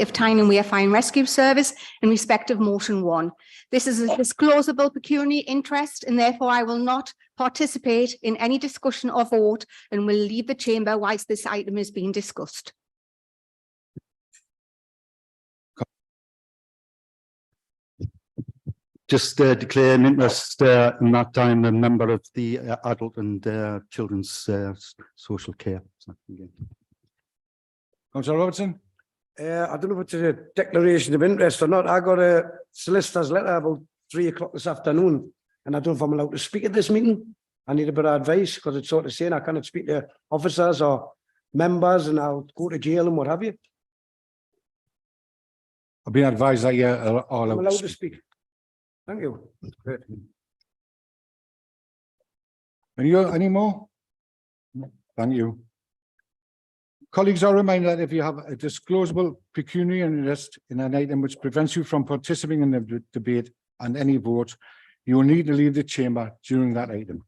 of Tyneside Fire and Rescue Service in respect of motion 1. This is a disclosable pecuniary interest, and therefore I will not participate in any discussion or vote and will leave the chamber whilst this item is being discussed. Just declare an interest in that time, a member of the adult and children's social care. Councillor Robertson. I don't know if it's a declaration of interest or not. I got a solicitor's letter about 3 o'clock this afternoon, and I don't know if I'm allowed to speak at this meeting. I need a bit of advice because it's sort of saying I cannot speak to officers or members and I'll go to jail and what have you. I've been advised that you're all I'm allowed allowed to speak. Thank you. Great. Any more? Thank you. Colleagues are reminded that if you have a disclosable pecuniary interest in an item which prevents you from participating in the debate and any vote, you will need to leave the chamber during that item.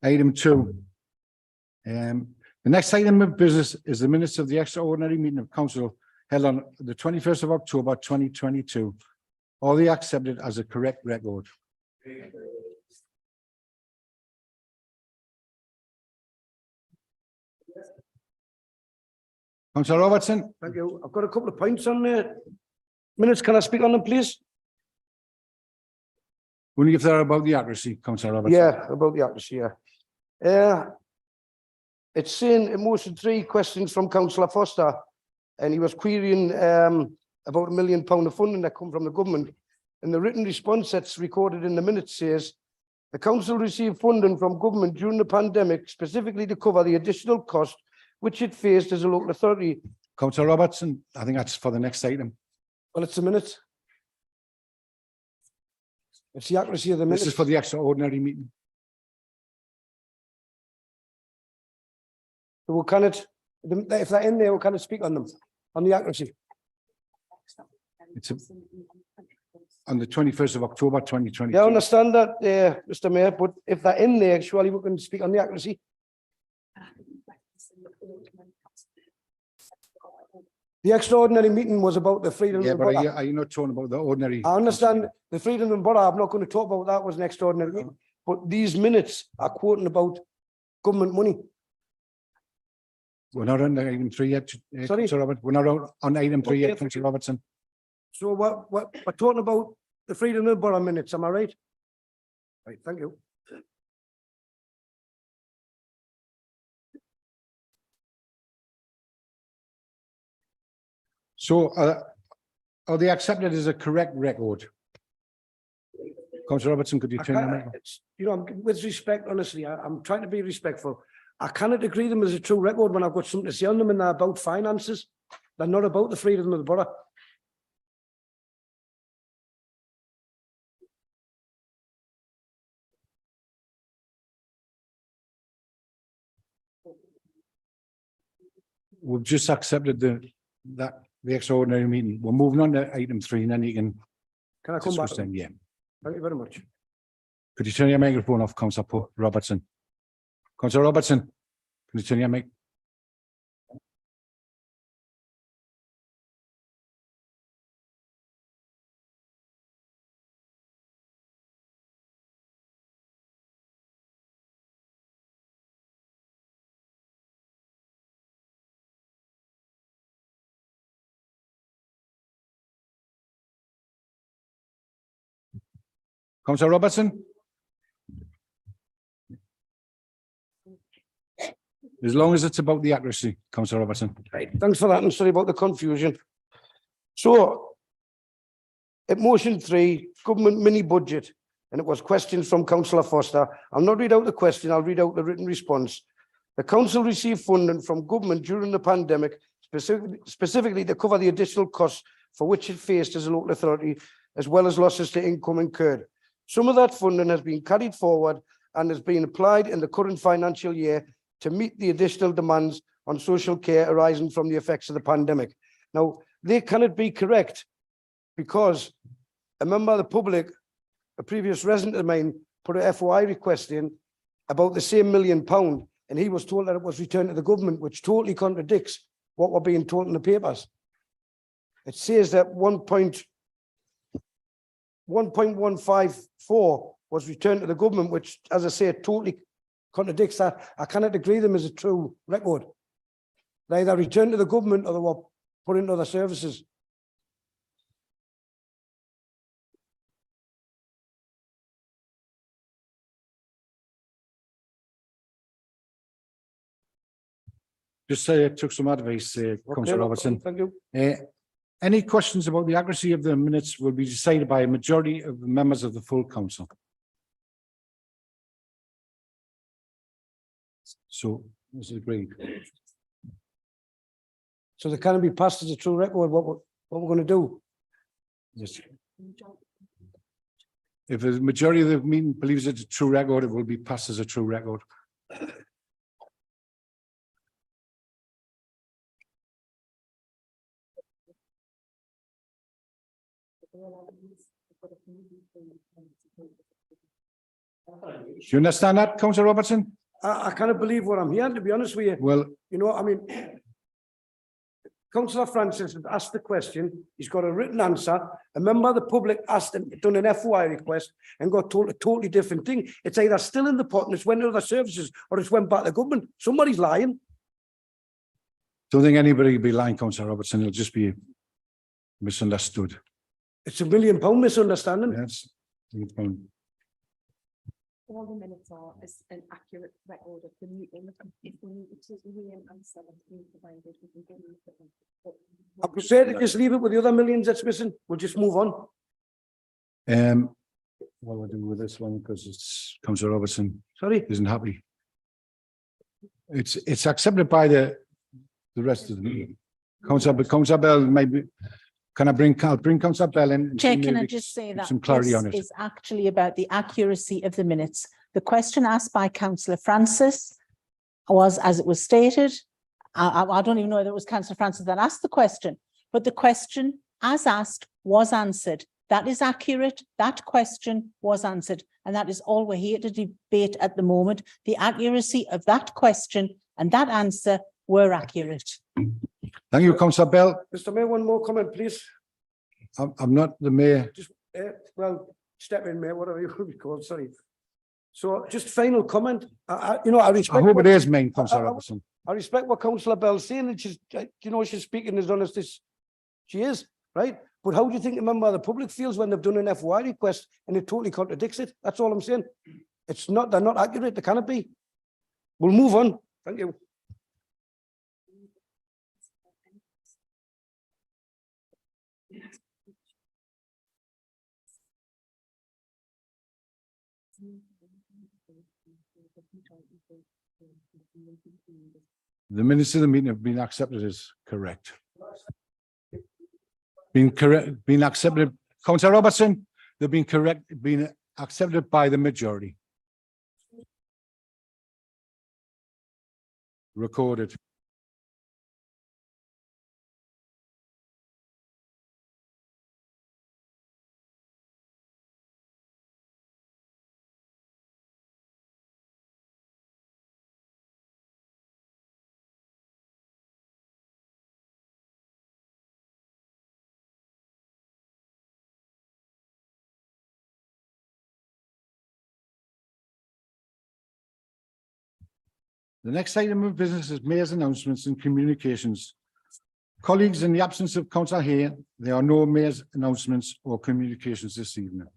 Item 2. The next item of business is the minutes of the extraordinary meeting of council held on the 21st of October 2022. Are they accepted as a correct record? Councillor Robertson. Thank you. I've got a couple of points on the minutes. Can I speak on them, please? Only if they're about the accuracy, Councillor Robertson. Yeah, about the accuracy, yeah. It's saying in motion 3 questions from Councillor Foster, and he was querying about £1 million of funding that come from the government. And the written response that's recorded in the minutes says, the council received funding from government during the pandemic, specifically to cover the additional cost which it faced as a local authority. Councillor Robertson, I think that's for the next item. Well, it's a minute. It's the accuracy of the minutes. This is for the extraordinary meeting. So we cannot, if they're in there, we cannot speak on them, on the accuracy. It's on the 21st of October 2022. Yeah, I understand that, Mr. Mayor, but if they're in there, surely we can speak on the accuracy. The extraordinary meeting was about the freedom Yeah, of the but borough. are you not talking about the ordinary? I understand the freedom of the borough. I'm not going to talk about that was an extraordinary meeting, but these minutes are quoting about government money. We're not on item 3 yet. Sorry? Councillor Robert. We're not on item 3 yet, Okay. Councillor Robertson. So we're talking about the freedom of the borough minutes. Am I right? Right. Thank you. So are they accepted as a correct record? Councillor Robertson, could you turn your microphone? You know, with respect, honestly, I'm trying to be respectful. I cannot agree them as a true record when I've got something to say on them and they're about finances. They're not about the freedom of the borough. We've just accepted the extraordinary meeting. We're moving on to item 3, and then you can I come back? discuss them. Yeah. Thank you very much. Could you turn your microphone off, Councillor Robertson? Councillor Robertson, could you turn your mic? Councillor Robertson? As long as it's about the accuracy, Councillor Robertson. Right. Thanks for that, and sorry about the confusion. So, at motion 3, government mini budget, and it was questions from Councillor Foster. I'll not read out the question, I'll read out the written response. The council received funding from government during the pandemic, specifically to cover the additional costs for which it faced as a local authority, as well as losses to income incurred. Some of that funding has been carried forward and has been applied in the current financial year to meet the additional demands on social care arising from the effects of the pandemic. Now, they cannot be correct because a member of the public, a previous resident of mine, put a FOI request in about the same £1 million, and he was told that it was returned to the government, which totally contradicts what we're being told in the papers. It says that 1.154 was returned to the government, which, as I say, totally contradicts that. I cannot agree them as a true record. They either returned to the government or they were put into other services. Just took some advice, Councillor no Robertson. problem, thank you. Any questions about the accuracy of the minutes will be decided by a majority of the members of the full council. So, this is agreed. So they can't be passed as a true record. What we're going to do? Yes. If a majority of the meeting believes it's a true record, it will be passed as a true record. Do you understand that, Councillor Robertson? I cannot believe what I'm hearing, to be honest with you. Well, You know, I mean, Councillor Francis has asked the question, he's got a written answer. A member of the public asked him, done an FOI request and got told a totally different thing. It's either still in the pot and it's went to other services or it's went back to government. Somebody's lying. don't think anybody will be lying, Councillor Robertson. It'll just be misunderstood. It's £1 million misunderstanding. Yes. All the minutes are as an accurate record of the meeting. If we need to re-answer them, we provided, we can give you the- but- I'm prepared to just leave it with the other millions that's missing. We'll just move on. What do I do with this one? Because it's Councillor Robertson Sorry. isn't happy. It's accepted by the rest of the meeting. Councillor Bell, maybe, I'll bring Councillor Bell in. and Chair, see can I maybe just say that some clarity this on it. is actually about the accuracy of the minutes. The question asked by Councillor Francis was, as it was stated, I don't even know whether it was Councillor Francis that asked the question, but the question as asked was answered. That is accurate. That question was answered. And that is all we're here to debate at the moment. The accuracy of that question and that answer were accurate. Thank you, Councillor Bell. Mr. Mayor, one more comment, please. I'm not the mayor. Well, step in, Mayor, whatever you would be called, sorry. So just final comment. You know, I respect. I hope what- it is main, Councillor Robertson. I respect what Councillor Bell's saying, and she's, you know, she's speaking as honest as she is, right? But how do you think a member of the public feels when they've done an FOI request and it totally contradicts it? That's all I'm saying. It's not, they're not accurate, they cannot be. We'll move on. Thank you. The minutes of the meeting have been accepted as correct. Been accepted, Councillor Robertson, they've been accepted by the majority. Recorded. The next item of business is mayor's announcements and communications. Colleagues, in the absence of Councillor Hay, there are no mayor's announcements or communications this evening.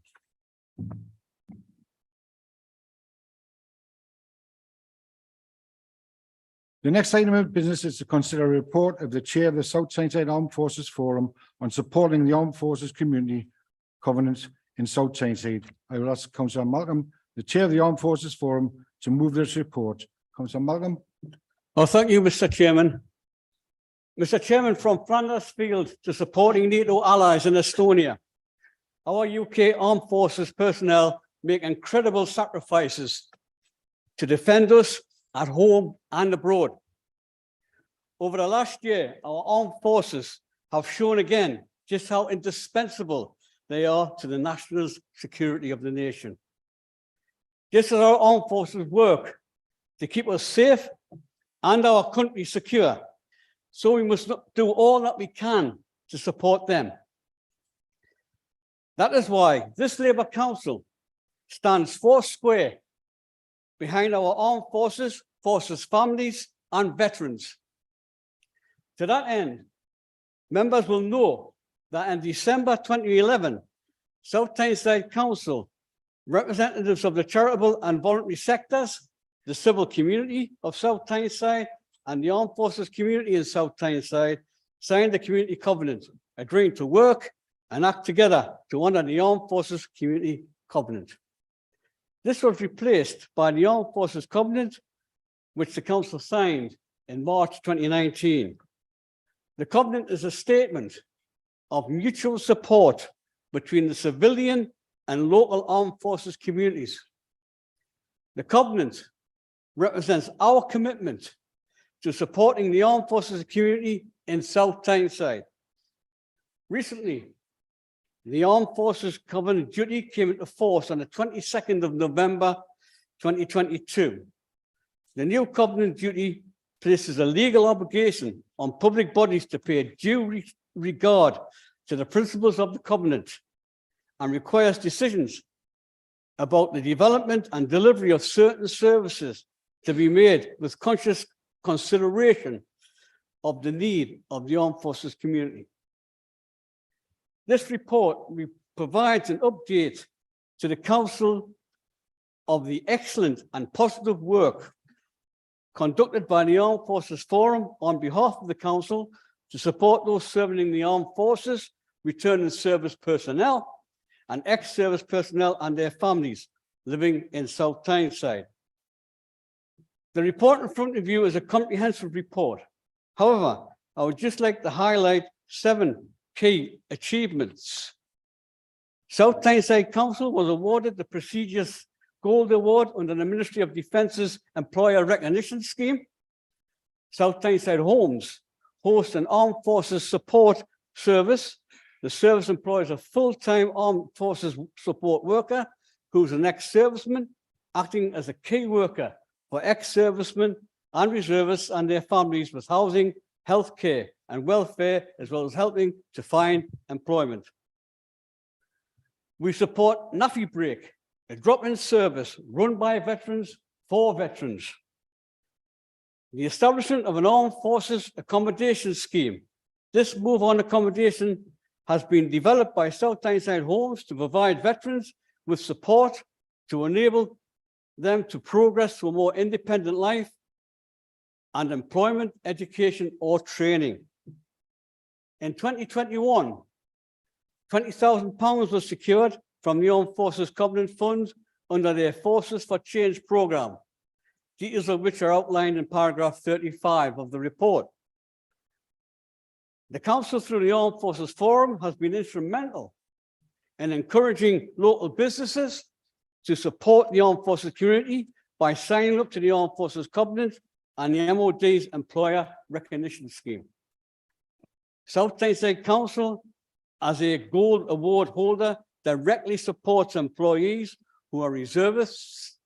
The next item of business is to consider a report of the chair of the South Tyneside Armed Forces Forum on supporting the Armed Forces Community Covenant in South Tyneside. I will ask Councillor Malcolm, the chair of the Armed Forces Forum, to move this report. Councillor Malcolm. Oh, thank you, Mr. Chairman. Mr. Chairman, from Flanders Field to supporting NATO allies in Estonia, our UK Armed Forces personnel make incredible sacrifices to defend us at home and abroad. Over the last year, our armed forces have shown again just how indispensable they are to the national security of the nation. Just as our armed forces work to keep us safe and our country secure. So we must do all that we can to support them. That is why this Labour Council stands foursquare behind our armed forces, families and veterans. To that end, members will know that in December 2011, South Tyneside Council, representatives of the charitable and voluntary sectors, the civil community of South Tyneside and the armed forces community in South Tyneside signed the community covenant, agreeing to work and act together to honour the armed forces community covenant. This was replaced by the Armed Forces Covenant, which the council signed in March 2019. The covenant is a statement of mutual support between the civilian and local armed forces communities. The covenant represents our commitment to supporting the armed forces community in South Tyneside. Recently, the Armed Forces Covenant duty came into force on the 22nd of November 2022. The new covenant duty places a legal obligation on public bodies to pay due regard to the principles of the covenant and requires decisions about the development and delivery of certain services to be made with conscious consideration of the need of the armed forces community. This report provides an update to the Council of the excellent and positive work conducted by the Armed Forces Forum on behalf of the Council to support those serving in the armed forces, returning service personnel, and ex-service personnel and their families living in South Tyneside. The report in front of you is a comprehensive report. However, I would just like to highlight 7 key achievements. South Tyneside Council was awarded the prestigious Gold Award under the Ministry of Defence's Employer Recognition Scheme. South Tyneside Homes hosts an armed forces support service. The service employs a full-time armed forces support worker who's an ex-serviceman, acting as a key worker for ex-servicemen and reservists and their families with housing, healthcare and welfare, as well as helping to find employment. We support Naffy Break, a drop-in service run by veterans for veterans. The establishment of an armed forces accommodation scheme. This move-on accommodation has been developed by South Tyneside Homes to provide veterans with support to enable them to progress to a more independent life and employment, education or training. In 2021, £20,000 was secured from the Armed Forces Covenant Fund under their Forces for Change programme, details of which are outlined in paragraph 35 of the report. The Council, through the Armed Forces Forum, has been instrumental in encouraging local businesses to support the Armed Forces community by signing up to the Armed Forces Covenant and the MOD's Employer Recognition Scheme. South Tyneside Council, as a Gold Award holder, directly supports employees who are reservists,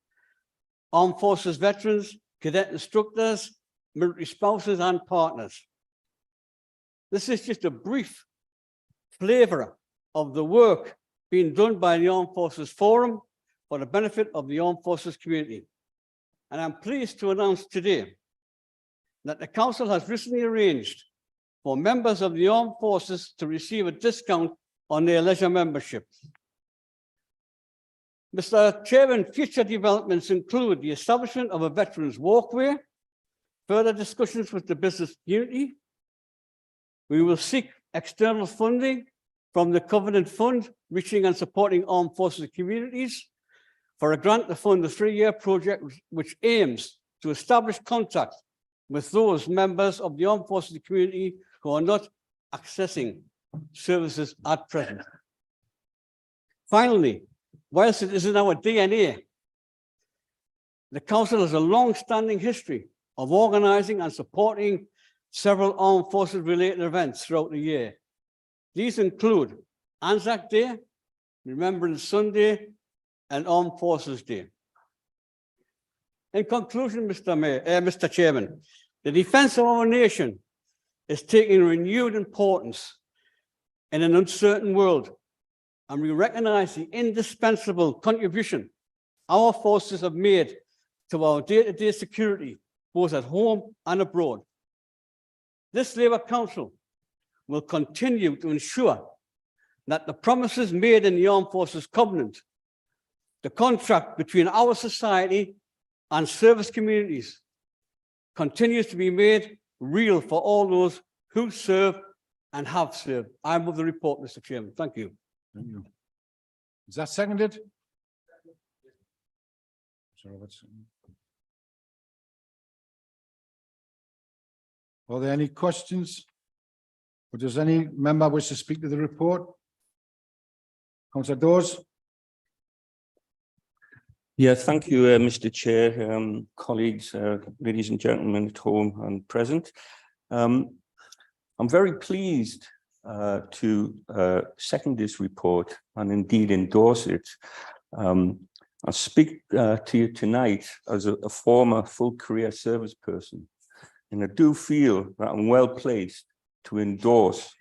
armed forces veterans, cadet instructors, military spouses and partners. This is just a brief flavour of the work being done by the Armed Forces Forum for the benefit of the armed forces community. And I'm pleased to announce today that the Council has recently arranged for members of the armed forces to receive a discount on their leisure membership. Mr. Chairman, future developments include the establishment of a veterans walkway, further discussions with the business community. We will seek external funding from the Covenant Fund, reaching and supporting armed forces communities for a grant to fund a 3-year project which aims to establish contact with those members of the armed forces community who are not accessing services at present. Finally, whilst it is in our DNA, the Council has a long-standing history of organising and supporting several armed forces related events throughout the year. These include Anzac Day, Remembrance Sunday, and Armed Forces Day. In conclusion, Mr. Chairman, the defence of our nation is taking renewed importance in an uncertain world, and we recognise the indispensable contribution our forces have made to our day-to-day security, both at home and abroad. This Labour Council will continue to ensure that the promises made in the Armed Forces Covenant, the contract between our society and service communities, continues to be made real for all those who serve and have served. I move the report, Mr. Chairman. Thank you. Thank you. Is that seconded? Are there any questions? Or does any member wish to speak to the report? Councillor Dawes? Yeah, thank you, Mr. Chair, colleagues, ladies and gentlemen at home and present. I'm very pleased to second this report and indeed endorse it. I speak to you tonight as a former full career service person, and I do feel that I'm well placed to endorse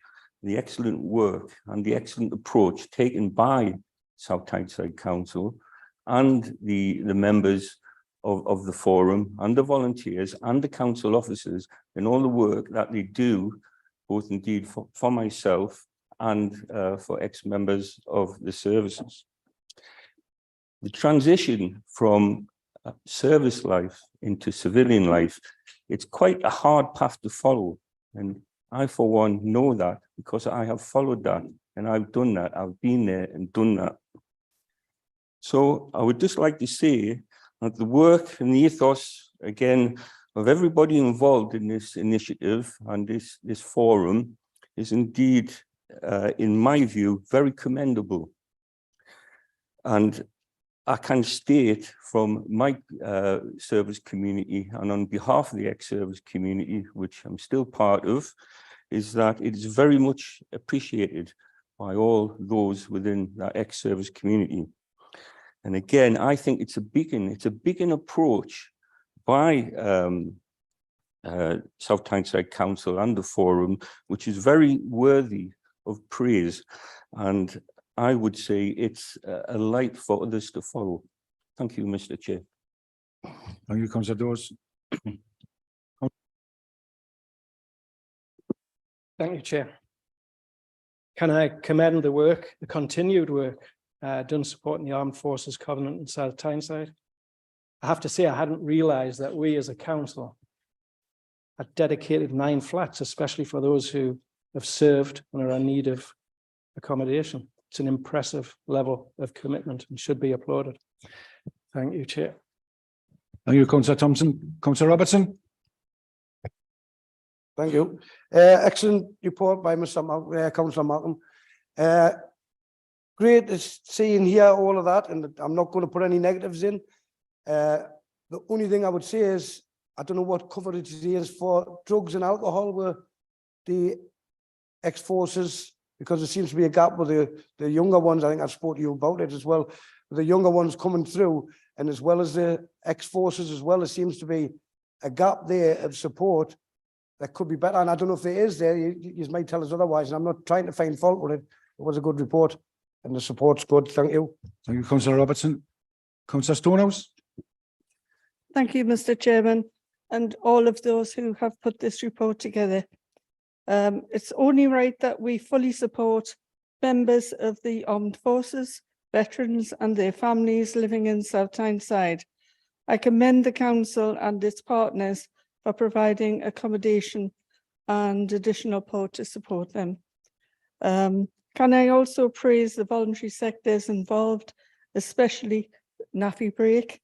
the excellent work and the excellent approach taken by South Tyneside Council and the members of the forum and the volunteers and the council officers and all the work that they do, both indeed for myself and for ex-members of the services. The transition from service life into civilian life, it's quite a hard path to follow. And I, for one, know that because I have followed that and I've done that. I've been there and done that. So I would just like to say that the work and the ethos, again, of everybody involved in this initiative and this forum is indeed, in my view, very commendable. And I can state from my service community and on behalf of the ex-service community, which I'm still part of, is that it is very much appreciated by all those within that ex-service community. And again, I think it's a beacon approach by South Tyneside Council and the forum, which is very worthy of praise. And I would say it's a light for others to follow. Thank you, Mr. Chair. Thank you, Councillor Dawes. Thank you, Chair. Can I commend the work, the continued work done supporting the Armed Forces Covenant in South Tyneside? I have to say, I hadn't realised that we as a council had dedicated 9 flats, especially for those who have served and are in need of accommodation. It's an impressive level of commitment and should be applauded. Thank you, Chair. Thank you, Councillor Thompson. Councillor Robertson? Thank you. Excellent report by Mr. Councillor Malcolm. Great to see and hear all of that, and I'm not going to put any negatives in. The only thing I would say is, I don't know what coverage it is for drugs and alcohol with the ex-forces, because there seems to be a gap with the younger ones. I think I've spoken to you about it as well. With the younger ones coming through, and as well as the ex-forces as well, there seems to be a gap there of support that could be better. And I don't know if there is there. You might tell us otherwise. And I'm not trying to find fault with it. It was a good report, and the support's good. Thank you. Thank you, Councillor Robertson. Councillor Stonehouse? Thank you, Mr. Chairman, and all of those who have put this report together. It's only right that we fully support members of the armed forces, veterans and their families living in South Tyneside. I commend the council and its partners for providing accommodation and additional support to support them. Can I also praise the voluntary sectors involved, especially Naffy Break,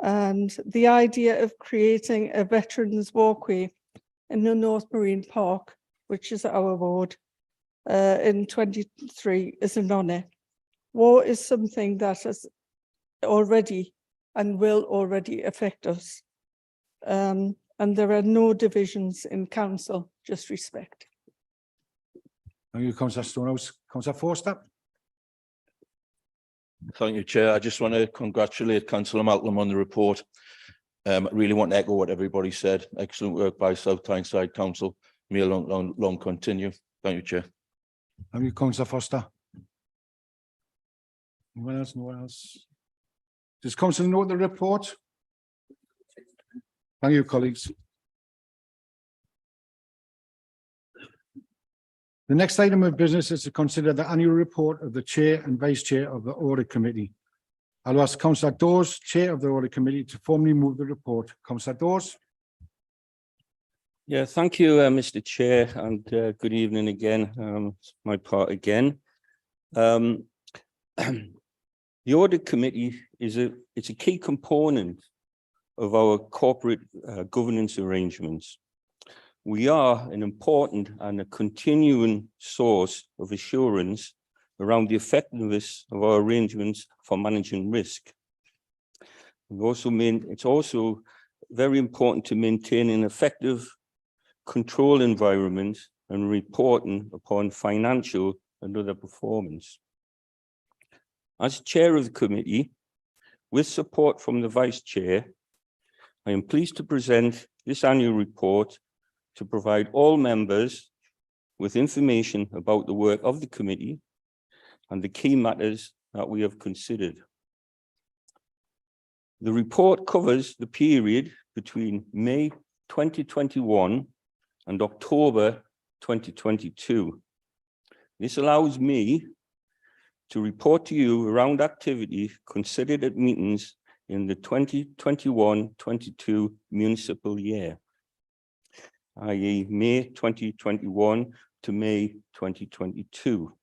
and the idea of creating a veterans walkway in the North Marine Park, which is our ward, in 23 is an honour. War is something that has already and will already affect us. And there are no divisions in council, just respect. Thank you, Councillor Stonehouse. Councillor Forster? Thank you, Chair. I just want to congratulate Councillor Malcolm on the report. Really want to echo what everybody said. Excellent work by South Tyneside Council. May a long continue. Thank you, Chair. Thank you, councillor Foster. Anyone else? No one else? Does council know the report? Thank you, colleagues. The next item of business is to consider the annual report of the Chair and Vice Chair of the Audit Committee. I'll ask Councillor Dawes, Chair of the Audit Committee, to formally move the report. Councillor Dawes. Yeah, thank you, Mr. Chair, and good evening again. It's my part again. The Audit Committee it's a key component of our corporate governance arrangements. We are an important and a continuing source of assurance around the effectiveness of our arrangements for managing risk. It's also very important to maintain an effective control environment and reporting upon financial and other performance. As Chair of the Committee, with support from the Vice Chair, I am pleased to present this annual report to provide all members with information about the work of the committee and the key matters that we have considered. The report covers the period between May 2021 and October 2022. This allows me to report to you around activity considered at meetings in the 2021-22 municipal year, i.e. May 2021 to May 2022,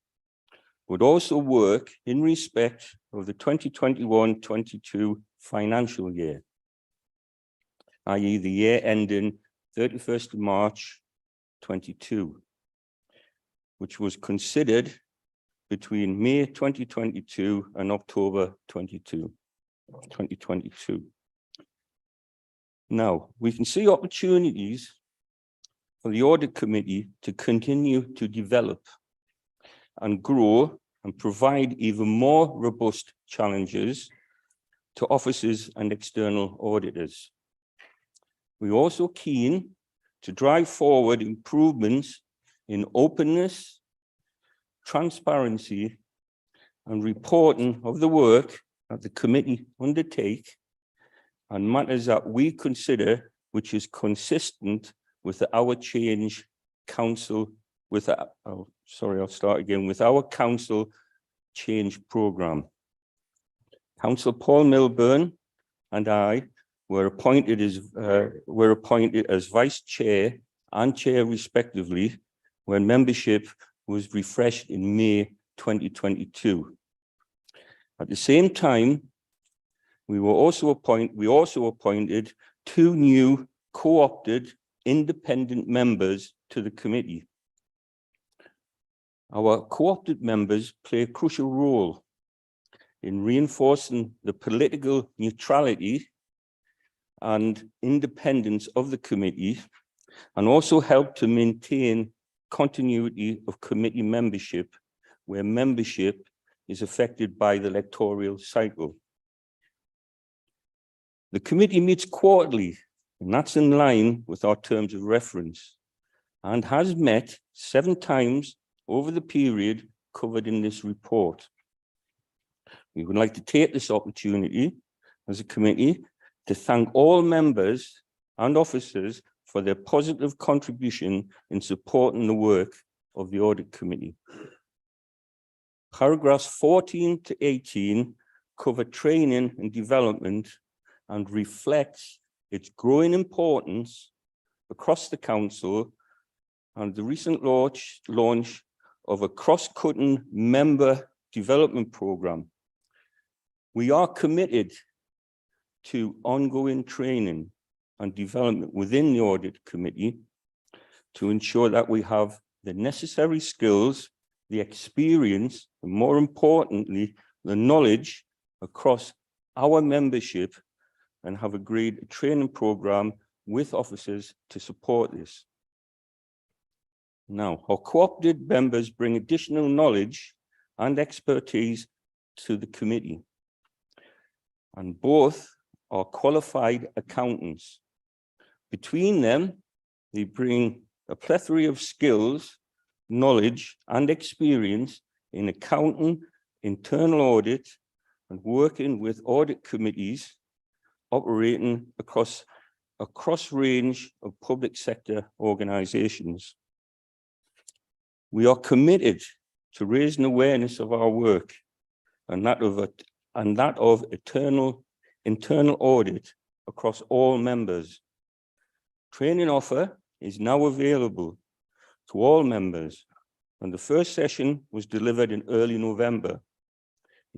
would also work in respect of the 2021-22 financial year, i.e. the year ending 31st of March 22, which was considered between May 2022 and October 2022. Now, we can see opportunities for the Audit Committee to continue to develop and grow and provide even more robust challenges to officers and external auditors. We're also keen to drive forward improvements in openness, transparency, and reporting of the work that the committee undertake and matters that we consider which is consistent with our change council with our council change programme. Councillor Paul Milburn and I were appointed as Vice Chair and Chair respectively when membership was refreshed in May 2022. At the same time, we also appointed 2 new co-opted independent members to the committee. Our co-opted members play a crucial role in reinforcing the political neutrality and independence of the committee, and also help to maintain continuity of committee membership where membership is affected by the electoral cycle. The committee meets quarterly, and that's in line with our terms of reference, and has met 7 times over the period covered in this report. We would like to take this opportunity as a committee to thank all members and officers for their positive contribution in supporting the work of the Audit Committee. Paragraphs 14 to 18 cover training and development and reflects its growing importance across the council and the recent launch of a cross-cutting member development programme. We are committed to ongoing training and development within the Audit Committee to ensure that we have the necessary skills, the experience, and more importantly, the knowledge across our membership, and have agreed a training programme with officers to support this. Now, our co-opted members bring additional knowledge and expertise to the committee, and both are qualified accountants. Between them, they bring a plethora of skills, knowledge, and experience in accounting, internal audit, and working with audit committees operating across a cross range of public sector organisations. We are committed to raising awareness of our work and that of internal audit across all members. Training offer is now available to all members, and the first session was delivered in early November.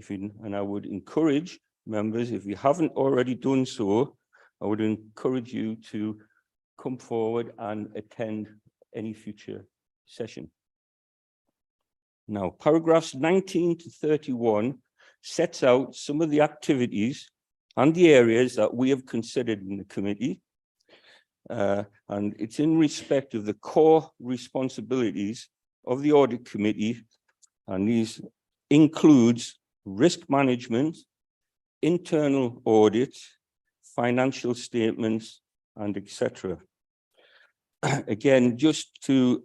And I would encourage members, if you haven't already done so, I would encourage you to come forward and attend any future session. Now, paragraphs 19 to 31 sets out some of the activities and the areas that we have considered in the committee. And it's in respect of the core responsibilities of the audit committee, and these includes risk management, internal audit, financial statements, and etc. Again, just to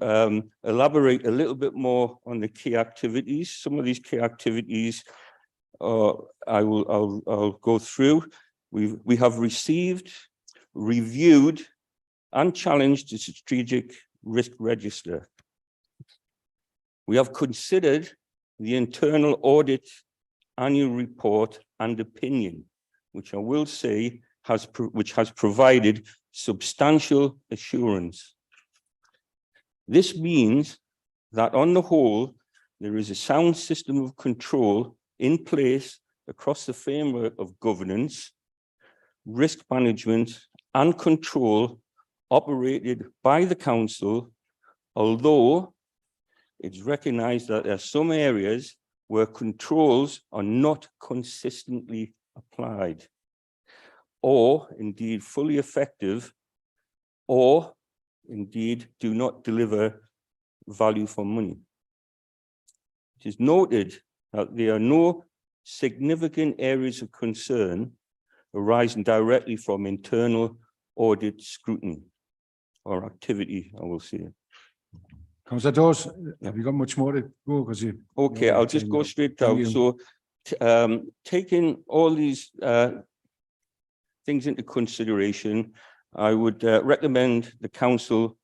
elaborate a little bit more on the key activities, some of these key activities I'll go through. We have received, reviewed, and challenged the strategic risk register. We have considered the internal audit annual report and opinion, which I will say has provided substantial assurance. This means that on the whole, there is a sound system of control in place across the framework of governance, risk management, and control operated by the council, although it's recognised that there are some areas where controls are not consistently applied, or indeed fully effective, or indeed do not deliver value for money. It is noted that there are no significant areas of concern arising directly from internal audit scrutiny or activity, I will say. Councillor Dawes, have you got much more to go? Because you. Okay, I'll just go straight down. So, taking all these things into consideration, I would recommend the council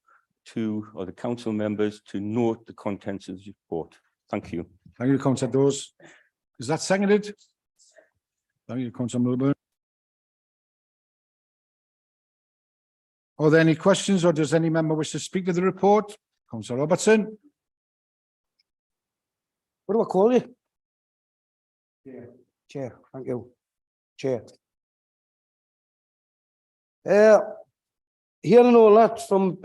or the council members to note the contents of the report. Thank you. Thank you, Councillor Dawes. Is that seconded? Thank you, Councillor Milburn. Are there any questions, or does any member wish to speak to the report? Councillor Robertson. What do I call you? Chair. Chair, thank you. Chair. Hearing all that from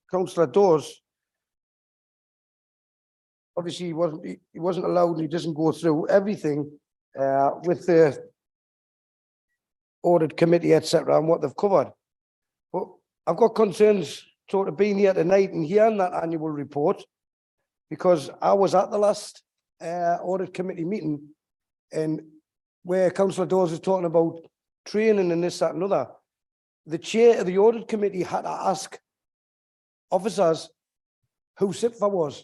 Councillor Dawes, obviously he wasn't allowed, and he doesn't go through everything with the audit committee, etc., and what they've covered. But I've got concerns sort of being here tonight and hearing that annual report, because I was at the last audit committee meeting, and where Councillor Dawes is talking about training and this, that, and other. The chair of the audit committee had to ask officers who SIPFA was.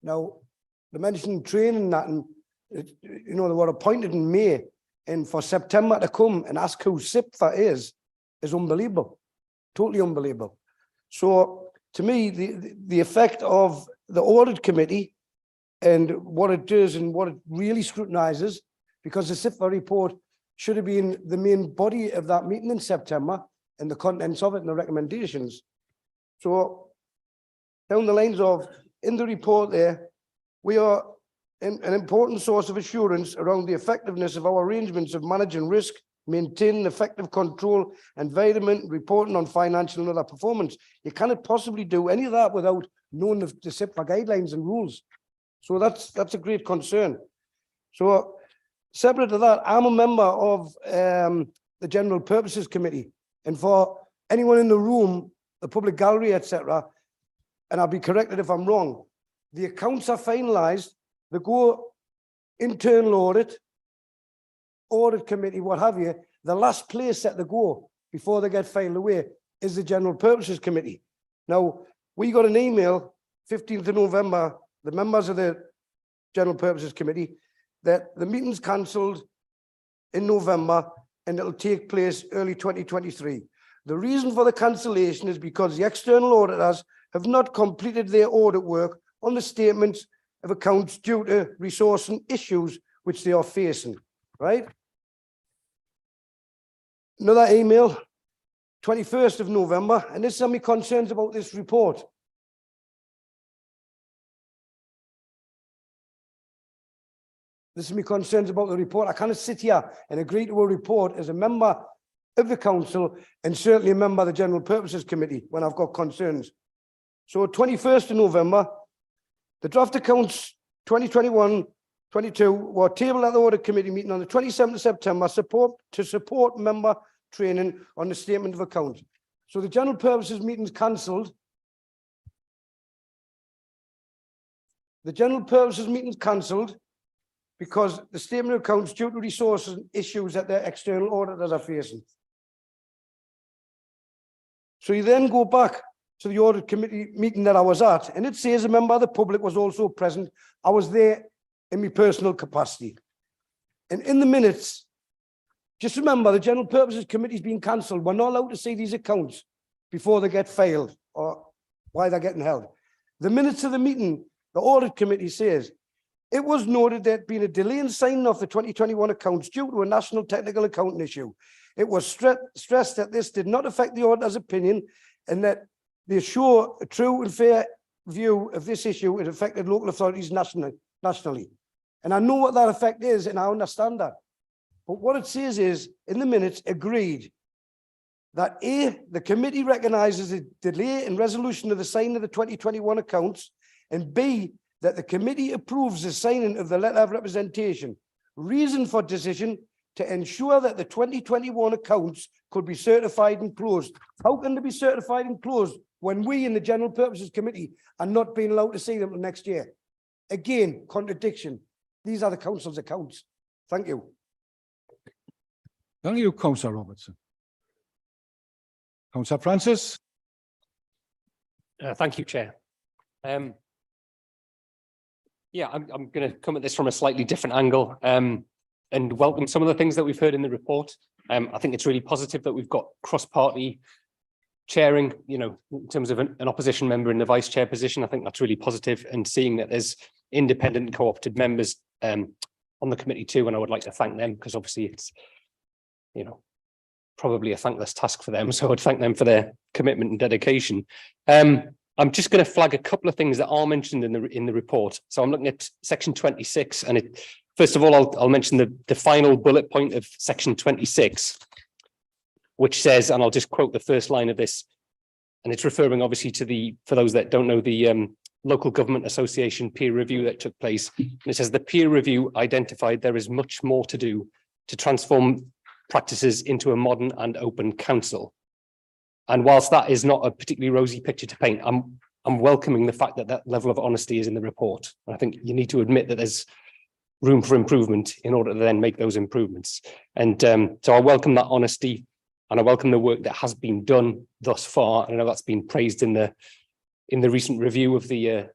Now, they mentioned training that, and you know, they were appointed in May, and for September to come and ask who SIPFA is unbelievable, totally unbelievable. So, to me, the effect of the audit committee and what it does and what it really scrutinises, because the SIPFA report should have been the main body of that meeting in September, and the contents of it and the recommendations. So, down the lines of, in the report there, we are an important source of assurance around the effectiveness of our arrangements of managing risk, maintaining effective control, environment, reporting on financial and other performance. You cannot possibly do any of that without knowing the SIPFA guidelines and rules. So that's a great concern. So, separate to that, I'm a member of the General Purposes Committee, and for anyone in the room, the public gallery, etc., and I'll be corrected if I'm wrong, the accounts are finalised, they go internal audit, audit committee, what have you, the last place that they go before they get filed away is the General Purposes Committee. Now, we got an email 15th of November, the members of the General Purposes Committee, that the meeting's cancelled in November and it'll take place early 2023. The reason for the cancellation is because the external auditors have not completed their audit work on the statements of accounts due to resourcing issues which they are facing, right? Another email, 21st of November, and there's some concerns about this report. This is my concerns about the report. I cannot sit here and agree to a report as a member of the council and certainly a member of the General Purposes Committee when I've got concerns. So 21st of November, the draft accounts 2021-22 were tabled at the audit committee meeting on the 27th of September to support member training on the statement of account. So the General Purposes meeting is cancelled. The General Purposes meeting is cancelled because the statement of accounts due to resources and issues that their external auditors are facing. So you then go back to the audit committee meeting that I was at, and it says a member of the public was also present. I was there in my personal capacity. And in the minutes, just remember the General Purposes Committee has been cancelled. We're not allowed to see these accounts before they get filed or why they're getting held. The minutes of the meeting, the audit committee says, it was noted there had been a delay in signing off the 2021 accounts due to a national technical accounting issue. It was stressed that this did not affect the auditor's opinion and that they assure a true and fair view of this issue. It affected local authorities nationally. And I know what that effect is and I understand that. But what it says is, in the minutes, agreed that A, the committee recognises a delay in resolution of the signing of the 2021 accounts, and B, that the committee approves the signing of the letter of representation. Reason for decision: to ensure that the 2021 accounts could be certified and closed. How can they be certified and closed when we in the General Purposes Committee are not being allowed to see them next year? Again, contradiction. These are the council's accounts. Thank you. Thank you, Councillor Robertson. Councillor Francis. Thank you, Chair. Yeah, I'm going to come at this from a slightly different angle and welcome some of the things that we've heard in the report. I think it's really positive that we've got cross-party chairing, you know, in terms of an opposition member in the vice chair position. I think that's really positive, and seeing that there's independent co-opted members on the committee too, and I would like to thank them because obviously it's, you know, probably a thankless task for them. So I would thank them for their commitment and dedication. I'm just going to flag a couple of things that are mentioned in the report. So I'm looking at section 26, and first of all, I'll mention the final bullet point of section 26, which says, and I'll just quote the first line of this, and it's referring obviously to for those that don't know, the Local Government Association peer review that took place. And it says the peer review identified there is much more to do to transform practices into a modern and open council. And whilst that is not a particularly rosy picture to paint, I'm welcoming the fact that that level of honesty is in the report. And I think you need to admit that there's room for improvement in order to then make those improvements. And so I welcome that honesty, and I welcome the work that has been done thus far. And I know that's been praised in the recent review of the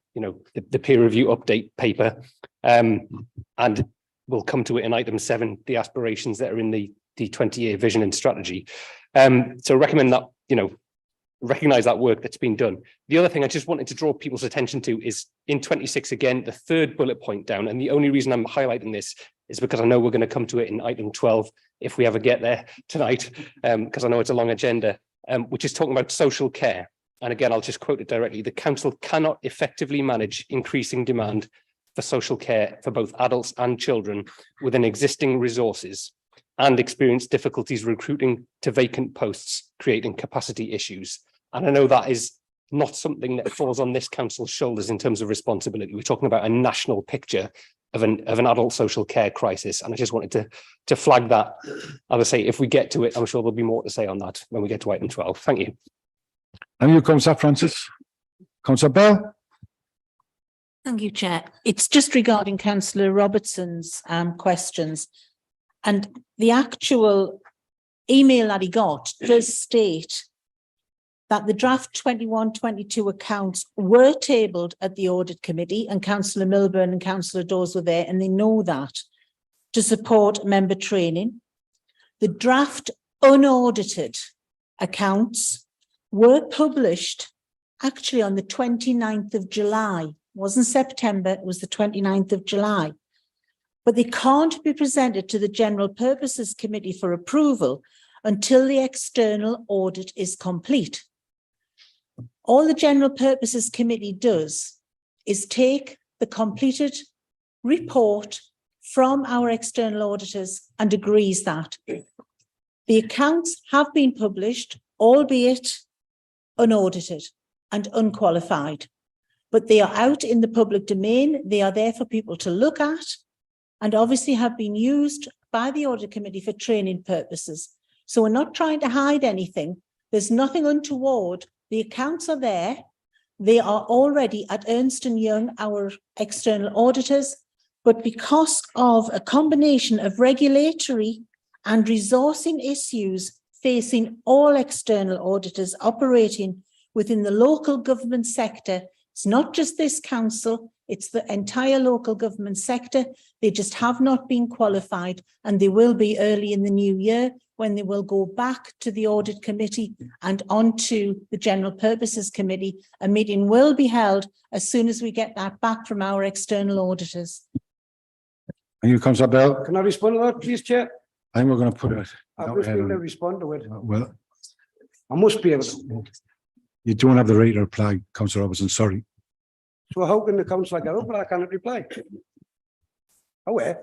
peer review update paper. And we'll come to it in item 7, the aspirations that are in the 20-year vision and strategy. So recommend that, recognize that work that's been done. The other thing I just wanted to draw people's attention to is in 26, again, the third bullet point down. And the only reason I'm highlighting this is because I know we're going to come to it in item 12, if we ever get there tonight, because I know it's a long agenda, which is talking about social care. And again, I'll just quote it directly. The council cannot effectively manage increasing demand for social care for both adults and children within existing resources, and experience difficulties recruiting to vacant posts, creating capacity issues. And I know that is not something that falls on this council's shoulders in terms of responsibility. We're talking about a national picture of an adult social care crisis. And I just wanted to flag that. I would say, if we get to it, I'm sure there'll be more to say on that when we get to item 12. Thank you. Thank you, Councillor Francis. Councillor Bell. Thank you, Chair. It's just regarding Councillor Robertson's questions. And the actual email that he got does state that the draft 21-22 accounts were tabled at the audit committee, and Councillor Milburn and Councillor Dawes were there, and they know that, to support member training. The draft unaudited accounts were published actually on the 29th of July. It wasn't September, it was the 29th of July. But they can't be presented to the General Purposes Committee for approval until the external audit is complete. All the General Purposes Committee does is take the completed report from our external auditors and agrees that. The accounts have been published, albeit unaudited and unqualified, but they are out in the public domain. They are there for people to look at, and obviously have been used by the audit committee for training purposes. So we're not trying to hide anything. There's nothing untoward. The accounts are there. They are already at Ernst & Young, our external auditors, but because of a combination of regulatory and resourcing issues facing all external auditors operating within the local government sector, it's not just this council, it's the entire local government sector. They just have not been qualified, and they will be early in the new year, when they will go back to the audit committee and onto the General Purposes Committee. A meeting will be held as soon as we get that back from our external auditors. And you, Councillor Bell. Can I respond to that, please, Chair? I think we're going to put it. I must be able to respond to it. Well, I must be able to. you don't have the right to reply, Councillor Robertson, sorry. So how can the councillor get up, but I cannot reply? Oh, where?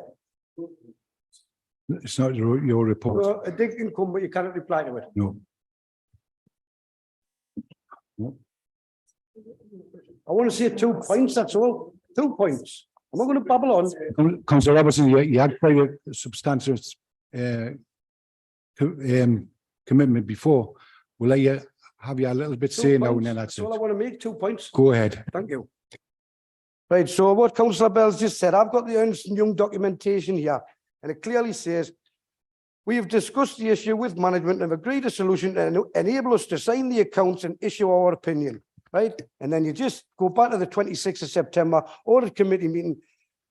It's not your report. Well, a dig can come, but you cannot reply to it. No. I want to say 2 points, that's all. 2 points. I'm not going to babble on. Councillor Robertson, you had quite a substantial commitment before. We'll let you have you a little bit say now and then. That's all I want to make. 2 points. Go ahead. Thank you. Right, so what Councillor Bell's just said, I've got the Ernst & Young documentation here, and it clearly says, we have discussed the issue with management and have agreed a solution to enable us to sign the accounts and issue our opinion, right? And then you just go back to the 26th of September audit committee meeting,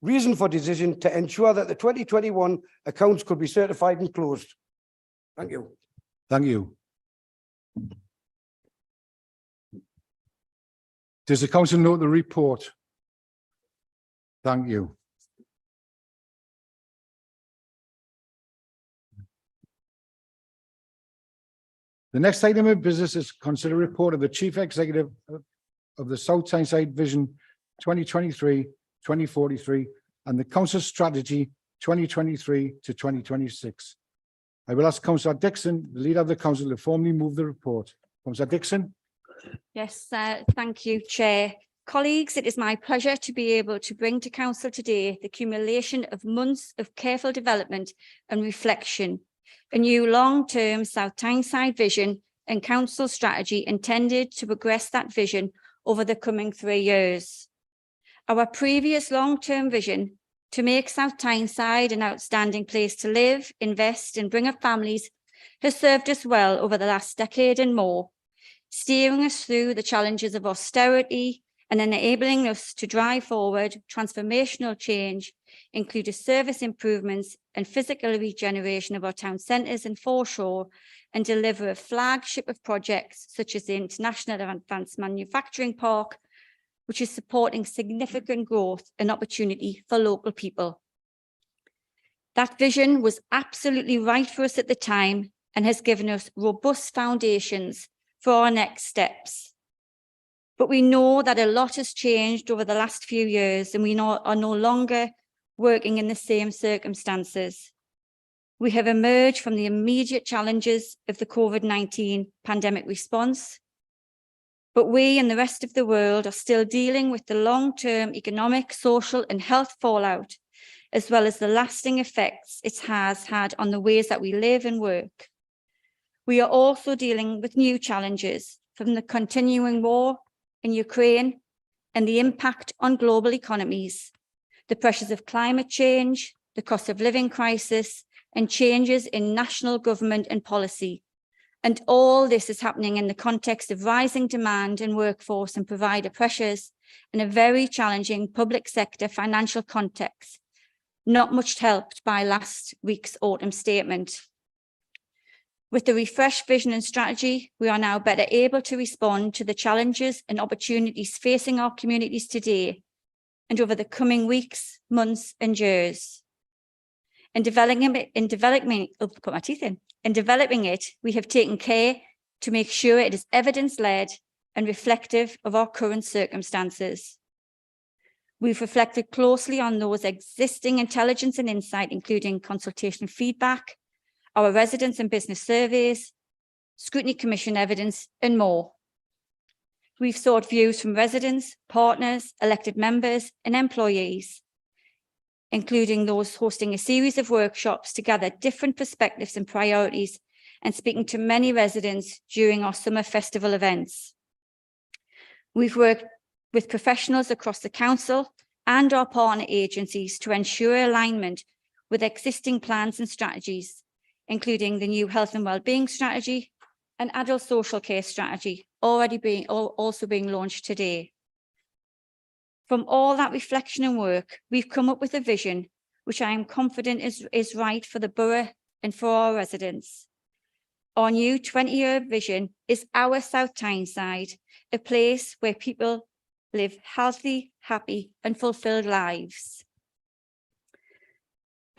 reason for decision to ensure that the 2021 accounts could be certified and closed. Thank you. Thank you. Does the council note the report? Thank you. The next item of business is consider report of the Chief Executive of the South Tyneside Vision 2023-2043 and the Council Strategy 2023 to 2026. I will ask Councillor Dixon, the leader of the council, to formally move the report. Councillor Dixon. Yes, thank you, Chair. Colleagues, it is my pleasure to be able to bring to Council today the accumulation of months of careful development and reflection, a new long-term South Tyneside vision and council strategy intended to progress that vision over the coming 3 years. Our previous long-term vision to make South Tyneside an outstanding place to live, invest and bring up families has served us well over the last decade and more, steering us through the challenges of austerity and enabling us to drive forward transformational change, including service improvements and physical regeneration of our town centres and foreshore, and deliver a flagship of projects such as the International Advanced Manufacturing Park, which is supporting significant growth and opportunity for local people. That vision was absolutely right for us at the time and has given us robust foundations for our next steps. But we know that a lot has changed over the last few years and we are no longer working in the same circumstances. We have emerged from the immediate challenges of the COVID-19 pandemic response, but we and the rest of the world are still dealing with the long-term economic, social and health fallout, as well as the lasting effects it has had on the ways that we live and work. We are also dealing with new challenges from the continuing war in Ukraine and the impact on global economies, the pressures of climate change, the cost of living crisis, and changes in national government and policy. And all this is happening in the context of rising demand and workforce and provider pressures in a very challenging public sector financial context, not much helped by last week's autumn statement. With the refreshed vision and strategy, we are now better able to respond to the challenges and opportunities facing our communities today and over the coming weeks, months and years. In developing it, we have taken care to make sure it is evidence-led and reflective of our current circumstances. We've reflected closely on those existing intelligence and insight, including consultation feedback, our residents and business surveys, scrutiny commission evidence, and more. We've sought views from residents, partners, elected members, and employees, including those hosting a series of workshops to gather different perspectives and priorities and speaking to many residents during our summer festival events. We've worked with professionals across the council and our partner agencies to ensure alignment with existing plans and strategies, including the new health and wellbeing strategy and adult social care strategy also being launched today. From all that reflection and work, we've come up with a vision which I am confident is right for the borough and for our residents. Our new 20-year vision is our South Tyneside, a place where people live healthy, happy and fulfilled lives.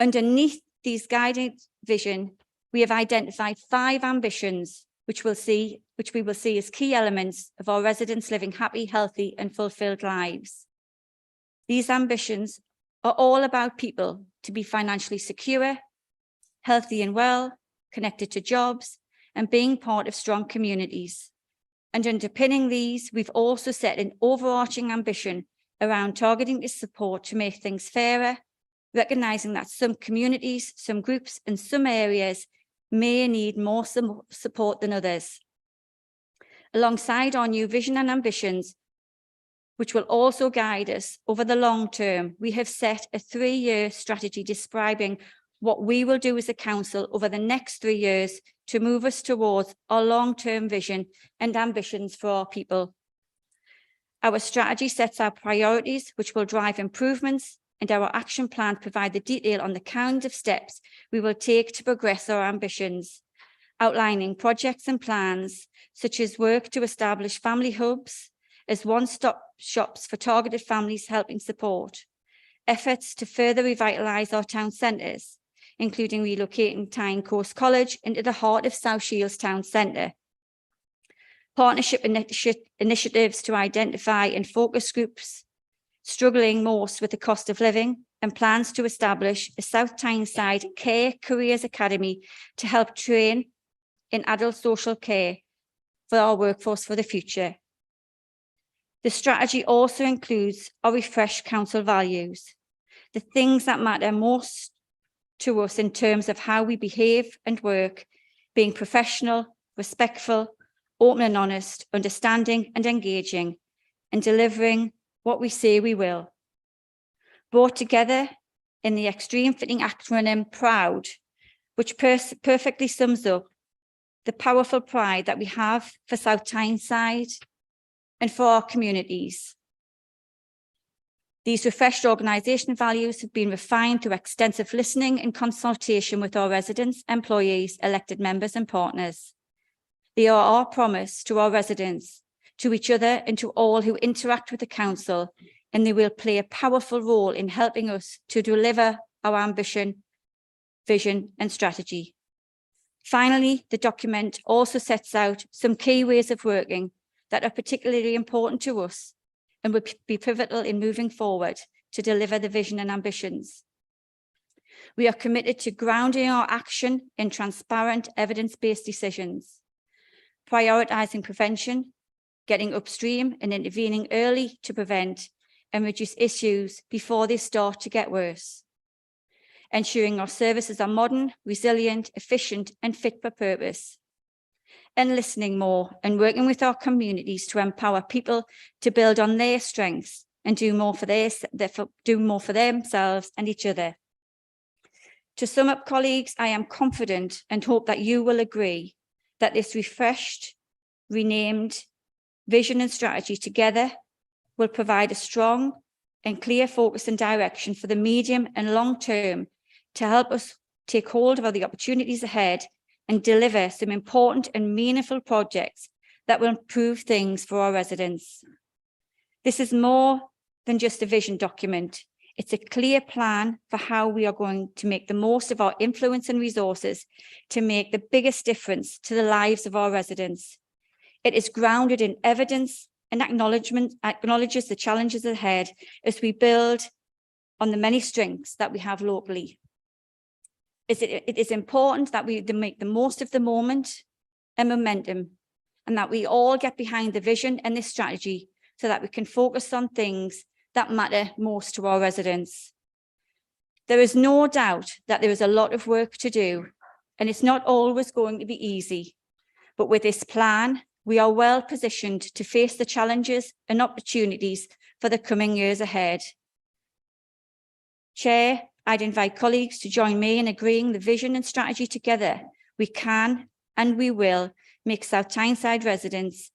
Underneath these guided vision, we have identified 5 ambitions which we will see as key elements of our residents living happy, healthy and fulfilled lives. These ambitions are all about people to be financially secure, healthy and well, connected to jobs, and being part of strong communities. And underpinning these, we've also set an overarching ambition around targeting this support to make things fairer, recognising that some communities, some groups, and some areas may need more support than others. Alongside our new vision and ambitions, which will also guide us over the long term, we have set a 3-year strategy describing what we will do as a council over the next 3 years to move us towards our long-term vision and ambitions for our people. Our strategy sets out priorities which will drive improvements, and our action plan provide the detail on the kind of steps we will take to progress our ambitions, outlining projects and plans such as work to establish family hubs as one-stop shops for targeted families helping support, efforts to further revitalise our town centres, including relocating Tyne Coast College into the heart of South Shields Town Centre, partnership initiatives to identify and focus groups struggling most with the cost of living, and plans to establish a South Tyneside Care Careers Academy to help train in adult social care for our workforce for the future. The strategy also includes our refreshed council values, the things that matter most to us in terms of how we behave and work, being professional, respectful, open and honest, understanding and engaging, and delivering what we say we will. Brought together in the extreme fitting acronym PROUD, which perfectly sums up the powerful pride that we have for South Tyneside and for our communities. These refreshed organisation values have been refined through extensive listening and consultation with our residents, employees, elected members and partners. They are our promise to our residents, to each other and to all who interact with the council, and they will play a powerful role in helping us to deliver our ambition, vision and strategy. Finally, the document also sets out some key ways of working that are particularly important to us and will be pivotal in moving forward to deliver the vision and ambitions. We are committed to grounding our action in transparent, evidence-based decisions, prioritising prevention, getting upstream and intervening early to prevent and reduce issues before they start to get worse, ensuring our services are modern, resilient, efficient and fit for purpose, and listening more and working with our communities to empower people to build on their strengths and do more for themselves and each other. To sum up, colleagues, I am confident and hope that you will agree that this refreshed, renamed vision and strategy together will provide a strong and clear focus and direction for the medium and long term to help us take hold of the opportunities ahead and deliver some important and meaningful projects that will improve things for our residents. This is more than just a vision document. It's a clear plan for how we are going to make the most of our influence and resources to make the biggest difference to the lives of our residents. It is grounded in evidence and acknowledges the challenges ahead as we build on the many strengths that we have locally. It is important that we make the most of the moment and momentum, and that we all get behind the vision and this strategy so that we can focus on things that matter most to our residents. There is no doubt that there is a lot of work to do, and it's not always going to be easy. But with this plan, we are well positioned to face the challenges and opportunities for the coming years ahead. Chair, I'd invite colleagues to join me in agreeing the vision and strategy together. We can and we will make South Tyneside residents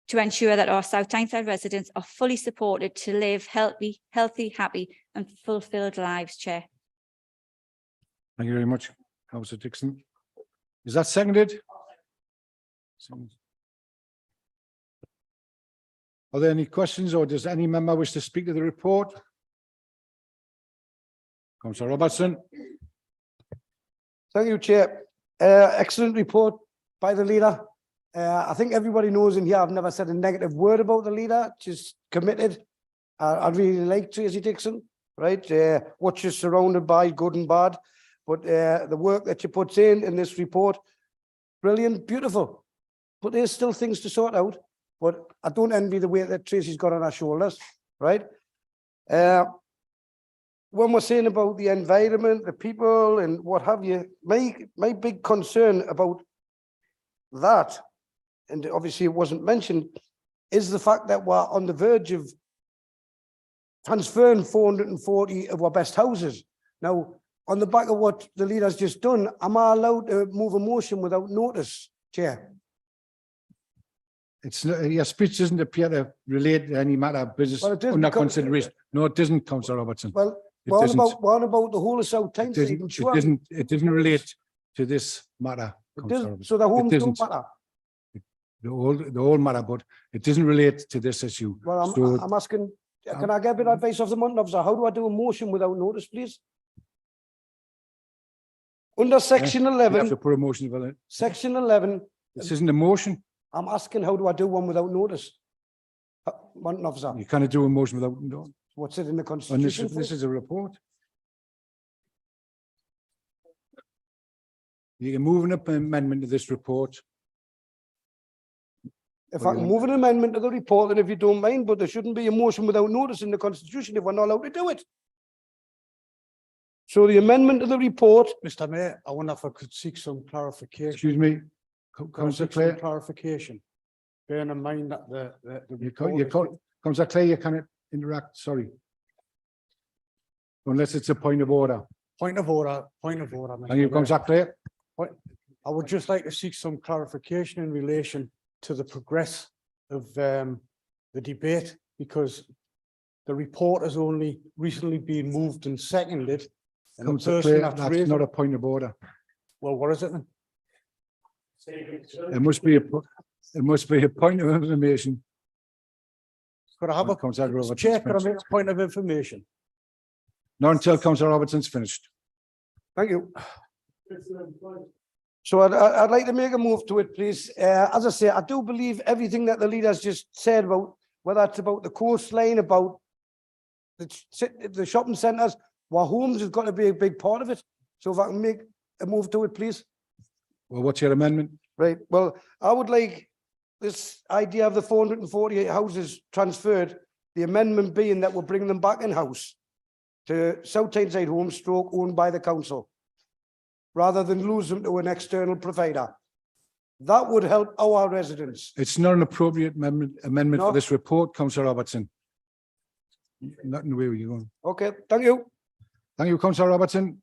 to ensure that our South Tyneside residents are fully supported to live healthy, happy and fulfilled lives, Chair. Thank you very much, Councillor Dixon. Is that seconded? Are there any questions, or does any member wish to speak to the report? Councillor Robertson. Thank you, Chair. Excellent report by the leader. I think everybody knows in here I've never said a negative word about the leader. She's committed. I really like Tracy Dixon, right? What she's surrounded by, good and bad. But the work that she puts in this report, brilliant, beautiful. But there's still things to sort out. But I don't envy the weight that Tracy's got on her shoulders, right? When we're saying about the environment, the people and what have you, my big concern about that, and obviously it wasn't mentioned, is the fact that we're on the verge of transferring 440 of our best houses. Now, on the back of what the leader's just done, am I allowed to move a motion without notice, Chair? It's not, your speech doesn't appear to relate to any matter of business Well, it doesn't under co- consideration. No, it doesn't, Councillor Robertson. Well, It we're doesn't. about the whole of South Tyneside. It doesn't relate to this matter. Councillor Robertson. So the homes It don't doesn't. matter. The whole matter, but it doesn't relate to this issue. Well, So, I'm asking, can I get a bit of advice of the month officer? How do I do a motion without notice, please? Under section you have 11, to put a motion for it. section 11, This isn't a motion. I'm asking, how do I do one without notice? Month officer, You can't do a motion without, no. what's it in the And this, constitution? this is a report. You can move an amendment to this report. If I can move an amendment to the report, then if you don't mind, but there shouldn't be a motion without notice in the constitution if we're not allowed to do it. So the amendment to the report, Mr. Mayor, I wonder if I could seek some clarification. Excuse me, Could I Councillor seek some Clare. clarification, bearing in mind that the You can't, Councillor Clare, you cannot interact, sorry. Unless it's a point of order. point of order, Mr. Thank you, Mayor. Councillor Clare. I would just like to seek some clarification in relation to the progress of the debate, because the report has only recently been moved and seconded. And the Councillor person Clare, that's that's raised not it- a point of order. Well, what is it then? It must be a point of information. Could I have a, Councillor Robertson's Chair, could I finished. make a point of information? Not until Councillor Robertson's finished. thank you. So I'd like to make a move to it, please. As I say, I do believe everything that the leader's just said about, whether it's about the coastline, about the shopping centres, our homes has got to be a big part of it. So if I can make a move to it, please. Well, what's your amendment? Right, well, I would like this idea of the 448 houses transferred, the amendment being that we'll bring them back in-house to South Tyneside Homes stroke owned by the council, rather than lose them to an external provider. That would help our residents. It's not an appropriate amendment No. for this report, Councillor Robertson. Not in the way you're going. Okay, thank you. Thank you, Councillor Robertson.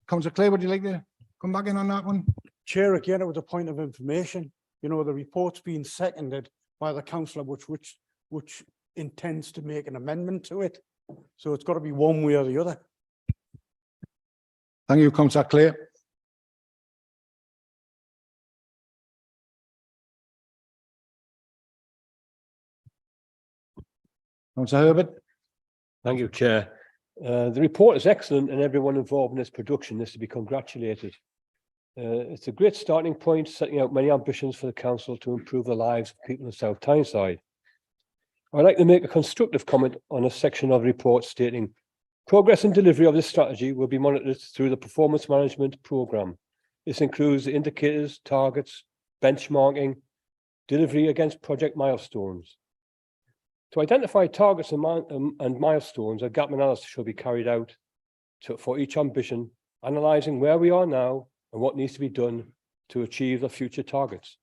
Councillor Clay, would you like to come back in on that one? Chair, again, it was a point of information. You know, the report's being seconded by the councillor, which intends to make an amendment to it. So it's got to be one way or the other. Thank you, councillor Clay. Councillor Herbert. Thank you, Chair. The report is excellent and everyone involved in its production is to be congratulated. It's a great starting point, setting out many ambitions for the council to improve the lives of people in South Tyneside. I'd like to make a constructive comment on a section of the report stating progress and delivery of this strategy will be monitored through the performance management programme. This includes the indicators, targets, benchmarking, delivery against project milestones. To identify targets and milestones, a gap analysis shall be carried out for each ambition, analysing where we are now and what needs to be done to achieve the future targets.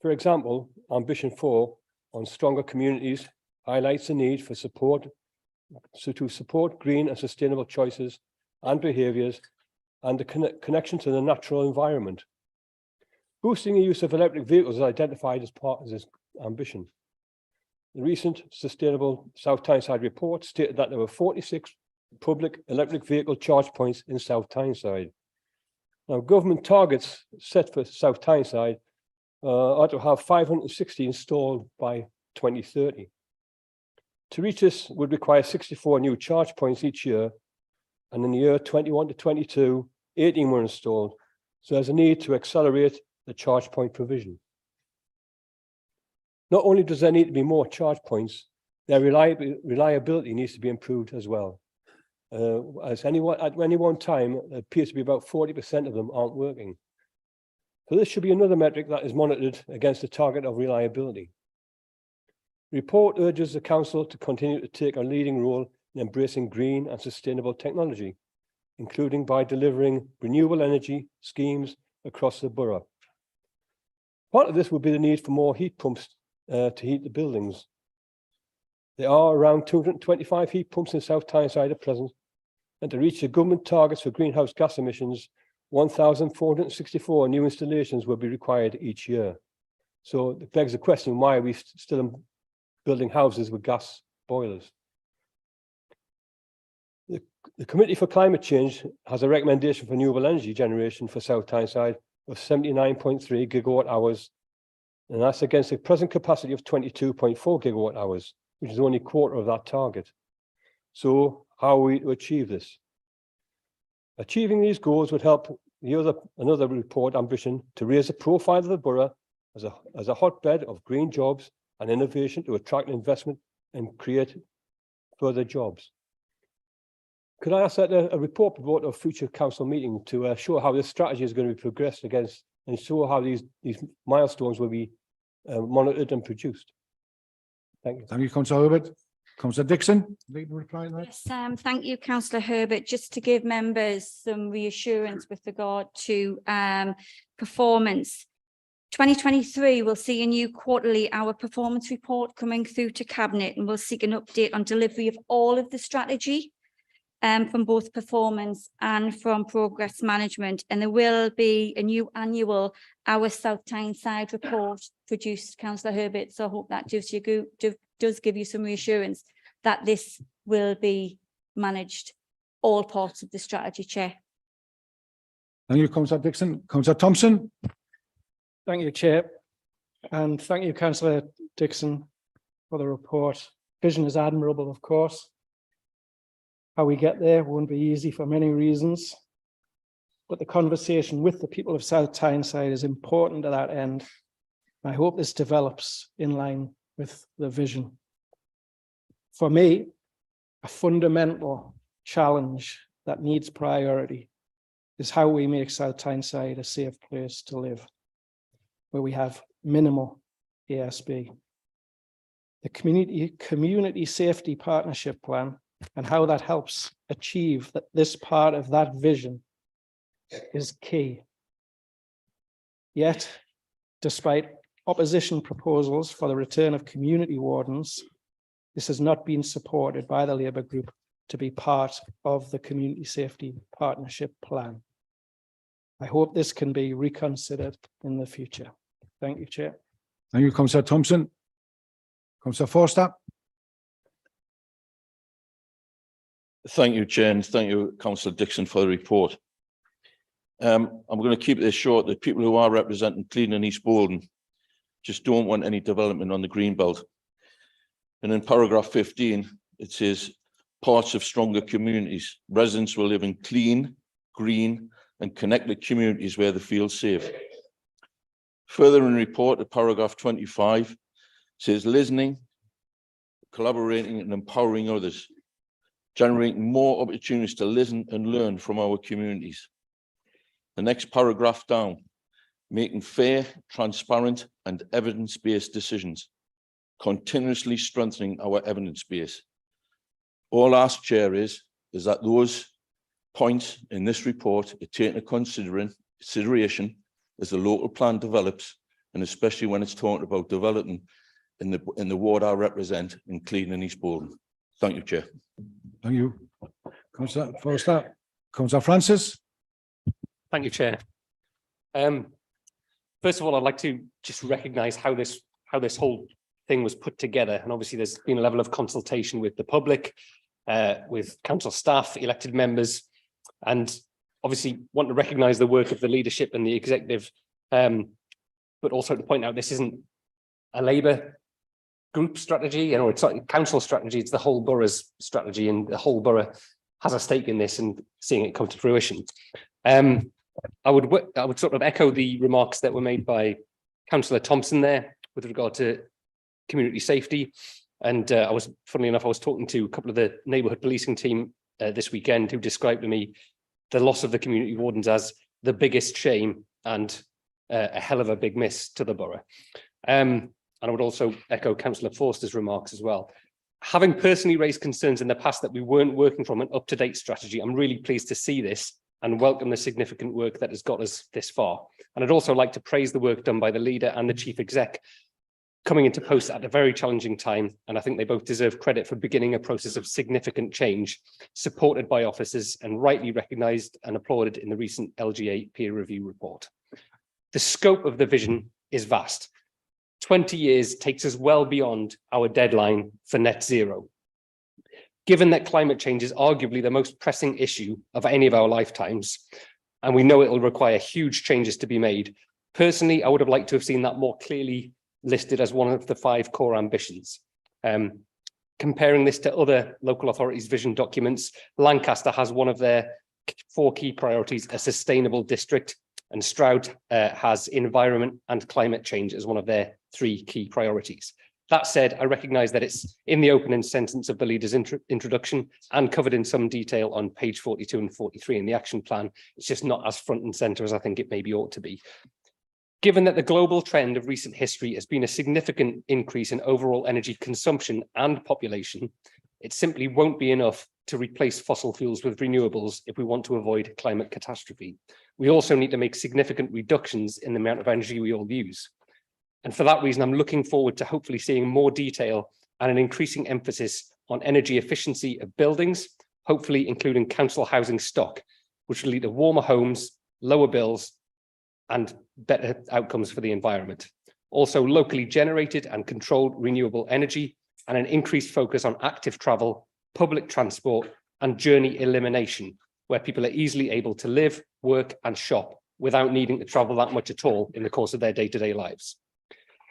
For example, ambition 4 on stronger communities highlights the need for support to support green and sustainable choices and behaviours and the connection to the natural environment. Boosting the use of electric vehicles is identified as part of this ambition. The recent Sustainable South Tyneside report stated that there were 46 public electric vehicle charge points in South Tyneside. Now, government targets set for South Tyneside are to have 560 installed by 2030. To reach this would require 64 new charge points each year, and in the year 21 to 22, 18 were installed. So there's a need to accelerate the charge point provision. Not only does there need to be more charge points, their reliability needs to be improved as well. At any one time, it appears to be about 40% of them aren't working. So this should be another metric that is monitored against the target of reliability. The report urges the council to continue to take a leading role in embracing green and sustainable technology, including by delivering renewable energy schemes across the borough. Part of this will be the need for more heat pumps to heat the buildings. There are around 225 heat pumps in South Tyneside at present, and to reach the government targets for greenhouse gas emissions, 1,464 new installations will be required each year. So it begs the question, why are we still building houses with gas boilers? The Committee for Climate Change has a recommendation for renewable energy generation for South Tyneside of 79.3 gigawatt hours, and that's against the present capacity of 22.4 gigawatt hours, which is only a quarter of that target. So how are we to achieve this? Achieving these goals would help another report ambition to raise the profile of the borough as a hotbed of green jobs and innovation to attract investment and create further jobs. Could I ask that a report be brought to a future council meeting to show how this strategy is going to be progressed against and show how these milestones will be monitored and produced? Thank you. Thank you, councillor Herbert. Councillor Dixon, would you like to reply to that? Yes, thank you, councillor Herbert. Just to give members some reassurance with regard to performance. 2023 will see a new quarterly hour performance report coming through to Cabinet, and we'll seek an update on delivery of all of the strategy from both performance and from progress management. And there will be a new annual Our South Tyneside report produced, councillor Herbert. So I hope that does give you some reassurance that this will be managed, all parts of the strategy, Chair. Thank you, councillor Dixon. Councillor Thompson. Thank you, Chair. And thank you, councillor Dixon, for the report. Vision is admirable, of course. How we get there won't be easy for many reasons, but the conversation with the people of South Tyneside is important to that end. I hope this develops in line with the vision. For me, a fundamental challenge that needs priority is how we make South Tyneside a safe place to live, where we have minimal ASB. The community safety partnership plan and how that helps achieve this part of that vision is key. Yet, despite opposition proposals for the return of community wardens, this has not been supported by the Labour group to be part of the Community Safety Partnership Plan. I hope this can be reconsidered in the future. Thank you, Chair. Thank you, Councillor Thompson. Councillor Forster. Thank you, Chair, and thank you, Councillor Dixon, for the report. I'm going to keep this short. The people who are representing Clean and East Bolton just don't want any development on the Greenbelt. And in paragraph 15, it says, parts of stronger communities. Residents will live in clean, green and connected communities where they feel safe. Further in the report, at paragraph 25, says listening, collaborating and empowering others, generating more opportunities to listen and learn from our communities. The next paragraph down, making fair, transparent and evidence-based decisions, continuously strengthening our evidence base. All I ask, Chair, is that those points in this report are taken into consideration as the local plan develops, and especially when it's talking about developing in the ward I represent in Clean and East Bolton. Thank you, Chair. Thank you. Councillor Forster. Councillor Francis. Thank you, Chair. First of all, I'd like to just recognise how this whole thing was put together. And obviously there's been a level of consultation with the public, with council staff, elected members, and obviously want to recognise the work of the leadership and the executive, but also to point out this isn't a Labour group strategy, you know, it's not a council strategy, it's the whole borough's strategy, and the whole borough has a stake in this and seeing it come to fruition. I would sort of echo the remarks that were made by Councillor Thompson there with regard to community safety. And funnily enough, I was talking to a couple of the neighbourhood policing team this weekend who described to me the loss of the community wardens as the biggest shame and a hell of a big miss to the borough. And I would also echo Councillor Forster's remarks as well. Having personally raised concerns in the past that we weren't working from an up-to-date strategy, I'm really pleased to see this and welcome the significant work that has got us this far. And I'd also like to praise the work done by the leader and the chief exec coming into post at a very challenging time. And I think they both deserve credit for beginning a process of significant change, supported by officers and rightly recognised and applauded in the recent LGA peer review report. The scope of the vision is vast. 20 years takes us well beyond our deadline for net zero. Given that climate change is arguably the most pressing issue of any of our lifetimes, and we know it will require huge changes to be made, personally, I would have liked to have seen that more clearly listed as one of the 5 core ambitions. Comparing this to other local authorities' vision documents, Lancaster has one of their 4 key priorities, a sustainable district, and Stroud has environment and climate change as one of their 3 key priorities. That said, I recognise that it's in the opening sentence of the leader's introduction and covered in some detail on page 42 and 43 in the action plan. It's just not as front and centre as I think it maybe ought to be. Given that the global trend of recent history has been a significant increase in overall energy consumption and population, it simply won't be enough to replace fossil fuels with renewables if we want to avoid climate catastrophe. We also need to make significant reductions in the amount of energy we all use. And for that reason, I'm looking forward to hopefully seeing more detail and an increasing emphasis on energy efficiency of buildings, hopefully including council housing stock, which will lead to warmer homes, lower bills, and better outcomes for the environment. Also, locally generated and controlled renewable energy, and an increased focus on active travel, public transport, and journey elimination, where people are easily able to live, work, and shop without needing to travel that much at all in the course of their day-to-day lives.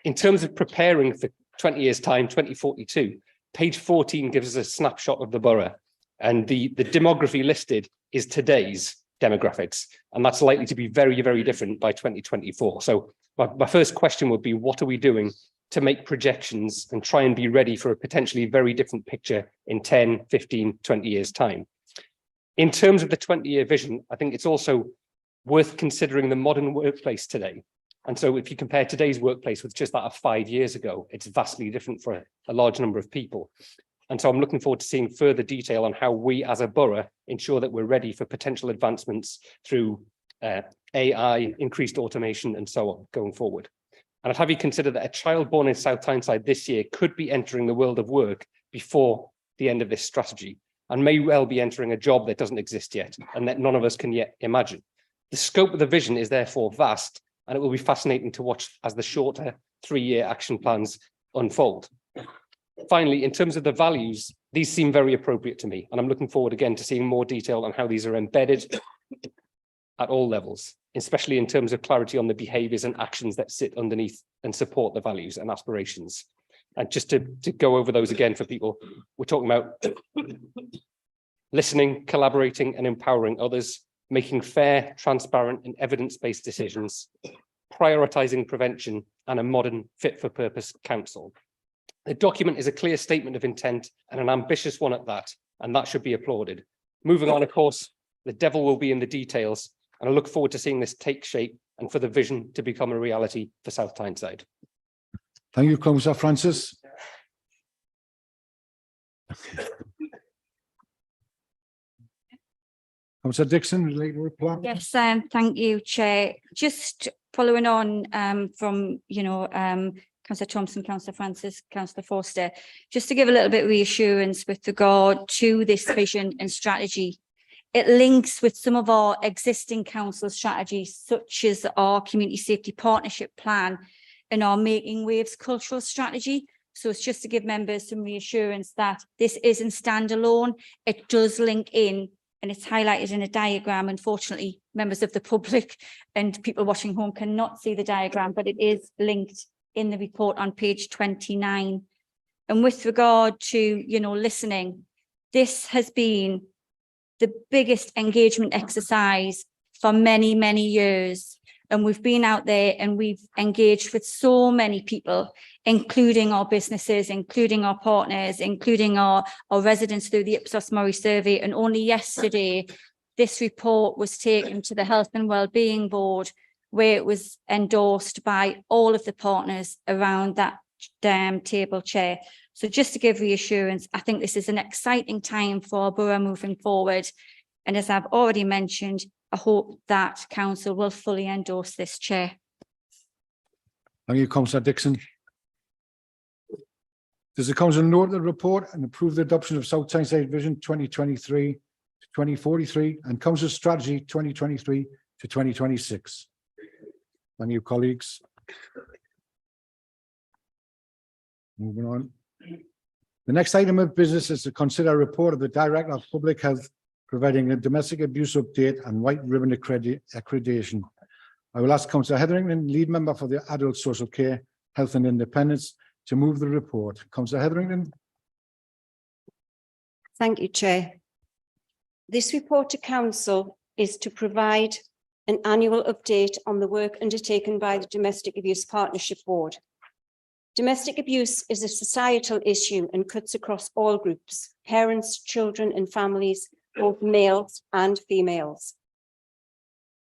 In terms of preparing for 20 years' time, 2042, page 14 gives us a snapshot of the borough, and the demography listed is today's demographics, and that's likely to be very, very different by 2024. So my first question would be, what are we doing to make projections and try and be ready for a potentially very different picture in 10, 15, 20 years' time? In terms of the 20-year vision, I think it's also worth considering the modern workplace today. And so if you compare today's workplace with just that of 5 years ago, it's vastly different for a large number of people. And so I'm looking forward to seeing further detail on how we as a borough ensure that we're ready for potential advancements through AI, increased automation, and so on going forward. And I'd have you consider that a child born in South Tyneside this year could be entering the world of work before the end of this strategy. and may well be entering a job that doesn't exist yet and that none of us can yet imagine. The scope of the vision is therefore vast, and it will be fascinating to watch as the shorter 3-year action plans unfold. Finally, in terms of the values, these seem very appropriate to me, and I'm looking forward again to seeing more detail on how these are embedded at all levels, especially in terms of clarity on the behaviours and actions that sit underneath and support the values and aspirations. And just to go over those again for people, we're talking about listening, collaborating and empowering others, making fair, transparent and evidence-based decisions, prioritising prevention and a modern fit-for-purpose council. The document is a clear statement of intent and an ambitious one at that, and that should be applauded. Moving on, of course, the devil will be in the details, and I look forward to seeing this take shape and for the vision to become a reality for South Tyneside. Thank you, Councillor Francis. Councillor Dixon, would you like to reply? Yes, thank you, Chair. Just following on from, Councillor Thompson, Councillor Francis, Councillor Forster, just to give a little bit of reassurance with regard to this vision and strategy. It links with some of our existing council strategies, such as our Community Safety Partnership Plan and our Making Waves cultural strategy. So it's just to give members some reassurance that this isn't standalone. It does link in, and it's highlighted in a diagram. Unfortunately, members of the public and people watching home cannot see the diagram, but it is linked in the report on page 29. And with regard to, listening, this has been the biggest engagement exercise for many, many years. And we've been out there and we've engaged with so many people, including our businesses, including our partners, including our residents through the Ipsos Mori survey. And only yesterday, this report was taken to the Health and Wellbeing Board, where it was endorsed by all of the partners around that table, Chair. So just to give reassurance, I think this is an exciting time for our borough moving forward. And as I've already mentioned, I hope that council will fully endorse this, Chair. Thank you, Councillor Dixon. Does the council note the report and approve the adoption of South Tyneside Vision 2023 to 2043 and Council Strategy 2023 to 2026? Thank you, colleagues. Moving on. The next item of business is to consider a report of the Director of Public Health providing a domestic abuse update and white ribbon accreditation. I will ask Councillor Hetherington, lead member for the Adult Social Care, Health and Independence, to move the report. Councillor Hetherington. Thank you, Chair. This report to Council is to provide an annual update on the work undertaken by the Domestic Abuse Partnership Board. Domestic abuse is a societal issue and cuts across all groups, parents, children and families, both males and females.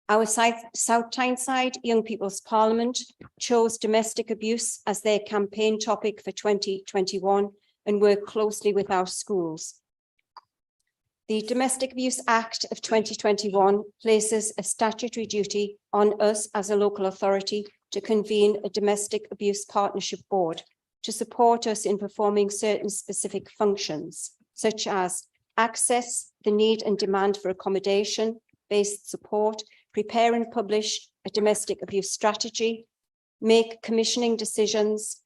Our South Tyneside Young People's Parliament chose domestic abuse as their campaign topic for 2021 and worked closely with our schools. The Domestic Abuse Act of 2021 places a statutory duty on us as a local authority to convene a Domestic Abuse Partnership Board to support us in performing certain specific functions, such as access, the need and demand for accommodation-based support, prepare and publish a domestic abuse strategy, make commissioning decisions,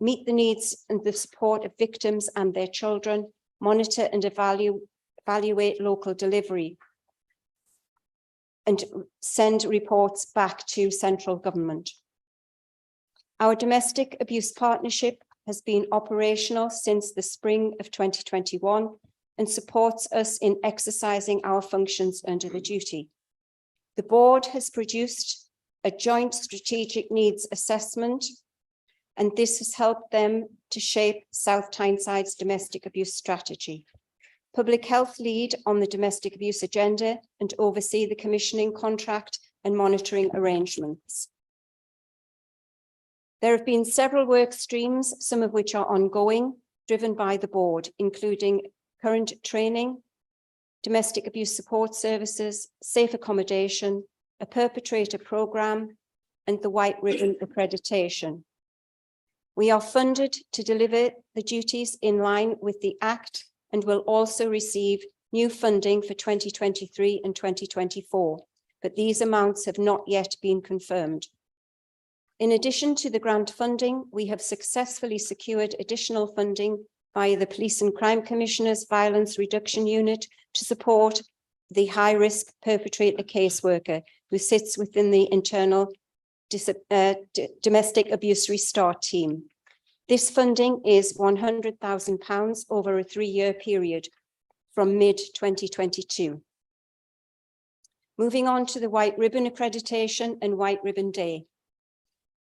meet the needs and the support of victims and their children, monitor and evaluate local delivery, and send reports back to central government. Our domestic abuse partnership has been operational since the spring of 2021 and supports us in exercising our functions under the duty. The board has produced a joint strategic needs assessment, and this has helped them to shape South Tyneside's domestic abuse strategy. Public Health lead on the domestic abuse agenda and oversee the commissioning contract and monitoring arrangements. There have been several work streams, some of which are ongoing, driven by the board, including current training, domestic abuse support services, safe accommodation, a perpetrator programme, and the white ribbon accreditation. We are funded to deliver the duties in line with the Act and will also receive new funding for 2023 and 2024, but these amounts have not yet been confirmed. In addition to the grant funding, we have successfully secured additional funding via the Police and Crime Commissioner's Violence Reduction Unit to support the high-risk perpetrator caseworker who sits within the internal domestic abuse restart team. This funding is £100,000 over a 3-year period from mid-2022. Moving on to the White Ribbon Accreditation and White Ribbon Day.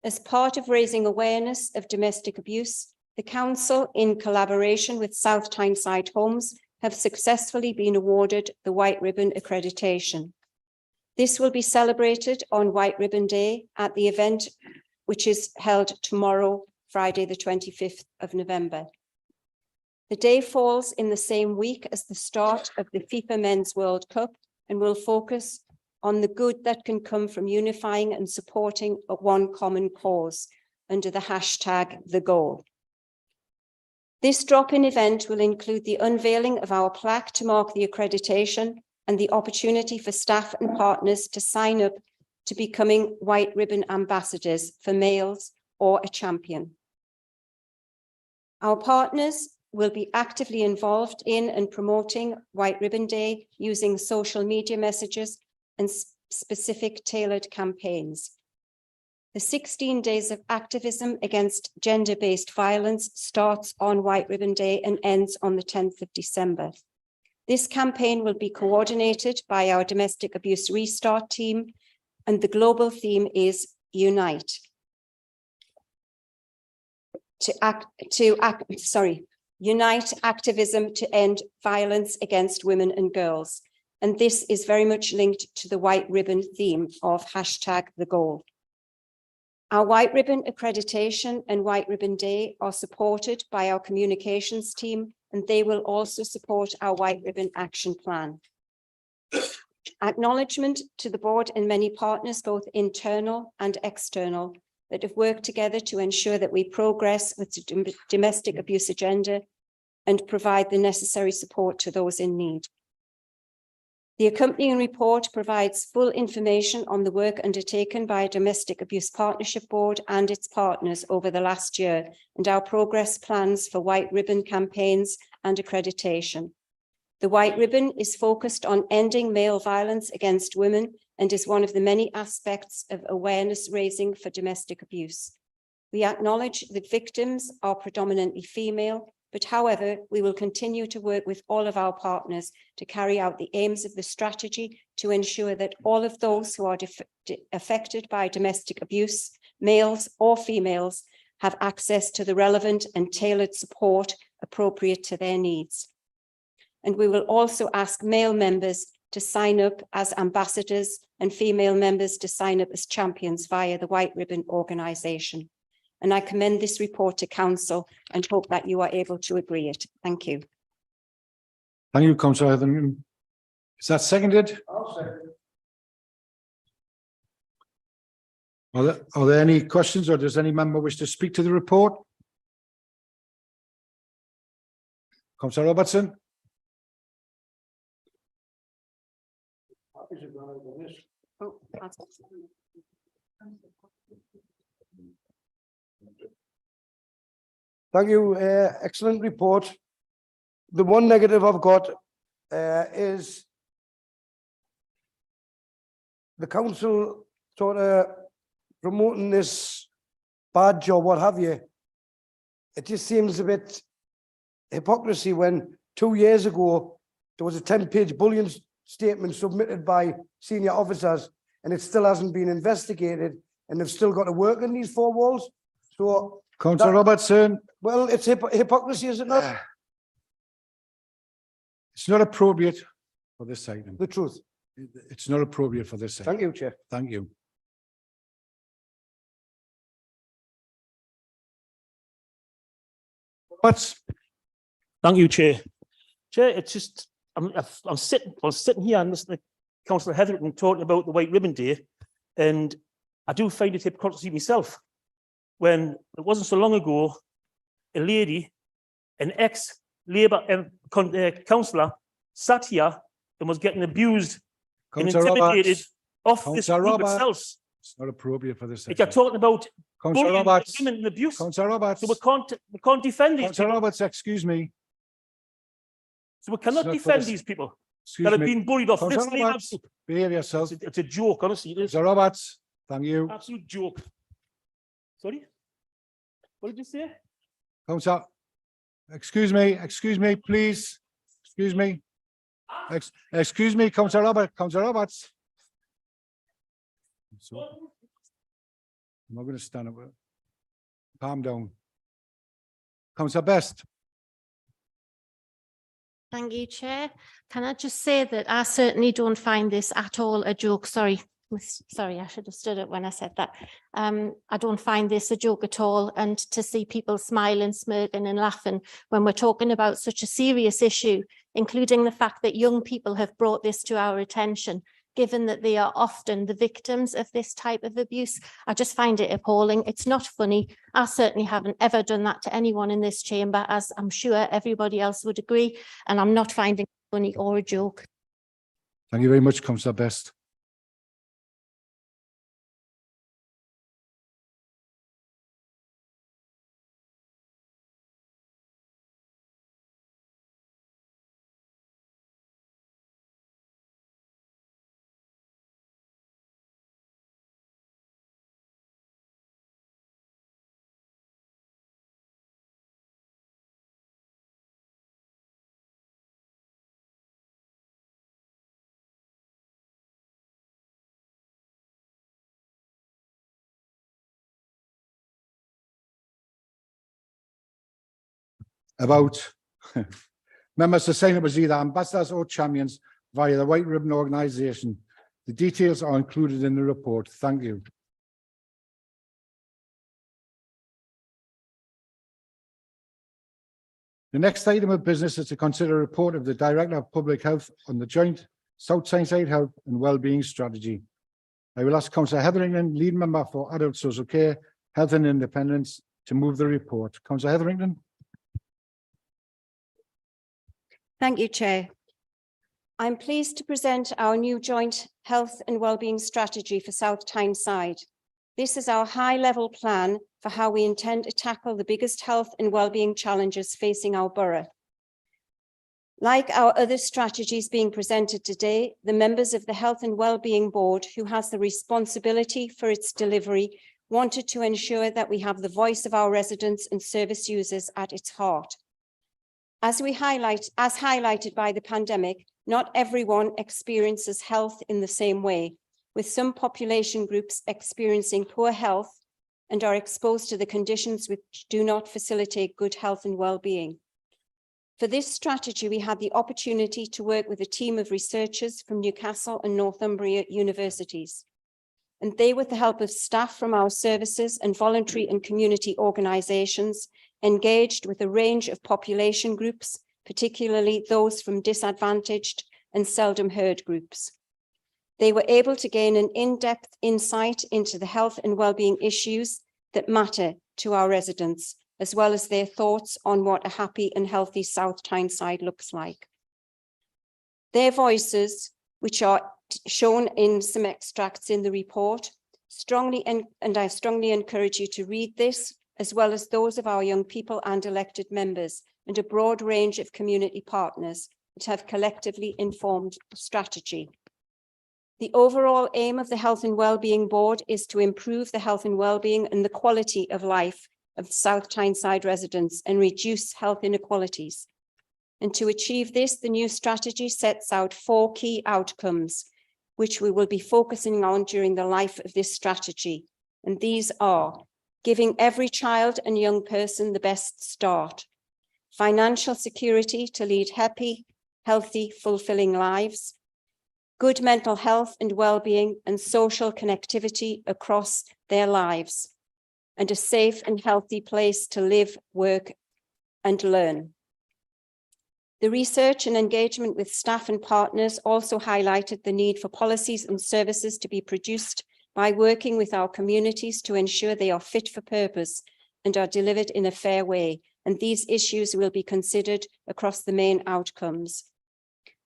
As part of raising awareness of domestic abuse, the Council, in collaboration with South Tyneside Homes, have successfully been awarded the White Ribbon Accreditation. This will be celebrated on White Ribbon Day at the event, which is held tomorrow, Friday, the 25th of November. The day falls in the same week as the start of the FIFA Men's World Cup and will focus on the good that can come from unifying and supporting one common cause under the hashtag The Goal. This drop-in event will include the unveiling of our plaque to mark the accreditation and the opportunity for staff and partners to sign up to becoming White Ribbon ambassadors for males or a champion. Our partners will be actively involved in and promoting White Ribbon Day using social media messages and specific tailored campaigns. The 16 days of activism against gender-based violence starts on White Ribbon Day and ends on the 10th of December. This campaign will be coordinated by our Domestic Abuse Restart team, and the global theme is Unite. Unite activism to end violence against women and girls. And this is very much linked to the White Ribbon theme of hashtag The Goal. Our White Ribbon Accreditation and White Ribbon Day are supported by our communications team, and they will also support our White Ribbon Action Plan. Acknowledgement to the board and many partners, both internal and external, that have worked together to ensure that we progress with the domestic abuse agenda and provide the necessary support to those in need. The accompanying report provides full information on the work undertaken by a Domestic Abuse Partnership Board and its partners over the last year and our progress plans for White Ribbon campaigns and accreditation. The White Ribbon is focused on ending male violence against women and is one of the many aspects of awareness raising for domestic abuse. We acknowledge that victims are predominantly female, but however, we will continue to work with all of our partners to carry out the aims of the strategy to ensure that all of those who are affected by domestic abuse, males or females, have access to the relevant and tailored support appropriate to their needs. And we will also ask male members to sign up as ambassadors and female members to sign up as champions via the White Ribbon organisation. And I commend this report to Council and hope that you are able to agree it. Thank you. Thank you, Councillor Heatherton. Is that seconded? I'll second. Are there any questions, or does any member wish to speak to the report? Councillor Robertson. Thank you. Excellent report. The one negative I've got is the council sort of promoting this badge or what have you. It just seems a bit hypocrisy when 2 years ago there was a 10-page bullion statement submitted by senior officers and it still hasn't been investigated and they've still got to work in these four walls. So Councillor Robertson. Well, it's hypocrisy, is it not? It's not appropriate for this item. The truth. It's not appropriate for this item. Thank you, Chair. Thank you. But thank you, Chair. Chair, it's just I'm sitting here and listening to Councillor Heatherton talking about the White Ribbon Day, and I do find it hypocrisy myself. When it wasn't so long ago, a lady, an Labour councillor sat here and was getting abused and Councillor intimidated Roberts. off this Councillor group Roberts. itself. It's not appropriate for this. If you're talking about Councillor bullying Roberts. women and abuse, Councillor Roberts. so we can't defend these Councillor people. Roberts, excuse me. So we cannot not for defend this- these people Excuse that have me. been bullied off Councillor this Labour Roberts, group. behave yourself. It's a joke, honestly. It is Councillor Roberts, thank you. absolute joke. Sorry? What did you say? Councillor, excuse me, please. Excuse me. Excuse me, Councillor Roberts. So, I'm not going to stand up. Calm down. Councillor Best. Thank you, Chair. Can I just say that I certainly don't find this at all a joke. Sorry, I should have stood up when I said that. I don't find this a joke at all. And to see people smiling, smirking and laughing when we're talking about such a serious issue, including the fact that young people have brought this to our attention, given that they are often the victims of this type of abuse. I just find it appalling. It's not funny. I certainly haven't ever done that to anyone in this chamber, as I'm sure everybody else would agree. And I'm not finding it funny or a joke. Thank you very much, Councillor Best. About members to sign up as either ambassadors or champions via the White Ribbon organisation. The details are included in the report. Thank you. The next item of business is to consider a report of the Director of Public Health on the joint South Tyneside Health and Wellbeing Strategy. I will ask Councillor Hetherington, lead member for Adult Social Care, Health and Independence, to move the report. Councillor Hetherington. Thank you, Chair. I'm pleased to present our new joint health and wellbeing strategy for South Tyneside. This is our high-level plan for how we intend to tackle the biggest health and wellbeing challenges facing our borough. Like our other strategies being presented today, the members of the Health and Wellbeing Board, who has the responsibility for its delivery, wanted to ensure that we have the voice of our residents and service users at its heart. As highlighted by the pandemic, not everyone experiences health in the same way, with some population groups experiencing poor health and are exposed to the conditions which do not facilitate good health and well-being. For this strategy, we had the opportunity to work with a team of researchers from Newcastle and Northumbria universities. And they, with the help of staff from our services and voluntary and community organisations, engaged with a range of population groups, particularly those from disadvantaged and seldom heard groups. They were able to gain an in-depth insight into the health and wellbeing issues that matter to our residents, as well as their thoughts on what a happy and healthy South Tyneside looks like. Their voices, which are shown in some extracts in the report, I strongly encourage you to read this, as well as those of our young people and elected members, and a broad range of community partners that have collectively informed the strategy. The overall aim of the Health and Wellbeing Board is to improve the health and wellbeing and the quality of life of South Tyneside residents and reduce health inequalities. And to achieve this, the new strategy sets out 4 key outcomes, which we will be focusing on during the life of this strategy. And these are: giving every child and young person the best start, financial security to lead happy, healthy, fulfilling lives, good mental health and well-being and social connectivity across their lives, and a safe and healthy place to live, work, and learn. The research and engagement with staff and partners also highlighted the need for policies and services to be produced by working with our communities to ensure they are fit for purpose and are delivered in a fair way, and these issues will be considered across the main outcomes.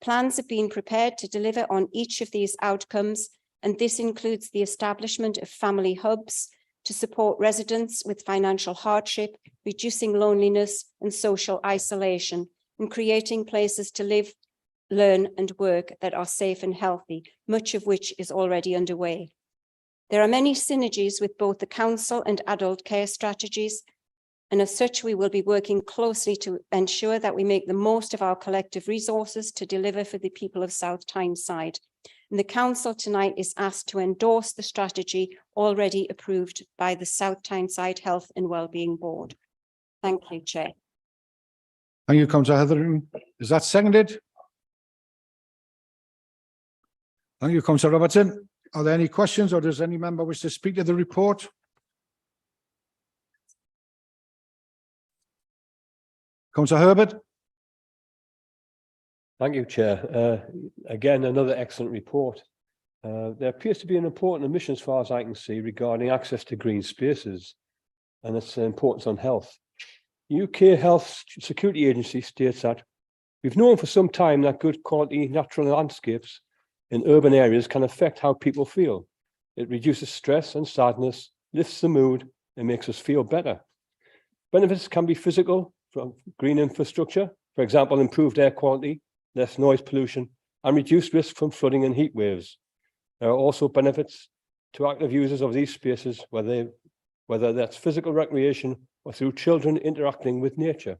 Plans have been prepared to deliver on each of these outcomes, and this includes the establishment of family hubs to support residents with financial hardship, reducing loneliness and social isolation, and creating places to live, learn and work that are safe and healthy, much of which is already underway. There are many synergies with both the council and adult care strategies, and as such, we will be working closely to ensure that we make the most of our collective resources to deliver for the people of South Tyneside. And the council tonight is asked to endorse the strategy already approved by the South Tyneside Health and Wellbeing Board. Thank you, Chair. Thank you, Councillor Hetherington. Is that seconded? Thank you, Councillor Robertson. Are there any questions, or does any member wish to speak to the report? Councillor Herbert. Thank you, Chair. Again, another excellent report. There appears to be an important omission, as far as I can see, regarding access to green spaces and its importance on health. UK Health Security Agency states that we've known for some time that good quality natural landscapes in urban areas can affect how people feel. It reduces stress and sadness, lifts the mood, and makes us feel better. Benefits can be physical from green infrastructure, for example, improved air quality, less noise pollution, and reduced risk from flooding and heat waves. There are also benefits to active users of these spaces, whether that's physical recreation or through children interacting with nature.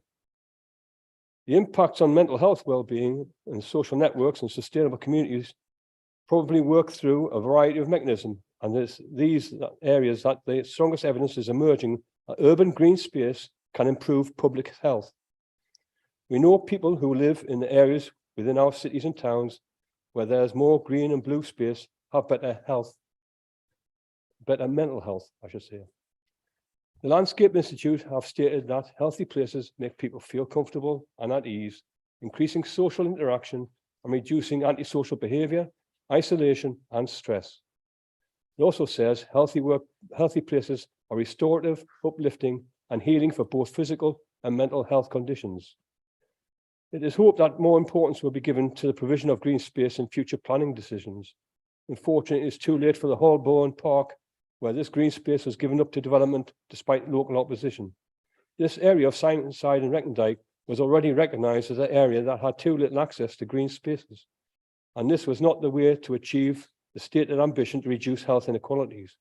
The impacts on mental health well-being and social networks and sustainable communities probably work through a variety of mechanisms, and there's these areas that the strongest evidence is emerging that urban green space can improve public health. We know people who live in the areas within our cities and towns where there's more green and blue space have better health, better mental health, I should say. The Landscape Institute have stated that healthy places make people feel comfortable and at ease, increasing social interaction and reducing antisocial behaviour, isolation and stress. It also says healthy places are restorative, uplifting and healing for both physical and mental health conditions. It is hoped that more importance will be given to the provision of green space in future planning decisions. Unfortunately, it's too late for the Holborn Park, where this green space was given up to development despite local opposition. This area of Tyneside and Recondike was already recognised as an area that had too little access to green spaces, and this was not the way to achieve the stated ambition to reduce health inequalities.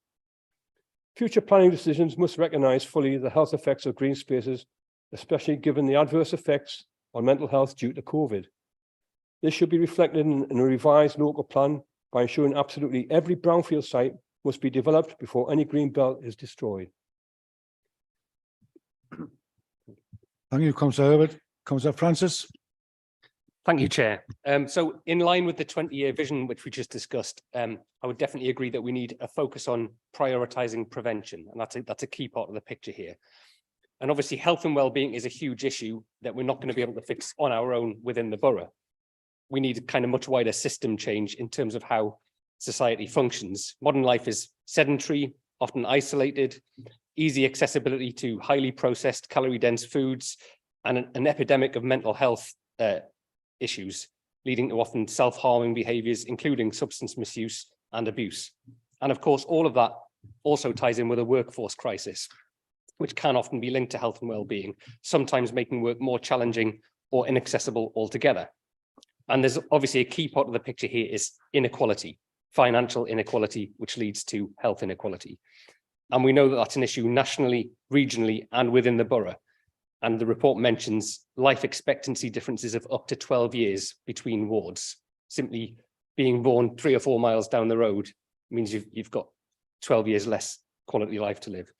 Future planning decisions must recognise fully the health effects of green spaces, especially given the adverse effects on mental health due to COVID. This should be reflected in a revised local plan by ensuring absolutely every brownfield site must be developed before any green belt is destroyed. Thank you, Councillor Herbert. Councillor Francis. Thank you, Chair. So in line with the 20-year vision, which we just discussed, I would definitely agree that we need a focus on prioritising prevention, and that's a key part of the picture here. And obviously, health and well-being is a huge issue that we're not going to be able to fix on our own within the borough. We need a kind of much wider system change in terms of how society functions. Modern life is sedentary, often isolated, easy accessibility to highly processed, calorie-dense foods, and an epidemic of mental health issues, leading to often self-harming behaviours, including substance misuse and abuse. And of course, all of that also ties in with a workforce crisis, which can often be linked to health and well-being, sometimes making work more challenging or inaccessible altogether. And there's obviously a key part of the picture here is inequality, financial inequality, which leads to health inequality. And we know that that's an issue nationally, regionally, and within the borough. And the report mentions life expectancy differences of up to 12 years between wards. Simply being born 3 or 4 miles down the road means you've got 12 years less quality life to live.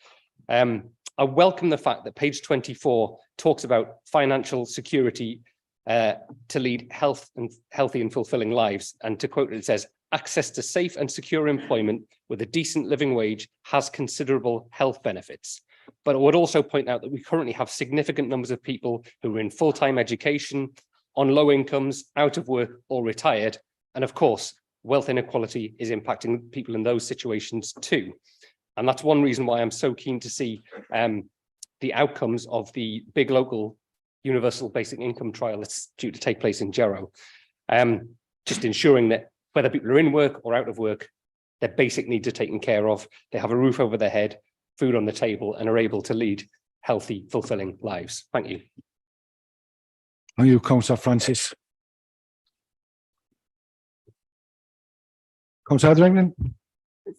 I welcome the fact that page 24 talks about financial security to lead healthy and fulfilling lives. And to quote it says, access to safe and secure employment with a decent living wage has considerable health benefits. But I would also point out that we currently have significant numbers of people who are in full-time education, on low incomes, out of work or retired. And of course, wealth inequality is impacting people in those situations too. And that's one reason why I'm so keen to see the outcomes of the big local universal basic income trial that's due to take place in Jarrow. Just ensuring that whether people are in work or out of work, their basic needs are taken care of, they have a roof over their head, food on the table, and are able to lead healthy, fulfilling lives. Thank you. Thank you, Councillor Francis. Councillor Hetherington.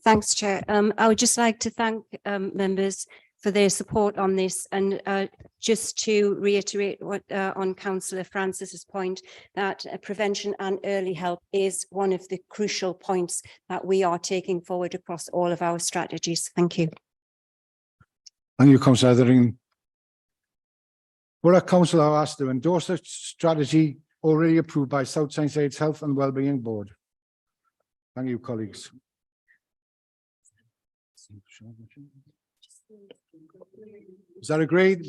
Thanks, Chair. I would just like to thank members for their support on this, and just to reiterate what on Councillor Francis's point, that prevention and early help is one of the crucial points that we are taking forward across all of our strategies. Thank you. Thank you, Councillor Hetherington. Borough Council are asked to endorse a strategy already approved by South Tyneside's Health and Wellbeing Board. Thank you, colleagues. Is that agreed?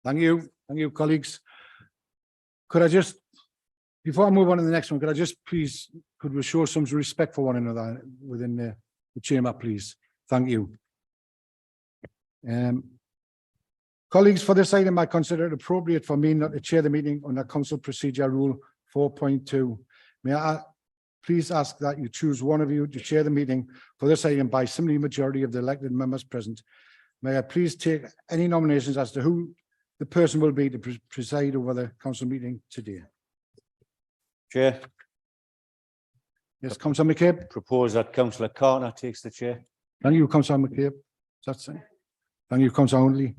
Thank you, colleagues. Could I just, before I move on to the next one, could I just please, could we show some respect for one another within the chamber, please? Thank you. Colleagues, for this item, I consider it appropriate for me not to chair the meeting under Council Procedure Rule 4.2. May I please ask that you choose one of you to chair the meeting for this item by simple majority of the elected members present. May I please take any nominations as to who the person will be to preside over the council meeting today? Chair. Yes, Councillor McCabe. Propose that Councillor Carter takes the chair. Thank you, Councillor McCabe. That's it. Thank you, Councillor Huntley.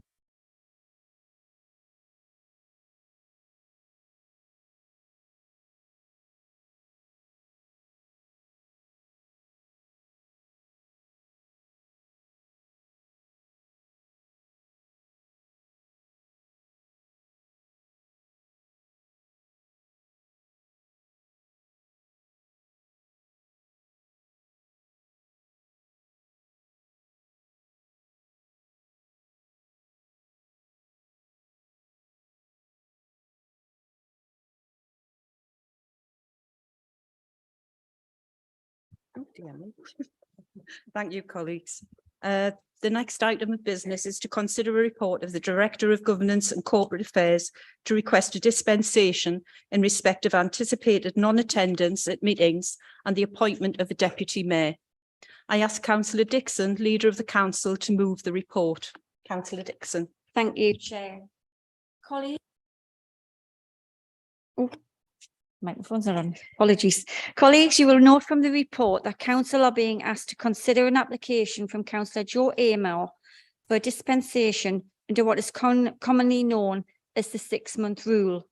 Oh, dear me. Thank you, colleagues. The next item of business is to consider a report of the Director of Governance and Corporate Affairs to request a dispensation in respect of anticipated non-attendance at meetings and the appointment of a Deputy Mayor. I ask Councillor Dixon, Leader of the Council, to move the report. Councillor Dixon. Thank you, Chair. Colleagues. Oh, microphones are on. Apologies. Colleagues, you will note from the report that Council are being asked to consider an application from Councillor Joe Amor for dispensation under what is commonly known as the 6-month rule.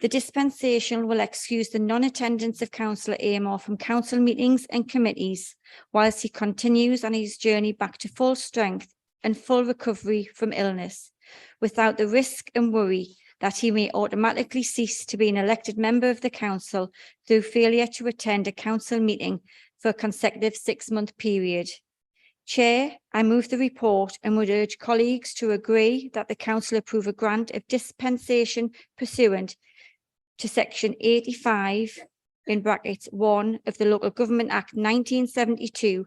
The dispensation will excuse the non-attendance of Councillor Amor from council meetings and committees whilst he continues on his journey back to full strength and full recovery from illness, without the risk and worry that he may automatically cease to be an elected member of the council through failure to attend a council meeting for a consecutive 6-month period. Chair, I move the report and would urge colleagues to agree that the council approve a grant of dispensation pursuant to section 85 in brackets 1 of the Local Government Act 1972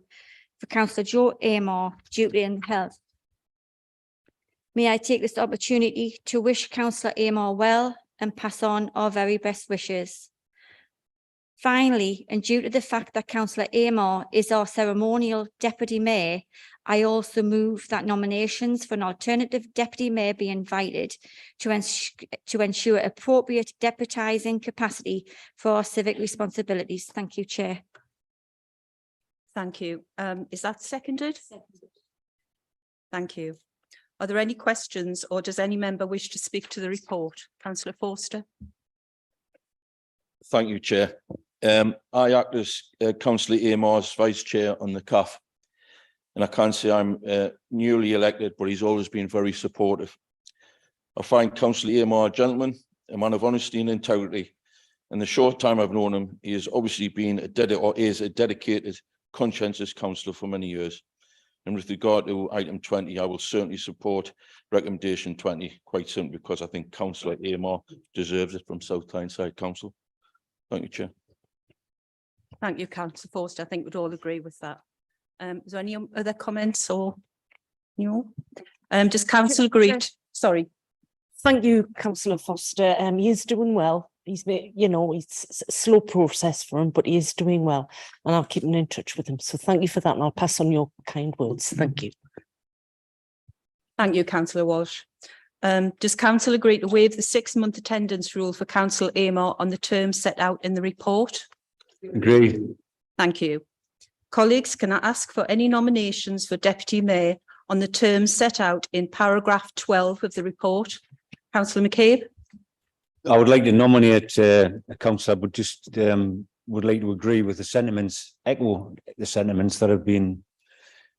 for Councillor Joe Amor due to ill health. May I take this opportunity to wish Councillor Amor well and pass on our very best wishes. Finally, and due to the fact that Councillor Amor is our ceremonial Deputy Mayor, I also move that nominations for an alternative Deputy Mayor be invited to ensure appropriate deputising capacity for our civic responsibilities. Thank you, Chair. Thank you. Is that seconded? Thank you. Are there any questions, or does any member wish to speak to the report? Councillor Forster. Thank you, Chair. I act as Councillor Amor's Vice Chair on the CAF, and I can't say I'm newly elected, but he's always been very supportive. I find Councillor Amor a gentleman, a man of honesty and integrity. In the short time I've known him, he has obviously been a dedicated, conscientious councillor for many years. And with regard to item 20, I will certainly support recommendation 20, quite simply because I think Councillor Amor deserves it from South Tyneside Council. Thank you, Chair. Thank you, Councillor Forster. I think we'd all agree with that. Is there any other comments or No. Does council agree? Sorry. Thank you, councillor Foster. He is doing well. He's made, you know, it's a slow process for him, but he is doing well, and I'll keep in touch with him. So thank you for that, and I'll pass on your kind words. Thank you. Thank you, councillor Walsh. Does council agree to waive the 6-month attendance rule for councillor Amor on the terms set out in the report? Agree. Thank you. Colleagues, can I ask for any nominations for Deputy Mayor on the terms set out in paragraph 12 of the report? Councillor McCabe. I would like to nominate a councillor, but just would like to agree with the sentiments, echo the sentiments that have been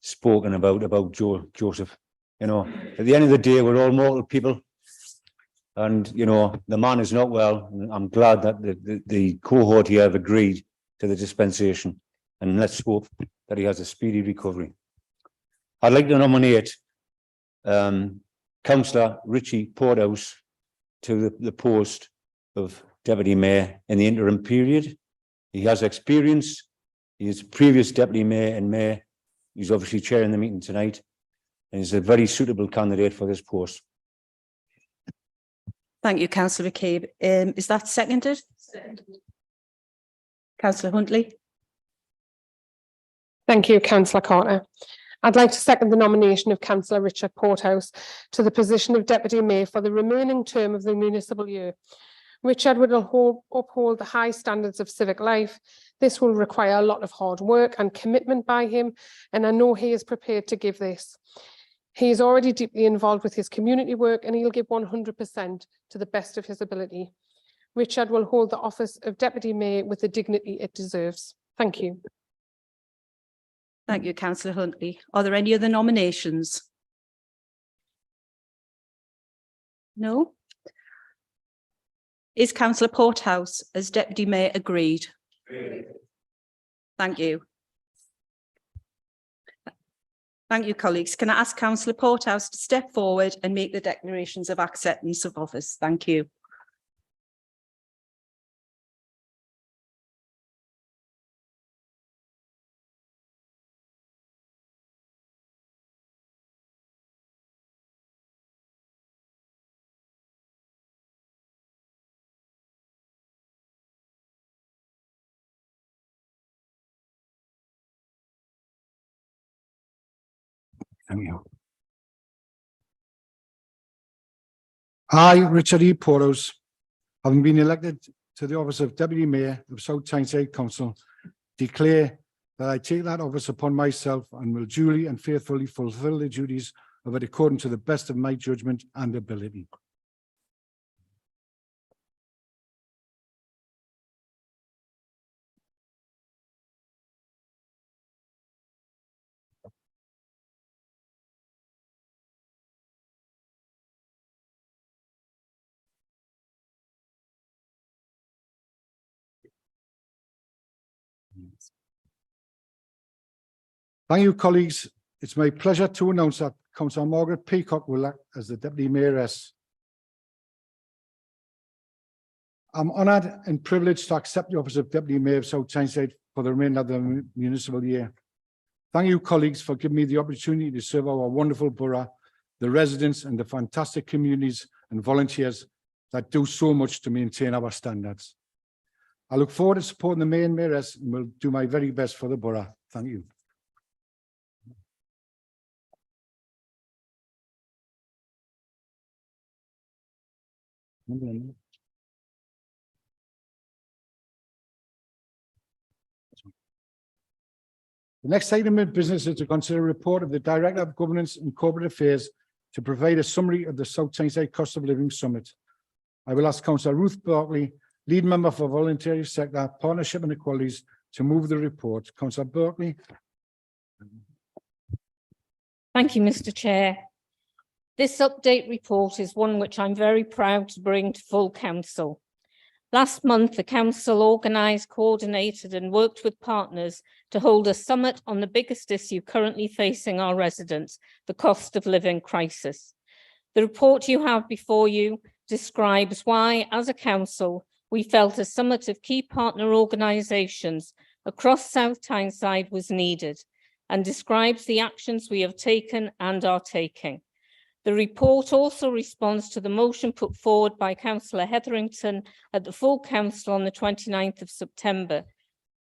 spoken about Joseph. You know, at the end of the day, we're all mortal people, and you know the man is not well. And I'm glad that the cohort here have agreed to the dispensation, and let's hope that he has a speedy recovery. I'd like to nominate Councillor Richie Porthouse to the post of Deputy Mayor in the interim period. He has experience. He is previous Deputy Mayor and Mayor. He's obviously chairing the meeting tonight, and he's a very suitable candidate for this post. Thank you, councillor McCabe. Is that seconded? Seconded. Councillor Huntley. Thank you, councillor Carter. I'd like to second the nomination of councillor Richard Porthouse to the position of Deputy Mayor for the remaining term of the municipal year. Richard would uphold the high standards of civic life. This will require a lot of hard work and commitment by him, and I know he is prepared to give this. He is already deeply involved with his community work, and he'll give 100% to the best of his ability. Richard will hold the office of Deputy Mayor with the dignity it deserves. Thank you. Thank you, councillor Huntley. Are there any other nominations? No? Is councillor Porthouse as Deputy Mayor agreed? Agreed. Thank you. Thank you, colleagues. Can I ask councillor Porthouse to step forward and make the declarations of acceptance of office? Thank you. Thank you. I, Richard E. Porthouse, having been elected to the office of Deputy Mayor of South Tyneside Council, declare that I take that office upon myself and will duly and faithfully fulfil the duties of it according to the best of my judgment and ability. Thank you, colleagues. It's my pleasure to announce that Councillor Margaret Peacock will act as the Deputy Mayoress. I'm honoured and privileged to accept the office of Deputy Mayor of South Tyneside for the remainder of the municipal year. Thank you, colleagues, for giving me the opportunity to serve our wonderful borough, the residents and the fantastic communities and volunteers that do so much to maintain our standards. I look forward to supporting the Mayor and Mayoress and will do my very best for the borough. Thank you. The next item of business is to consider a report of the Director of Governance and Corporate Affairs to provide a summary of the South Tyneside Cost of Living Summit. I will ask Councillor Ruth Berkeley, Lead Member for Voluntary Sector, Partnership and Equalities, to move the report. Councillor Berkeley. Thank you, Mr. Chair. This update report is one which I'm very proud to bring to full council. Last month, the council organised, coordinated and worked with partners to hold a summit on the biggest issue currently facing our residents, the cost of living crisis. The report you have before you describes why, as a council, we felt a summit of key partner organisations across South Tyneside was needed, and describes the actions we have taken and are taking. The report also responds to the motion put forward by Councillor Hetherington at the full council on the 29th of September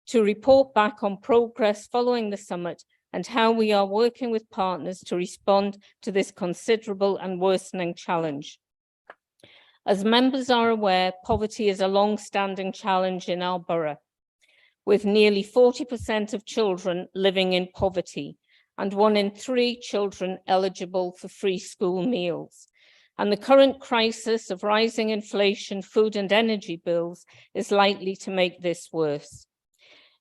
to report back on progress following the summit and how we are working with partners to respond to this considerable and worsening challenge. As members are aware, poverty is a long-standing challenge in our borough, with nearly 40% of children living in poverty and 1 in 3 children eligible for free school meals. And the current crisis of rising inflation, food and energy bills is likely to make this worse.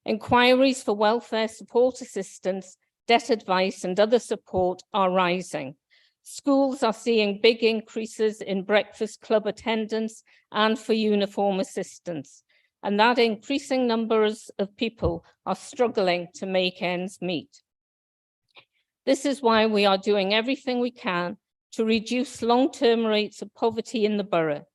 Inquiries for welfare support assistance, debt advice and other support are rising. Schools are seeing big increases in breakfast club attendance and for uniform assistance, and that increasing numbers of people are struggling to make ends meet. This is why we are doing everything we can to reduce long-term rates of poverty in the borough.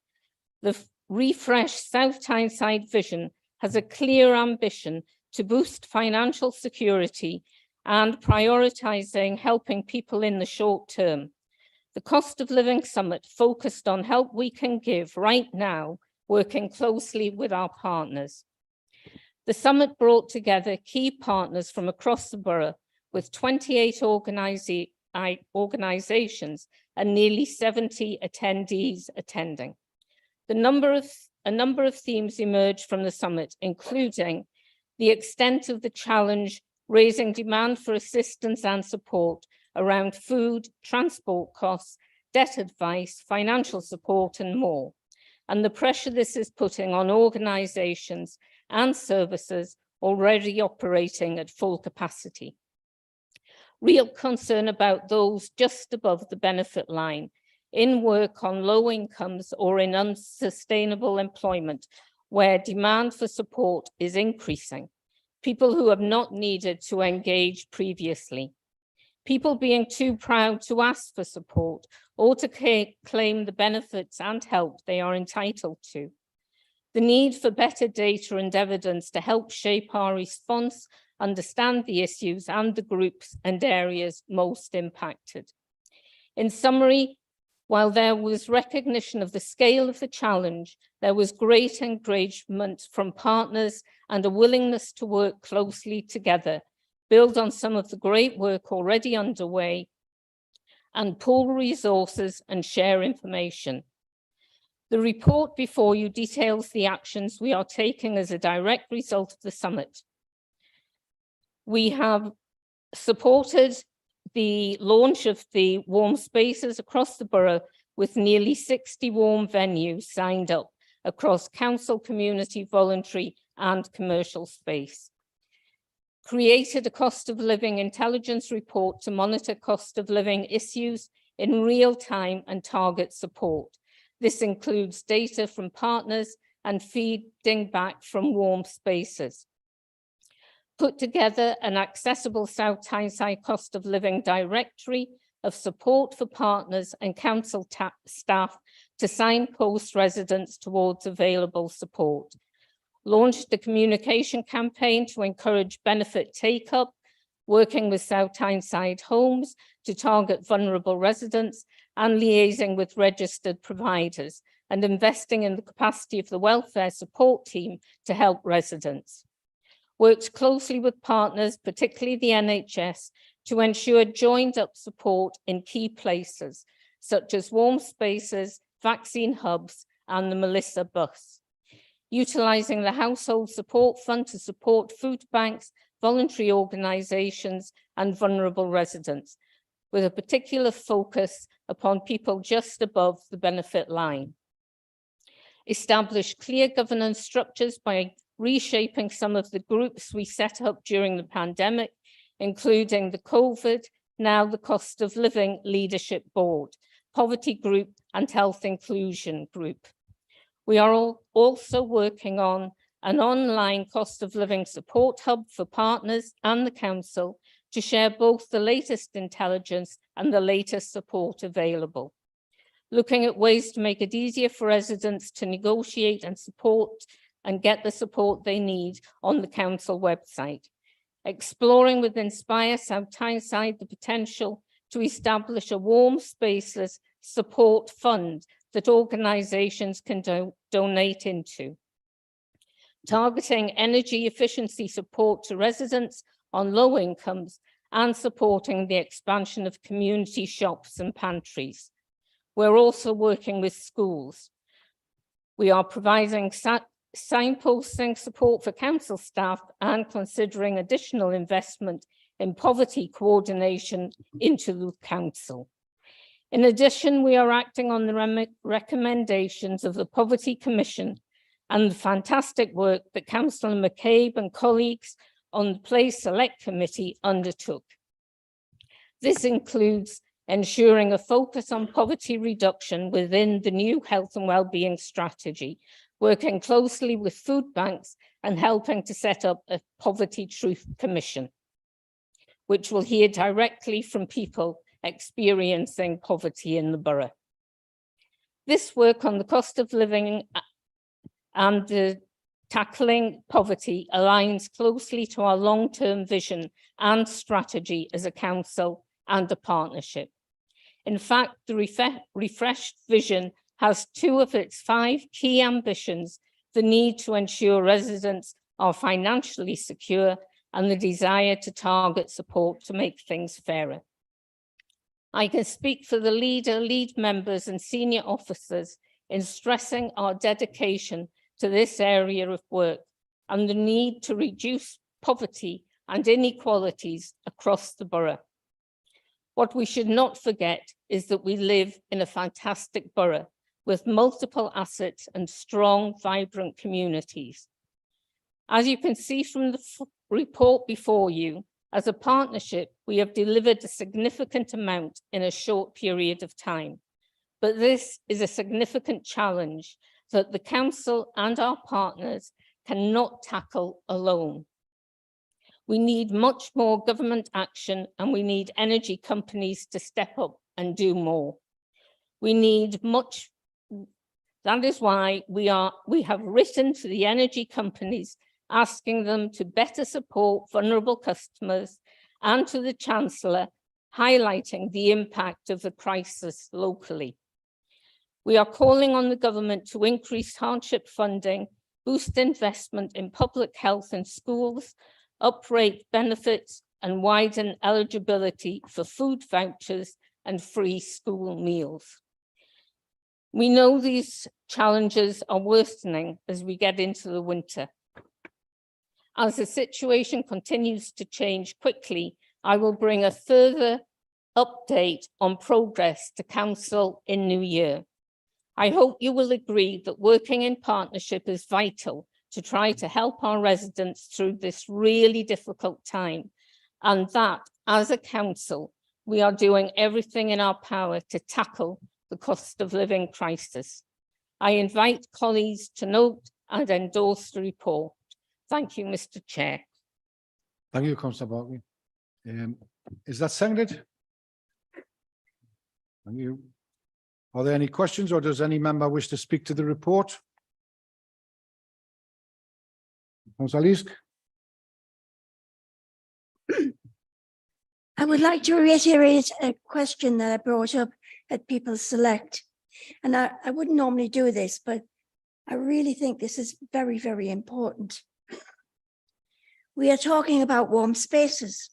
The refreshed South Tyneside vision has a clear ambition to boost financial security and prioritising helping people in the short term. The Cost of Living Summit focused on help we can give right now, working closely with our partners. The summit brought together key partners from across the borough with 28 organisations and nearly 70 attendees attending. A number of themes emerged from the summit, including the extent of the challenge, raising demand for assistance and support around food, transport costs, debt advice, financial support and more, and the pressure this is putting on organisations and services already operating at full capacity. Real concern about those just above the benefit line, in work on low incomes or in unsustainable employment, where demand for support is increasing. People who have not needed to engage previously. People being too proud to ask for support or to claim the benefits and help they are entitled to. The need for better data and evidence to help shape our response, understand the issues and the groups and areas most impacted. In summary, while there was recognition of the scale of the challenge, there was great engagement from partners and a willingness to work closely together, build on some of the great work already underway, and pool resources and share information. The report before you details the actions we are taking as a direct result of the summit. We have supported the launch of the warm spaces across the borough with nearly 60 warm venues signed up across council, community, voluntary and commercial space. Created a cost of living intelligence report to monitor cost of living issues in real time and target support. This includes data from partners and feeding back from warm spaces. Put together an accessible South Tyneside cost of living directory of support for partners and council staff to signpost residents towards available support. Launched a communication campaign to encourage benefit take-up, working with South Tyneside Homes to target vulnerable residents and liaising with registered providers and investing in the capacity of the welfare support team to help residents. Worked closely with partners, particularly the NHS, to ensure joined-up support in key places, such as warm spaces, vaccine hubs, and the Melissa bus. Utilising the Household Support Fund to support food banks, voluntary organisations, and vulnerable residents, with a particular focus upon people just above the benefit line. Establish clear governance structures by reshaping some of the groups we set up during the pandemic, including the COVID, now the Cost of Living Leadership Board, Poverty Group and Health Inclusion Group. We are also working on an online cost of living support hub for partners and the council to share both the latest intelligence and the latest support available. Looking at ways to make it easier for residents to negotiate and support and get the support they need on the council website. exploring with Inspire South Tyneside the potential to establish a warm spaces support fund that organisations can donate into, targeting energy efficiency support to residents on low incomes and supporting the expansion of community shops and pantries. We're also working with schools. We are providing signposting support for council staff and considering additional investment in poverty coordination into the council. In addition, we are acting on the recommendations of the Poverty Commission and the fantastic work that Councillor McCabe and colleagues on the Place Select Committee undertook. This includes ensuring a focus on poverty reduction within the new health and wellbeing strategy, working closely with food banks and helping to set up a Poverty Truth Commission, which will hear directly from people experiencing poverty in the borough. This work on the cost of living and the tackling poverty aligns closely to our long-term vision and strategy as a council and a partnership. In fact, the refreshed vision has two of its 5 key ambitions: the need to ensure residents are financially secure and the desire to target support to make things fairer. I can speak for the lead members and senior officers in stressing our dedication to this area of work and the need to reduce poverty and inequalities across the borough. What we should not forget is that we live in a fantastic borough with multiple assets and strong, vibrant communities. As you can see from the report before you, as a partnership, we have delivered a significant amount in a short period of time. But this is a significant challenge that the council and our partners cannot tackle alone. We need much more government action, and we need energy companies to step up and do more. That is why we have written to the energy companies asking them to better support vulnerable customers, and to the Chancellor highlighting the impact of the crisis locally. We are calling on the government to increase hardship funding, boost investment in public health and schools, uprate benefits, and widen eligibility for food vouchers and free school meals. We know these challenges are worsening as we get into the winter. As the situation continues to change quickly, I will bring a further update on progress to Council in New Year. I hope you will agree that working in partnership is vital to try to help our residents through this really difficult time, and that, as a council, we are doing everything in our power to tackle the cost of living crisis. I invite colleagues to note and endorse the report. Thank you, Mr. Chair. Thank you, Councillor Barkley. Is that seconded? Thank you. Are there any questions, or does any member wish to speak to the report? Councillor Leask. I would like to reiterate a question that I brought up at People's Select. And I wouldn't normally do this, but I really think this is very, very important. We are talking about warm spaces,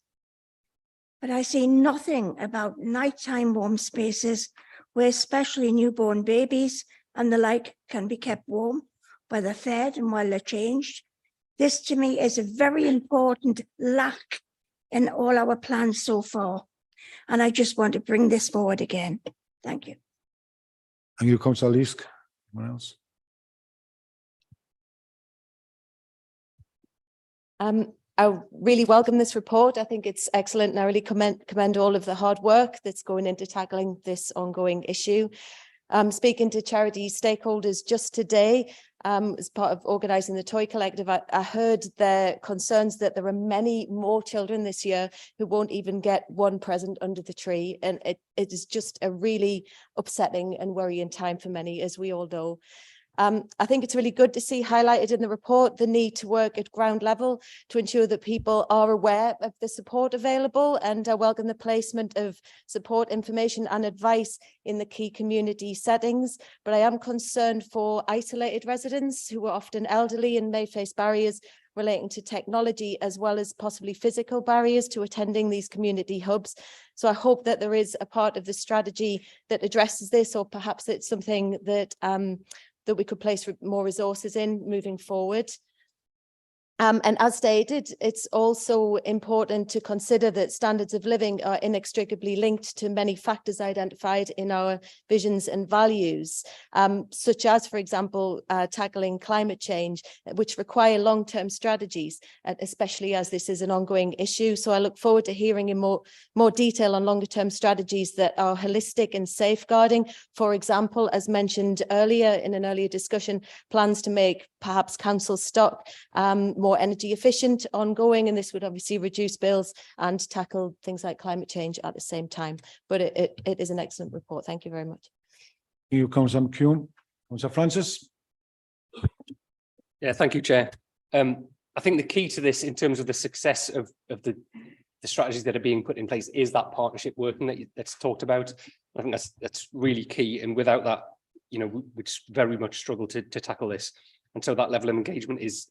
but I see nothing about nighttime warm spaces where especially newborn babies and the like can be kept warm while they're fed and while they're changed. This to me is a very important lack in all our plans so far. And I just want to bring this forward again. Thank you. Thank you, Councillor Leask. Anyone else? I really welcome this report. I think it's excellent, and I really commend all of the hard work that's going into tackling this ongoing issue. Speaking to charity stakeholders just today, as part of organising the Toy Collective, I heard their concerns that there are many more children this year who won't even get one present under the tree. And it is just a really upsetting and worrying time for many, as we all know. I think it's really good to see highlighted in the report the need to work at ground level to ensure that people are aware of the support available, and I welcome the placement of support information and advice in the key community settings. But I am concerned for isolated residents who are often elderly and may face barriers relating to technology, as well as possibly physical barriers to attending these community hubs. So I hope that there is a part of the strategy that addresses this, or perhaps it's something that that we could place more resources in moving forward. And as stated, it's also important to consider that standards of living are inextricably linked to many factors identified in our visions and values, such as, for example, tackling climate change, which require long-term strategies, especially as this is an ongoing issue. So I look forward to hearing in more detail on longer-term strategies that are holistic and safeguarding. For example, as mentioned earlier in an earlier discussion, plans to make perhaps council stock more energy efficient ongoing, and this would obviously reduce bills and tackle things like climate change at the same time. But it is an excellent report. Thank you very much. Thank you, Councillor McKeown. Councillor Francis. Yeah, thank you, Chair. I think the key to this in terms of the success of the strategies that are being put in place is that partnership working that's talked about. I think that's really key, and without that, you know, we'd very much struggle to tackle this. And so that level of engagement is,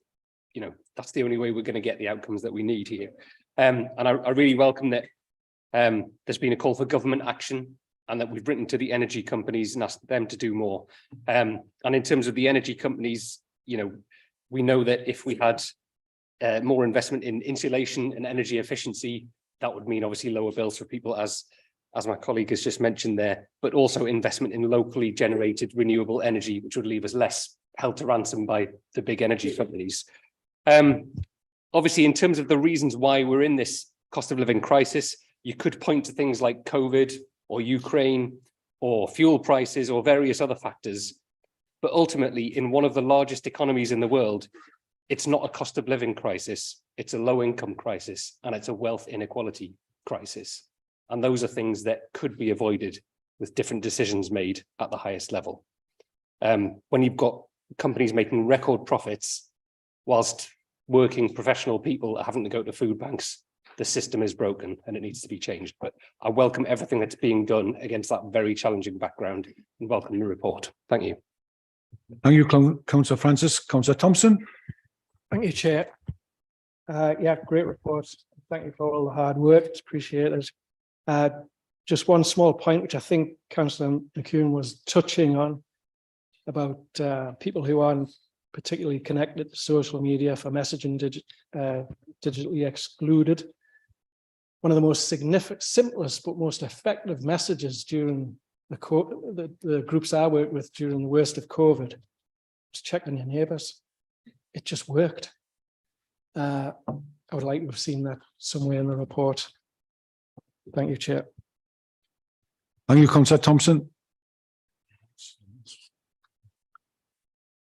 you know, that's the only way we're going to get the outcomes that we need here. And I really welcome that there's been a call for government action, and that we've written to the energy companies and asked them to do more. And in terms of the energy companies, you know, we know that if we had more investment in insulation and energy efficiency, that would mean obviously lower bills for people, as my colleague has just mentioned there, but also investment in locally generated renewable energy, which would leave us less held to ransom by the big energy companies. Obviously, in terms of the reasons why we're in this cost of living crisis, you could point to things like COVID or Ukraine or fuel prices or various other factors. But ultimately, in one of the largest economies in the world, it's not a cost of living crisis, it's a low income crisis, and it's a wealth inequality crisis. And those are things that could be avoided with different decisions made at the highest level. When you've got companies making record profits whilst working professional people are having to go to food banks, the system is broken and it needs to be changed. But I welcome everything that's being done against that very challenging background, and welcome the report. Thank you. Thank you, Councillor Francis. Councillor Thompson. Thank you, Chair. Yeah, great report. Thank you for all the hard work. It's appreciated. Just one small point, which I think Councillor McKeown was touching on, about people who aren't particularly connected to social media for messaging digitally excluded. One of the most significant, simplest, but most effective messages during the groups I worked with during the worst of COVID was check on your neighbours. It just worked. I would like to have seen that somewhere in the report. Thank you, Chair. Thank you, Councillor Thompson.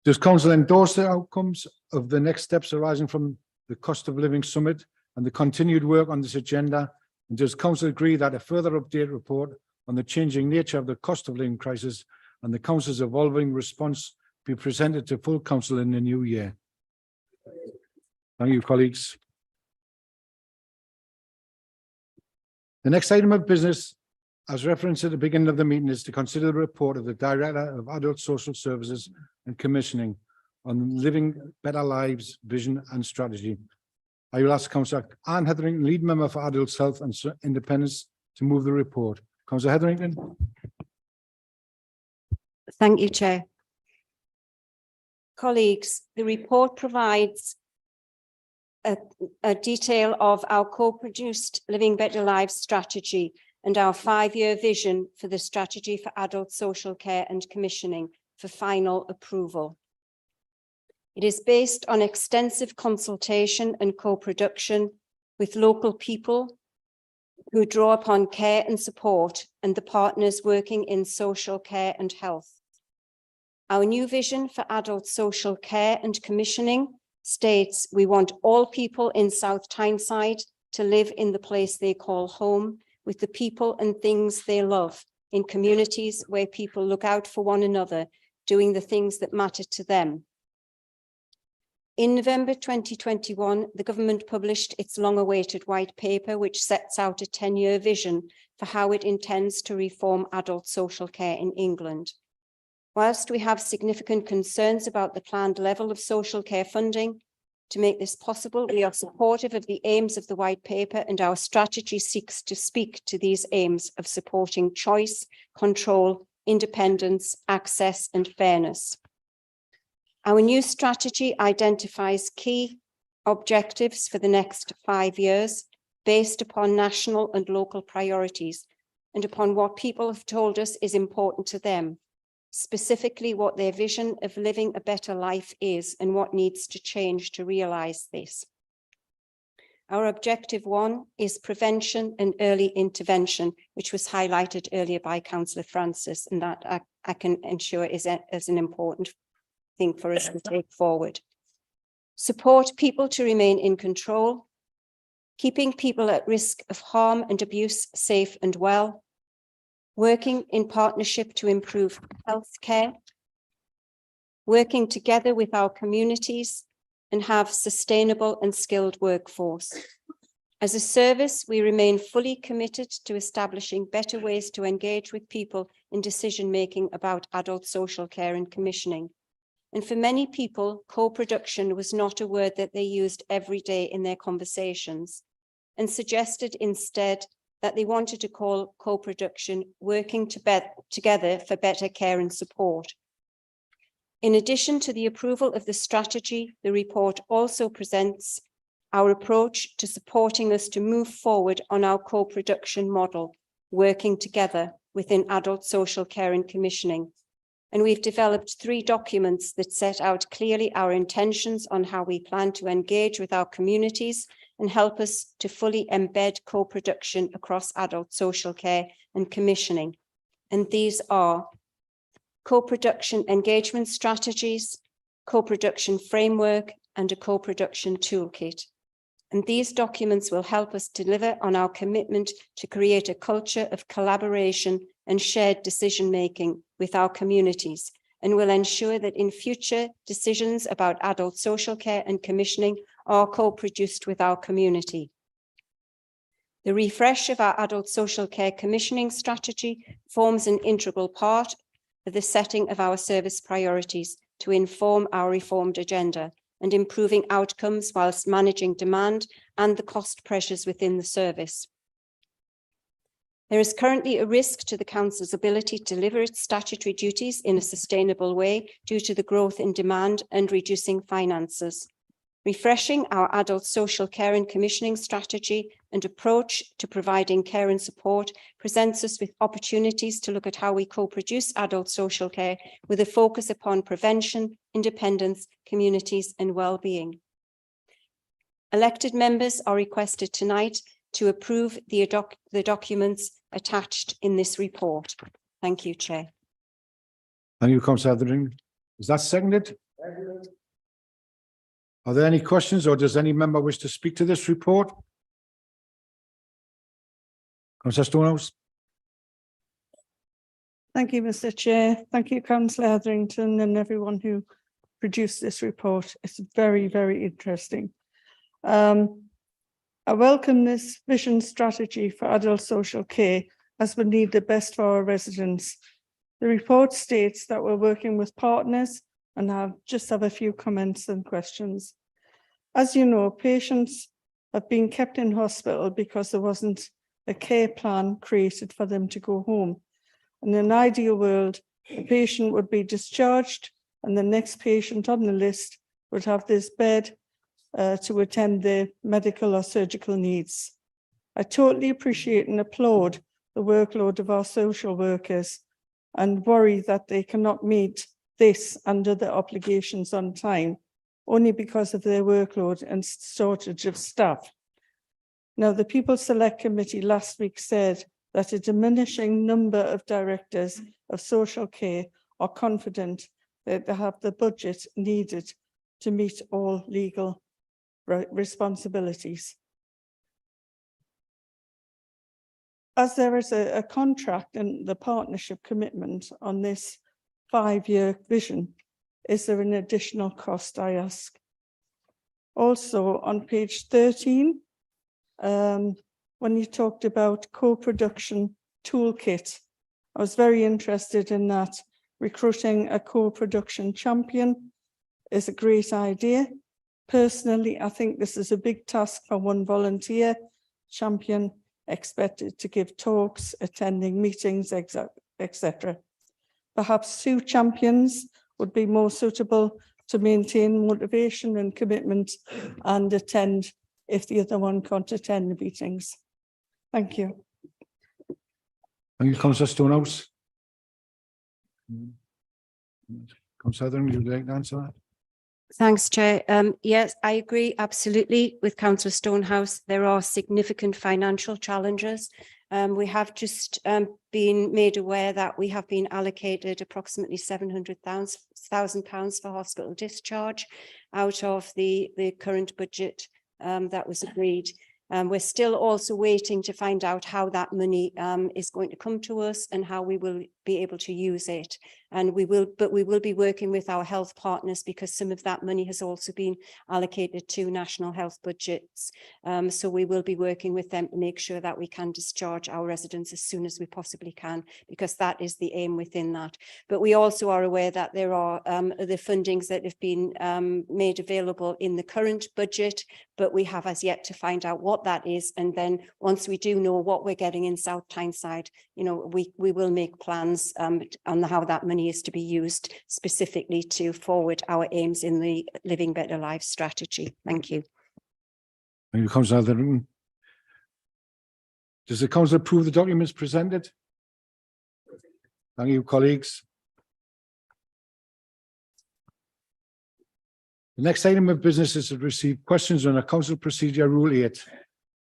Does Council endorse the outcomes of the next steps arising from the Cost of Living Summit and the continued work on this agenda? And does Council agree that a further update report on the changing nature of the cost of living crisis and the Council's evolving response be presented to full Council in the new year? Thank you, colleagues. The next item of business, as referenced at the beginning of the meeting, is to consider the report of the Director of Adult Social Services and Commissioning on Living Better Lives Vision and Strategy. I will ask Councillor Anne Hetherington, Lead Member for Adult Health and Independence, to move the report. Councillor Hetherington. Thank you, Chair. Colleagues, the report provides a detail of our co-produced Living Better Lives strategy and our 5-year vision for the strategy for adult social care and commissioning for final approval. It is based on extensive consultation and co-production with local people who draw upon care and support and the partners working in social care and health. Our new vision for adult social care and commissioning states we want all people in South Tyneside to live in the place they call home, with the people and things they love, in communities where people look out for one another, doing the things that matter to them. In November 2021, the government published its long-awaited white paper, which sets out a 10-year vision for how it intends to reform adult social care in England. Whilst we have significant concerns about the planned level of social care funding, to make this possible, we are supportive of the aims of the white paper, and our strategy seeks to speak to these aims of supporting choice, control, independence, access, and fairness. Our new strategy identifies key objectives for the next 5 years based upon national and local priorities and upon what people have told us is important to them, specifically what their vision of living a better life is and what needs to change to realise this. Our objective 1 is prevention and early intervention, which was highlighted earlier by Councillor Francis, and that I can ensure is an important thing for us to take forward. Support people to remain in control, keeping people at risk of harm and abuse safe and well, working in partnership to improve healthcare, working together with our communities and have sustainable and skilled workforce. As a service, we remain fully committed to establishing better ways to engage with people in decision-making about adult social care and commissioning. And for many people, co-production was not a word that they used every day in their conversations, and suggested instead that they wanted to call co-production working together for better care and support. In addition to the approval of the strategy, the report also presents our approach to supporting us to move forward on our co-production model, working together within adult social care and commissioning. And we've developed 3 documents that set out clearly our intentions on how we plan to engage with our communities and help us to fully embed co-production across adult social care and commissioning. And these are co-production engagement strategies, co-production framework, and a co-production toolkit. And these documents will help us deliver on our commitment to create a culture of collaboration and shared decision-making with our communities, and will ensure that in future decisions about adult social care and commissioning are co-produced with our community. The refresh of our adult social care commissioning strategy forms an integral part of the setting of our service priorities to inform our reformed agenda and improving outcomes whilst managing demand and the cost pressures within the service. There is currently a risk to the Council's ability to deliver its statutory duties in a sustainable way due to the growth in demand and reducing finances. Refreshing our adult social care and commissioning strategy and approach to providing care and support presents us with opportunities to look at how we co-produce adult social care with a focus upon prevention, independence, communities and well-being. Elected members are requested tonight to approve the documents attached in this report. Thank you, Chair. Thank you, Councillor Etherington. Is that seconded? Are there any questions, or does any member wish to speak to this report? Councillor Stonehouse. Thank you, Mr. Chair. Thank you, Councillor Etherington, and everyone who produced this report. It's very, very interesting. I welcome this vision strategy for adult social care as we need the best for our residents. The report states that we're working with partners, and I just have a few comments and questions. As you know, patients have been kept in hospital because there wasn't a care plan created for them to go home. In an ideal world, the patient would be discharged and the next patient on the list would have this bed to attend their medical or surgical needs. I totally appreciate and applaud the workload of our social workers and worry that they cannot meet this under their obligations on time, only because of their workload and shortage of staff. Now, the People Select Committee last week said that a diminishing number of directors of social care are confident that they have the budget needed to meet all legal responsibilities. As there is a contract and the partnership commitment on this 5-year vision. Is there an additional cost, I ask? Also, on page 13, when you talked about co-production toolkit, I was very interested in that. Recruiting a co-production champion is a great idea. Personally, I think this is a big task for one volunteer champion, expected to give talks, attending meetings, etc. Perhaps 2 champions would be more suitable to maintain motivation and commitment and attend if the other one can't attend the meetings. Thank you. Thank you, Councillor Stonehouse. Councillor Heather, would you like to answer that? Thanks, Chair. Yes, I agree absolutely with Councillor Stonehouse. There are significant financial challenges. We have just been made aware that we have been allocated approximately £700,000 for hospital discharge out of the current budget that was agreed. We're still also waiting to find out how that money is going to come to us and how we will be able to use it. And we will be working with our health partners because some of that money has also been allocated to national health budgets. So we will be working with them to make sure that we can discharge our residents as soon as we possibly can, because that is the aim within that. But we also are aware that there are the fundings that have been made available in the current budget, but we have as yet to find out what that is. And then once we do know what we're getting in South Tyneside, you know, we will make plans on how that money is to be used specifically to forward our aims in the Living Better Lives strategy. Thank you. Thank you, Councillor Heather. Does the council approve the documents presented? Thank you, colleagues. The next item of business is to receive questions on a council procedure rule 8.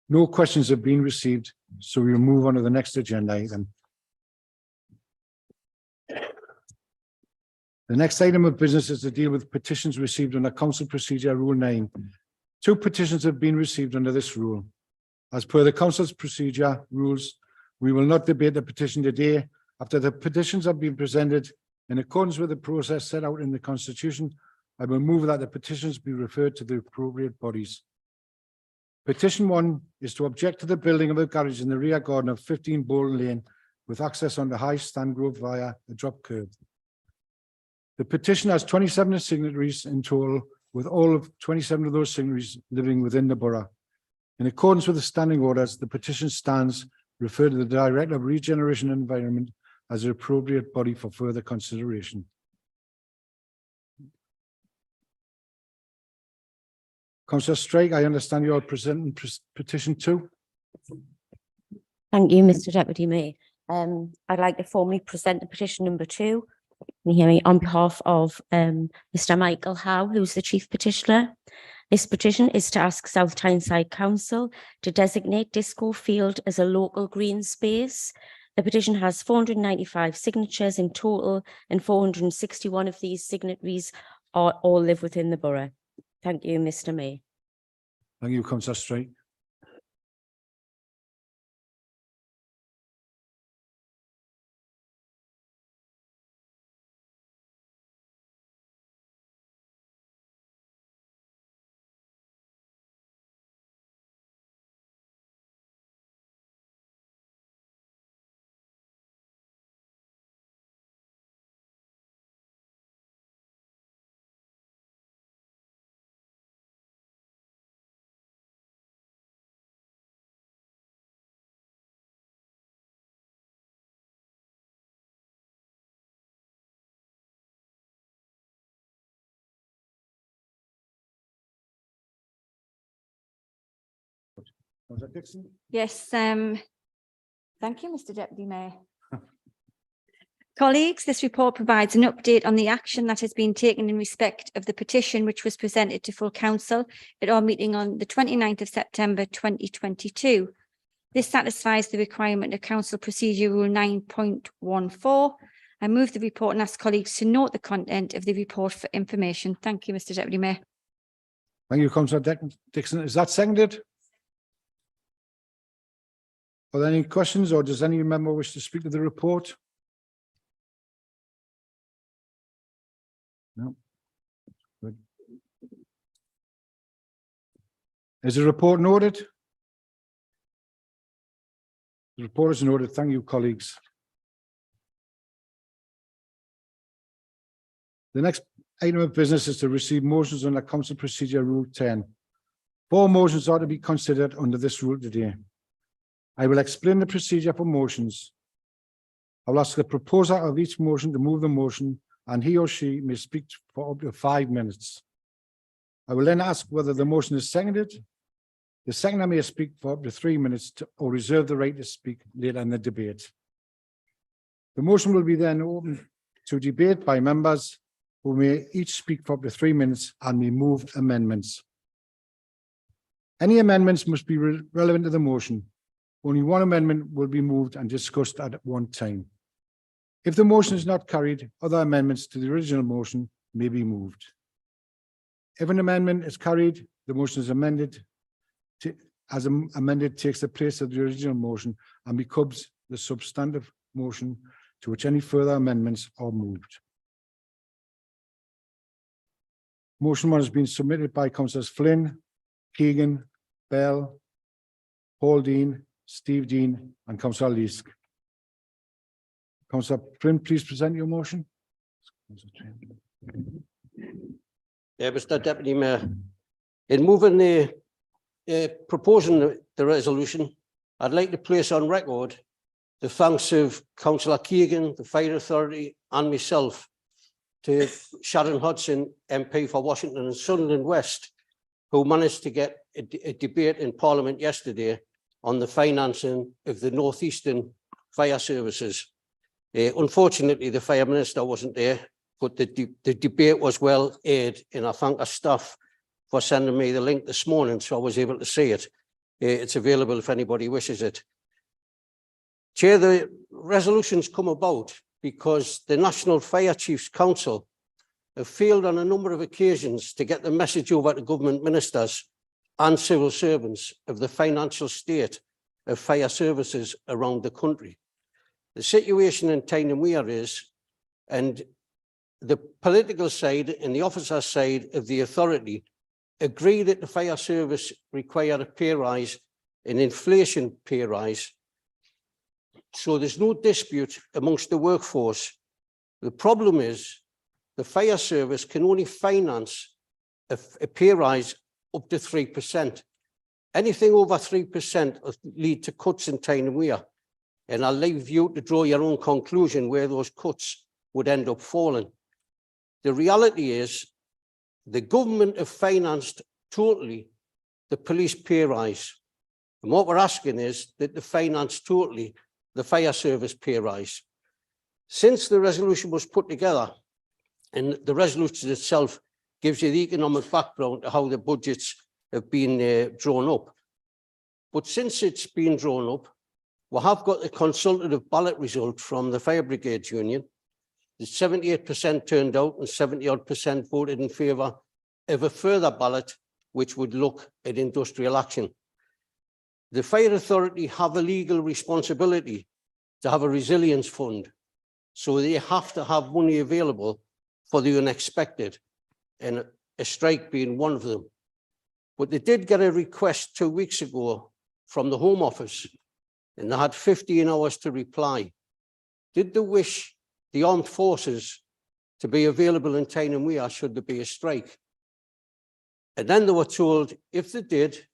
No questions have been received, so we'll move on to the next agenda item. The next item of business is to deal with petitions received under Council Procedure Rule 9. 2 petitions have been received under this rule. As per the Council's procedure rules, we will not debate the petition today. After the petitions have been presented in accordance with the process set out in the Constitution, I will move that the petitions be referred to the appropriate bodies. Petition 1 is to object to the building of a garage in the rear garden of 15 Bolton Lane with access onto High Stangrove via a drop curb. The petition has 27 signatories in total, with all of 27 of those signatories living within the borough. In accordance with the standing orders, the petition stands referred to the Director of Regeneration and Environment as the appropriate body for further consideration. Councillor Strike, I understand you are presenting petition 2. Thank you, Mr Deputy Mayor. I'd like to formally present the petition number 2. Can you hear me? On behalf of Mr Michael Howe, who's the chief petitioner. This petition is to ask South Tyneside Council to designate Disco Field as a local green space. The petition has 495 signatures in total, and 461 of these signatories all live within the borough. Thank you, Mr Mayor. Thank you, Councillor Strike. Yes, thank you, Mr Deputy Mayor. Colleagues, this report provides an update on the action that has been taken in respect of the petition which was presented to full council at our meeting on the 29th of September 2022. This satisfies the requirement of Council Procedure Rule 9.14. I move the report and ask colleagues to note the content of the report for information. Thank you, Mr Deputy Mayor. Thank you, Councillor Dixon. Is that seconded? Are there any questions, or does any member wish to speak to the report? Is the report noted? The report is noted. Thank you, colleagues. The next item of business is to receive motions under Council Procedure Rule 10. 4 motions are to be considered under this rule today. I will explain the procedure for motions. I will ask the proposer of each motion to move the motion, and he or she may speak for up to 5 minutes. I will then ask whether the motion is seconded. The seconder may speak for up to 3 minutes or reserve the right to speak later in the debate. The motion will be then open to debate by members who may each speak for up to 3 minutes and may move amendments. Any amendments must be relevant to the motion. Only one amendment will be moved and discussed at one time. If the motion is not carried, other amendments to the original motion may be moved. If an amendment is carried, the motion is amended takes the place of the original motion and becomes the substantive motion to which any further amendments are moved. Motion 1 has been submitted by Councillors Flynn, Keegan, Bell, Paul Dean, Steve Dean and Councillor Leask. Councillor Flynn, please present your motion. Yeah, Mr. Deputy Mayor, in moving proposing the resolution, I'd like to place on record the thanks of Councillor Keegan, the Fire Authority and myself to Sharon Hodgson, MP for Washington and Sunderland West, who managed to get a debate in Parliament yesterday on the financing of the North Eastern fire services. Unfortunately, the Fire Minister wasn't there, but the debate was well aired, and I thank our staff for sending me the link this morning so I was able to see it. It's available if anybody wishes it. Chair, the resolutions come about because the National Fire Chiefs Council have failed on a number of occasions to get the message over to government ministers and civil servants of the financial state of fire services around the country. The situation in Tyne and Wear is, and the political side and the officer side of the authority agree that the fire service require a pay rise, an inflation pay rise. So there's no dispute amongst the workforce. The problem is the fire service can only finance a pay rise up to 3%. Anything over 3% will lead to cuts in Tyne and Wear. And I'll leave you to draw your own conclusion where those cuts would end up falling. The reality is the government have financed totally the police pay rise. And what we're asking is that they finance totally the fire service pay rise. Since the resolution was put together, and the resolution itself gives you the economic background to how the budgets have been drawn up. But since it's been drawn up, we have got the consultative ballot result from the Fire Brigades Union. The 78% turned out and 70-odd% voted in favour of a further ballot, which would look at industrial action. The Fire Authority have a legal responsibility to have a resilience fund. So they have to have money available for the unexpected, and a strike being one of them. But they did get a request 2 weeks ago from the Home Office, and they had 15 hours to reply. Did they wish the armed forces to be available in Tyne and Wear should there be a strike? And then they were told if they did,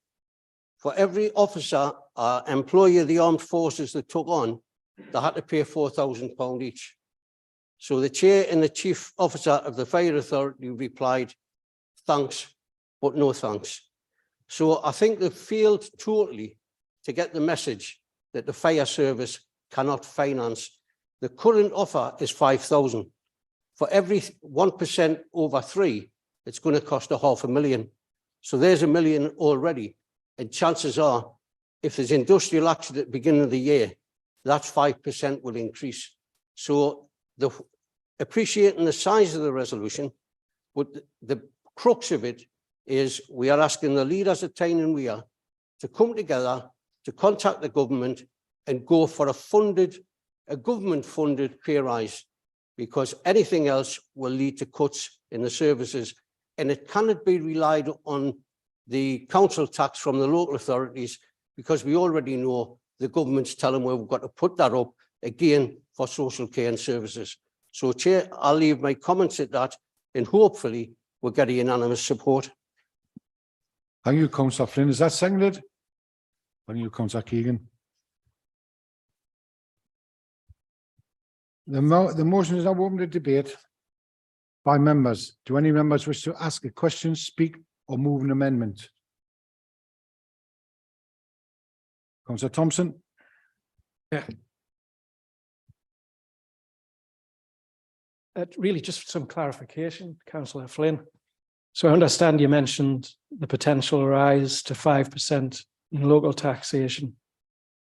for every officer or employee of the armed forces that took on, they had to pay £4,000 each. So the chair and the chief officer of the Fire Authority replied, thanks, but no thanks. So I think they've failed totally to get the message that the fire service cannot finance. The current offer is 5,000. For every 1% over 3, it's going to cost £500,000. So there's £1 million already. And chances are, if there's industrial action at the beginning of the year, that 5% will increase. So appreciating the size of the resolution, but the crux of it is we are asking the leaders of Tyne and Wear to come together, to contact the government and go for a government-funded pay rise, because anything else will lead to cuts in the services, and it cannot be relied on the council tax from the local authorities, because we already know the government's telling where we've got to put that up again for social care and services. So Chair, I'll leave my comments at that, and hopefully we'll get a unanimous support. Thank you, councillor Flynn. Is that seconded? Thank you, councillor Keegan. The motion is now open to debate by members. Do any members wish to ask a question, speak, or move an amendment? Councillor Thompson. Yeah. Really just some clarification, Councillor Flynn. So I understand you mentioned the potential rise to 5% in local taxation,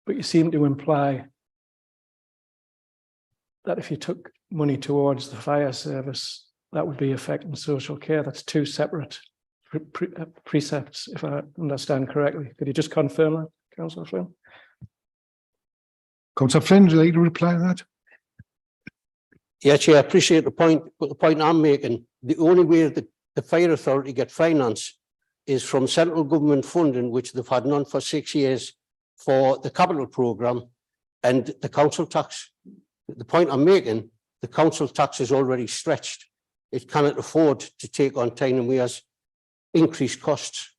but you seem to imply that if you took money towards the fire service, that would be affecting social care. That's two separate precepts, if I understand correctly. Could you just confirm that, Councillor Flynn? Councillor Flynn, would you like to reply to that? Yeah, Chair, I appreciate the point, but the point I'm making, the only way that the fire authority get finance is from central government funding, which they've had none for 6 years for the capital programme and the council tax. The point I'm making, the council tax is already stretched. It cannot afford to take on Tyne & Wear's increased costs.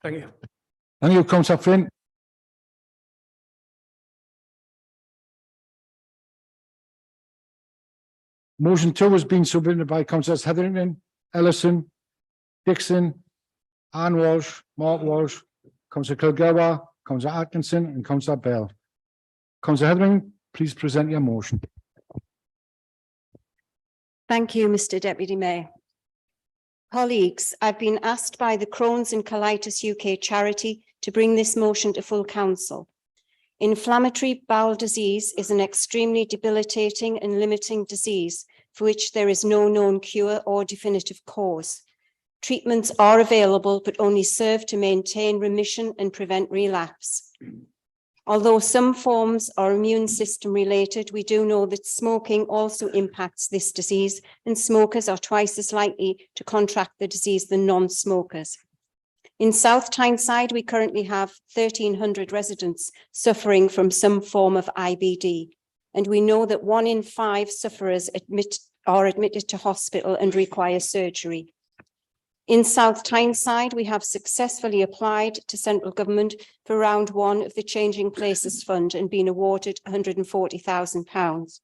Thank you. Thank you, councillor Flynn. Motion 2 has been submitted by councillors Hetherington, Ellison, Dixon, Ann Walsh, Mark Walsh, councillor Kilgour, councillor Atkinson, and councillor Bell. Councillor Hetherington, please present your motion. Thank you, Mr. Deputy Mayor. Colleagues, I've been asked by the Crohn's and Colitis UK charity to bring this motion to full council. Inflammatory bowel disease is an extremely debilitating and limiting disease for which there is no known cure or definitive cause. Treatments are available, but only serve to maintain remission and prevent relapse. Although some forms are immune system related, we do know that smoking also impacts this disease, and smokers are twice as likely to contract the disease than non-smokers. In South Tyneside, we currently have 1,300 residents suffering from some form of IBD, and we know that 1 in 5 sufferers are admitted to hospital and require surgery. In South Tyneside, we have successfully applied to central government for round 1 of the Changing Places Fund and been awarded £140,000.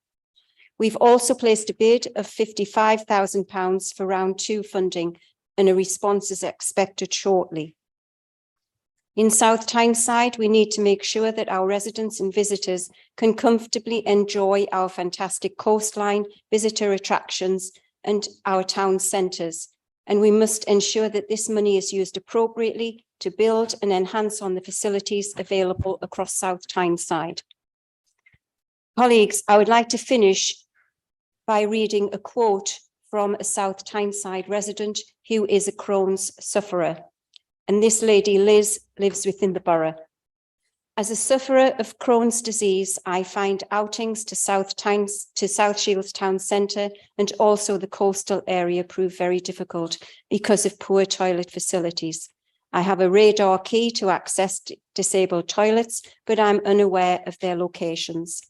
We've also placed a bid of £55,000 for round 2 funding, and a response is expected shortly. In South Tyneside, we need to make sure that our residents and visitors can comfortably enjoy our fantastic coastline, visitor attractions, and our town centres. And we must ensure that this money is used appropriately to build and enhance on the facilities available across South Tyneside. Colleagues, I would like to finish by reading a quote from a South Tyneside resident who is a Crohn's sufferer. And this lady, Liz, lives within the borough. As a sufferer of Crohn's disease, I find outings to South Shields Town Centre and also the coastal area prove very difficult because of poor toilet facilities. I have a radar key to access disabled toilets, but I'm unaware of their locations,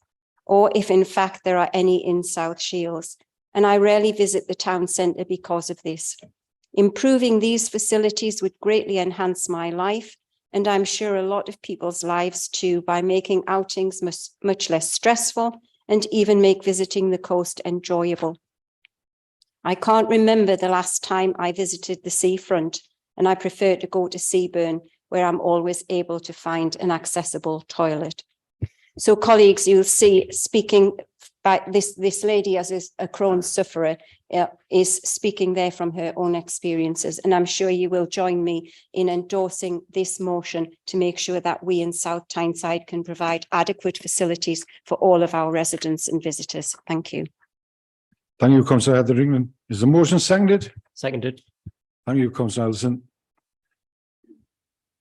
or if in fact there are any in South Shields. And I rarely visit the town centre because of this. Improving these facilities would greatly enhance my life, and I'm sure a lot of people's lives too, by making outings much less stressful and even make visiting the coast enjoyable. I can't remember the last time I visited the seafront, and I prefer to go to Seaburn, where I'm always able to find an accessible toilet. So colleagues, you'll see, speaking by this lady as a Crohn's sufferer is speaking there from her own experiences. And I'm sure you will join me in endorsing this motion to make sure that we in South Tyneside can provide adequate facilities for all of our residents and visitors. Thank you. Thank you, councillor Hetherington. Is the motion seconded? Seconded. Thank you, councillor Ellison.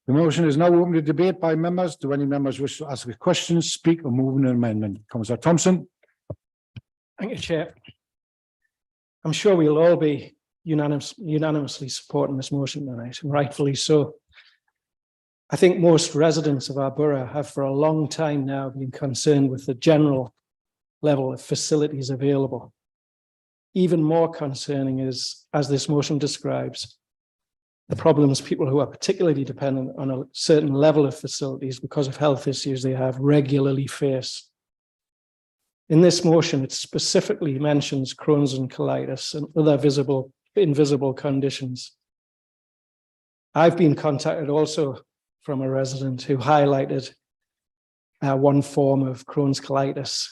The motion is now open to debate by members. Do any members wish to ask a question, speak, or move an amendment? Councillor Thompson. Thank you, Chair. I'm sure we'll all be unanimously supporting this motion tonight, and rightfully so. I think most residents of our borough have for a long time now been concerned with the general level of facilities available. Even more concerning is, as this motion describes, the problems people who are particularly dependent on a certain level of facilities because of health issues they have regularly face. In this motion, it specifically mentions Crohn's and colitis and other invisible conditions. I've been contacted also from a resident who highlighted one form of Crohn's colitis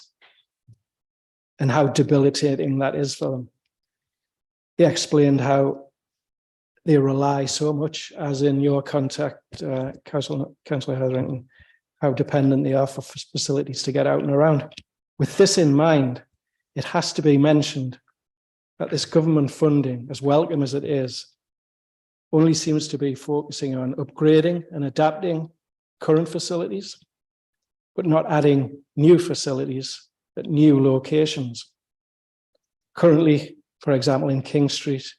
and how debilitating that is for them. He explained how they rely so much, as in your contact, Councillor Hetherington, how dependent they are for facilities to get out and around. With this in mind, it has to be mentioned that this government funding, as welcome as it is, only seems to be focusing on upgrading and adapting current facilities, but not adding new facilities at new locations. Currently, for example, in King Street,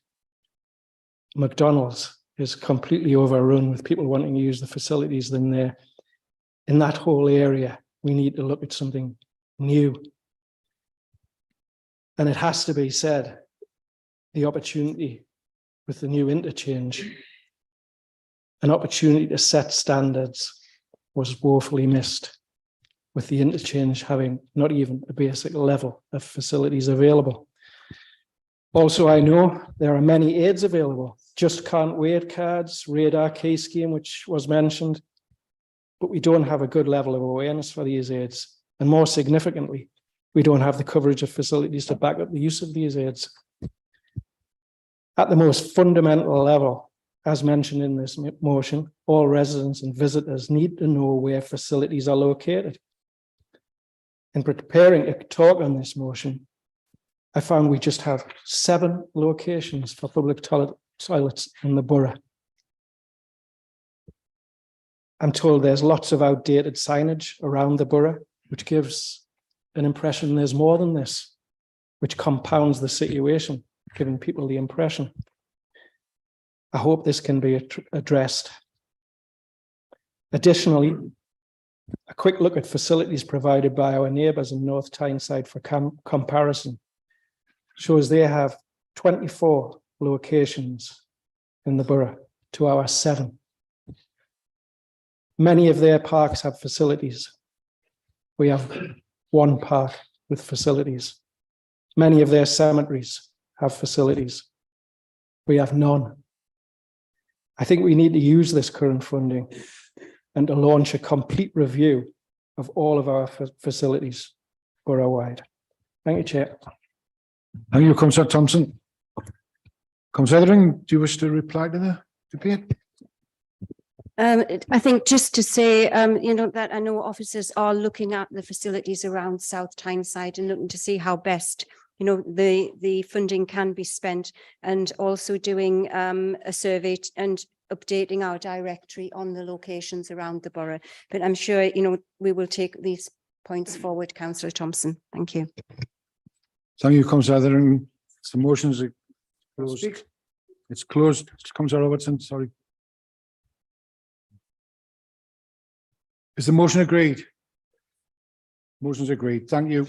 McDonald's is completely overrun with people wanting to use the facilities in there. In that whole area, we need to look at something new. And it has to be said, the opportunity with the new interchange, an opportunity to set standards, was woefully missed, with the interchange having not even a basic level of facilities available. Also, I know there are many aids available, just can't wait cards, radar key scheme, which was mentioned, but we don't have a good level of awareness for these aids. And more significantly, we don't have the coverage of facilities to back up the use of these aids. At the most fundamental level, as mentioned in this motion, all residents and visitors need to know where facilities are located. In preparing a talk on this motion, I found we just have 7 locations for public toilets in the borough. I'm told there's lots of outdated signage around the borough, which gives an impression there's more than this, which compounds the situation, giving people the impression. I hope this can be addressed. Additionally, a quick look at facilities provided by our neighbours in North Tyneside for comparison shows they have 24 locations in the borough to our 7. Many of their parks have facilities. We have 1 park with facilities. Many of their cemeteries have facilities. We have none. I think we need to use this current funding and to launch a complete review of all of our facilities borough-wide. Thank you, Chair. Thank you, Councillor Thompson. Councillor Hetherington, do you wish to reply to the debate? I think just to say, that I know officers are looking at the facilities around South Tyneside and looking to see how best, the funding can be spent, and also doing a survey and updating our directory on the locations around the borough. But I'm sure, we will take these points forward, Councillor Thompson. Thank you. Thank you, Councillor Hetherington. The motion is closed. It's closed. Councillor Robertson, sorry. Is the motion agreed? Motion is agreed. Thank you.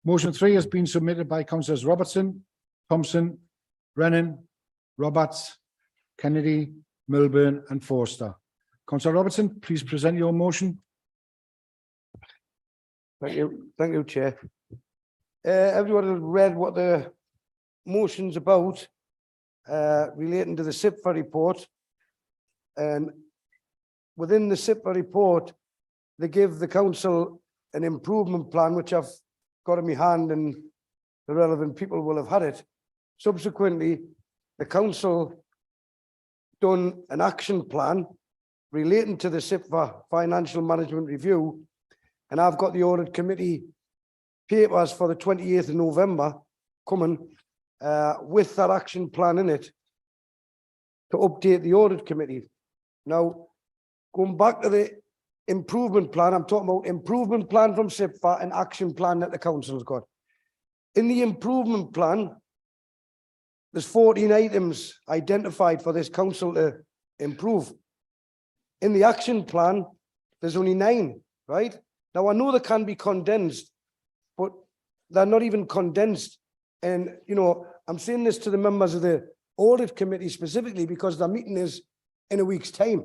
Motion 3 has been submitted by Councillors Robertson, Thompson, Brennan, Roberts, Kennedy, Milburn and Forster. Councillor Robertson, please present your motion. Thank you, Chair. Everyone has read what the motion's about, relating to the SIPFA report. And within the SIPFA report, they give the council an improvement plan, which I've got in my hand and the relevant people will have had it. Subsequently, the council done an action plan relating to the SIPFA financial management review, and I've got the audit committee papers for the 28th of November coming with that action plan in it to update the audit committee. Now, going back to the improvement plan, I'm talking about improvement plan from SIPFA and action plan that the council's got. In the improvement plan, there's 14 items identified for this council to improve. In the action plan, there's only 9, right? Now, I know they can be condensed, but they're not even condensed. And, you know, I'm saying this to the members of the audit committee specifically because their meeting is in a week's time.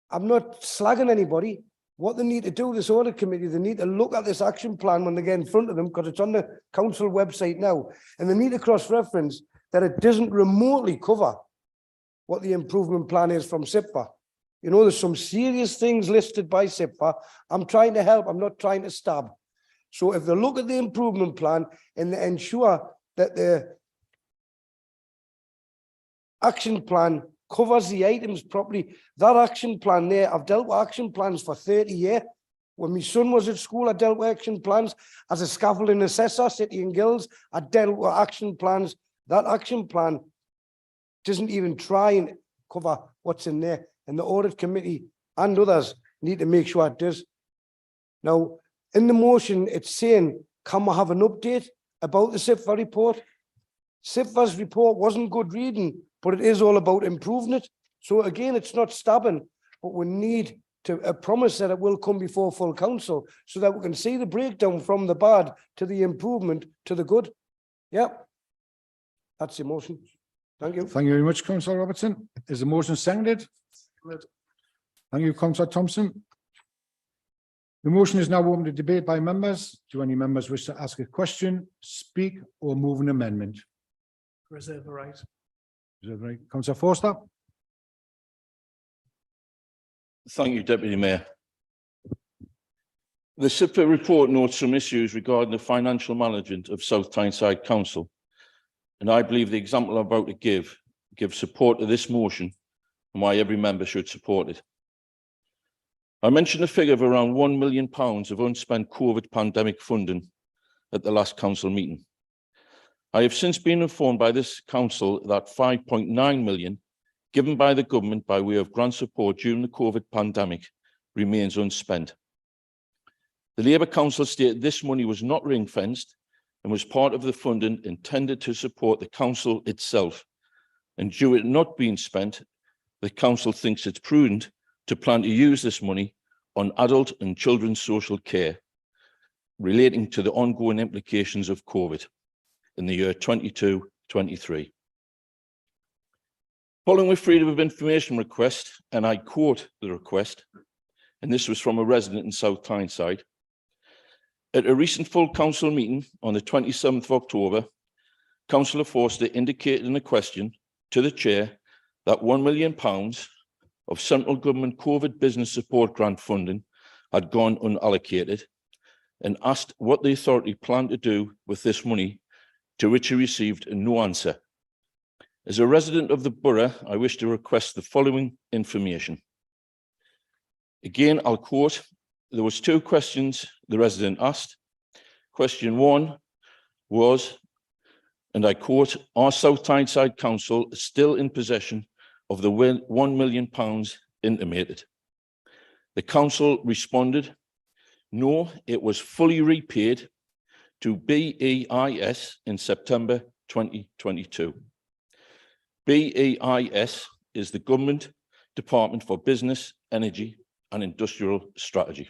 I'm not slagging anybody. What they need to do, this audit committee, they need to look at this action plan when they get in front of them, because it's on the council website now, and they need to cross-reference that it doesn't remotely cover what the improvement plan is from SIPFA. You know, there's some serious things listed by SIPFA. I'm trying to help, I'm not trying to stab. So if they look at the improvement plan and they ensure that the action plan covers the items properly, that action plan there, I've dealt with action plans for 30 years. When my son was at school, I dealt with action plans. As a scaffolding assessor, City and Guilds, I dealt with action plans. That action plan doesn't even try and cover what's in there. And the audit committee and others need to make sure it does. Now, in the motion, it's saying, can we have an update about the SIPFA report? SIPFA's report wasn't good reading, but it is all about improving it. So again, it's not stabbing, but we need to promise that it will come before full council so that we can see the breakdown from the bad to the improvement to the good. Yep. That's the motion. Thank you. Thank you very much, Councillor Robertson. Is the motion seconded? Thank you, Councillor Thompson. The motion is now open to debate by members. Do any members wish to ask a question, speak, or move an amendment? Reserve the right. Reserve the right. Councillor Forster. Thank you, Deputy Mayor. The SIPFA report notes some issues regarding the financial management of South Tyneside Council, and I believe the example I'm about to give support to this motion and why every member should support it. I mentioned a figure of around £1 million of unspent COVID pandemic funding at the last council meeting. I have since been informed by this council that 5.9 million given by the government by way of grant support during the COVID pandemic remains unspent. The Labour Council stated this money was not ring-fenced and was part of the funding intended to support the council itself. And due to it not being spent, the council thinks it's prudent to plan to use this money on adult and children's social care relating to the ongoing implications of COVID in the year 22-23. Following a freedom of information request, and I quote the request, and this was from a resident in South Tyneside, at a recent full council meeting on the 27th of October, Councillor Forster indicated in a question to the chair that £1 million of central government COVID business support grant funding had gone unallocated and asked what the authority planned to do with this money, to which he received no answer. As a resident of the borough, I wish to request the following information. Again, I'll quote, there was 2 questions the resident asked. Question 1 was, and I quote, are South Tyneside Council still in possession of the £1 million intimated? The council responded, no, it was fully repaid to BEIS in September 2022. BEIS is the Government Department for Business, Energy and Industrial Strategy.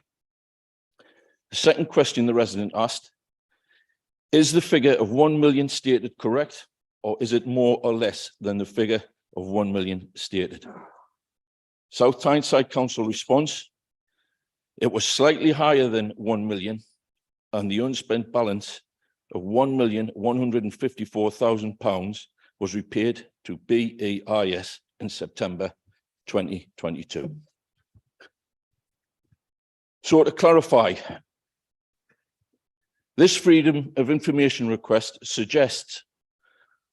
The second question the resident asked, is the figure of 1 million stated correct, or is it more or less than the figure of 1 million stated? South Tyneside Council response, it was slightly higher than 1 million, and the unspent balance of £1,154,000 was repaid to BEIS in September 2022. So to clarify, this freedom of information request suggests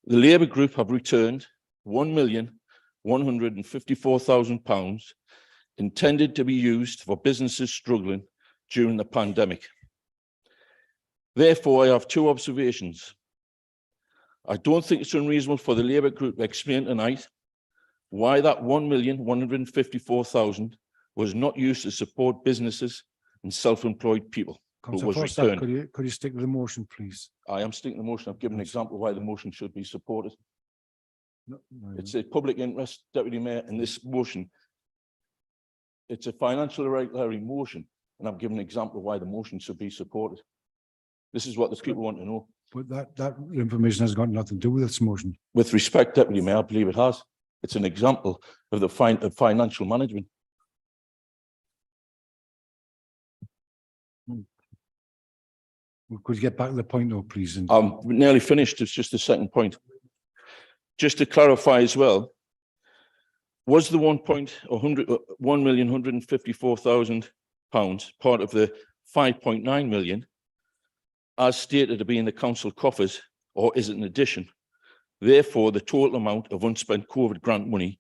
the Labour group have returned £1,154,000 intended to be used for businesses struggling during the pandemic. Therefore, I have 2 observations. I don't think it's unreasonable for the Labour group to explain tonight why that £1,154,000 was not used to support businesses and self-employed people. Councillor Forster, could you stick with the motion, please? I am sticking to the motion. I've given an example why the motion should be supported. It's a public interest, Deputy Mayor, in this motion. It's a financial irregularity motion, and I'm giving an example of why the motion should be supported. This is what the people want to know. But that information has got nothing to do with this motion. With respect, Deputy Mayor, I believe it has. It's an example of the financial management. Could you get back to the point though, please? And I'm nearly finished. It's just the second point. Just to clarify as well, was the £1,154,000 part of the 5.9 million as stated to be in the council coffers, or is it an addition? Therefore, the total amount of unspent COVID grant money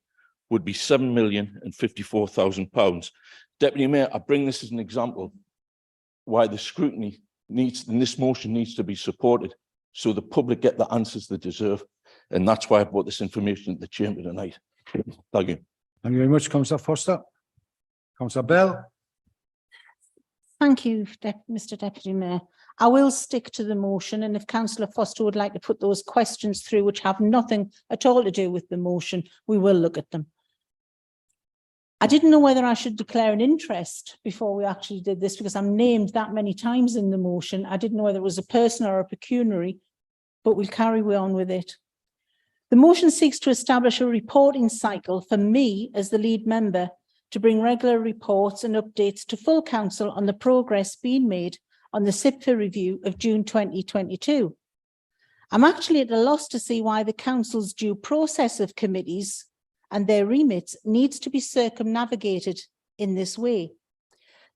would be £7,054,000. Deputy Mayor, I bring this as an example why the scrutiny needs, and this motion needs to be supported so the public get the answers they deserve. And that's why I brought this information to the chamber tonight. Thank you. thank you very much, Councillor Foster. Councillor Bell. Thank you, Mr Deputy Mayor. I will stick to the motion, and if Councillor Foster would like to put those questions through which have nothing at all to do with the motion, we will look at them. I didn't know whether I should declare an interest before we actually did this, because I'm named that many times in the motion. I didn't know whether it was a personal or a pecuniary, but we'll carry on with it. The motion seeks to establish a reporting cycle for me as the lead member to bring regular reports and updates to full council on the progress being made on the SIPFA review of June 2022. I'm actually at a loss to see why the council's due process of committees and their remits needs to be circumnavigated in this way.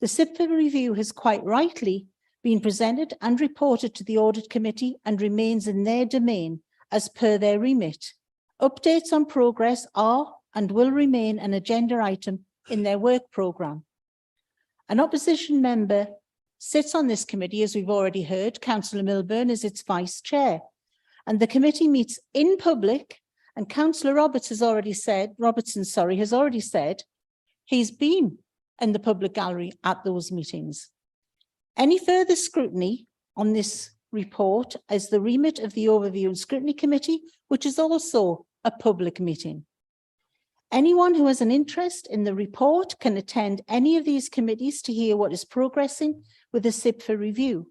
The SIPFA review has quite rightly been presented and reported to the audit committee and remains in their domain as per their remit. Updates on progress are and will remain an agenda item in their work programme. An opposition member sits on this committee, as we've already heard. Councillor Milburn is its vice chair, and the committee meets in public, and Councillor Robertson has already said he's been in the public gallery at those meetings. Any further scrutiny on this report is the remit of the Overview and Scrutiny Committee, which is also a public meeting. Anyone who has an interest in the report can attend any of these committees to hear what is progressing with the SIPFA review.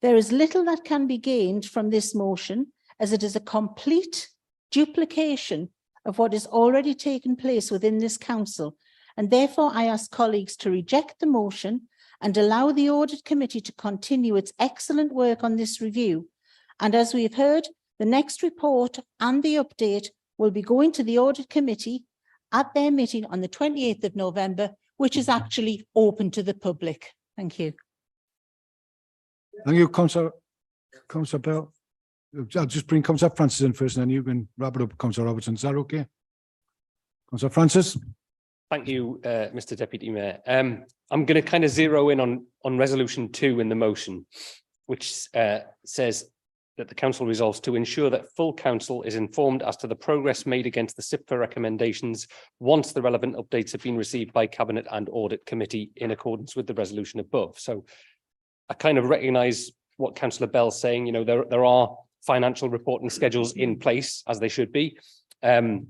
There is little that can be gained from this motion, as it is a complete duplication of what has already taken place within this council, and therefore I ask colleagues to reject the motion and allow the audit committee to continue its excellent work on this review. And as we have heard, the next report and the update will be going to the audit committee at their meeting on the 28th of November, which is actually open to the public. Thank you. Thank you, Councillor Bell. I'll just bring Councillor Francis in first, and then you can wrap it up, Councillor Robertson. Is that okay? Councillor Francis. Thank you, Mr Deputy Mayor. I'm going to kind of zero in on resolution 2 in the motion, which says that the council resolves to ensure that full council is informed as to the progress made against the SIPFA recommendations once the relevant updates have been received by Cabinet and Audit Committee in accordance with the resolution above. So I kind of recognise what Councillor Bell's saying. You know, there are financial reporting schedules in place, as they should be. But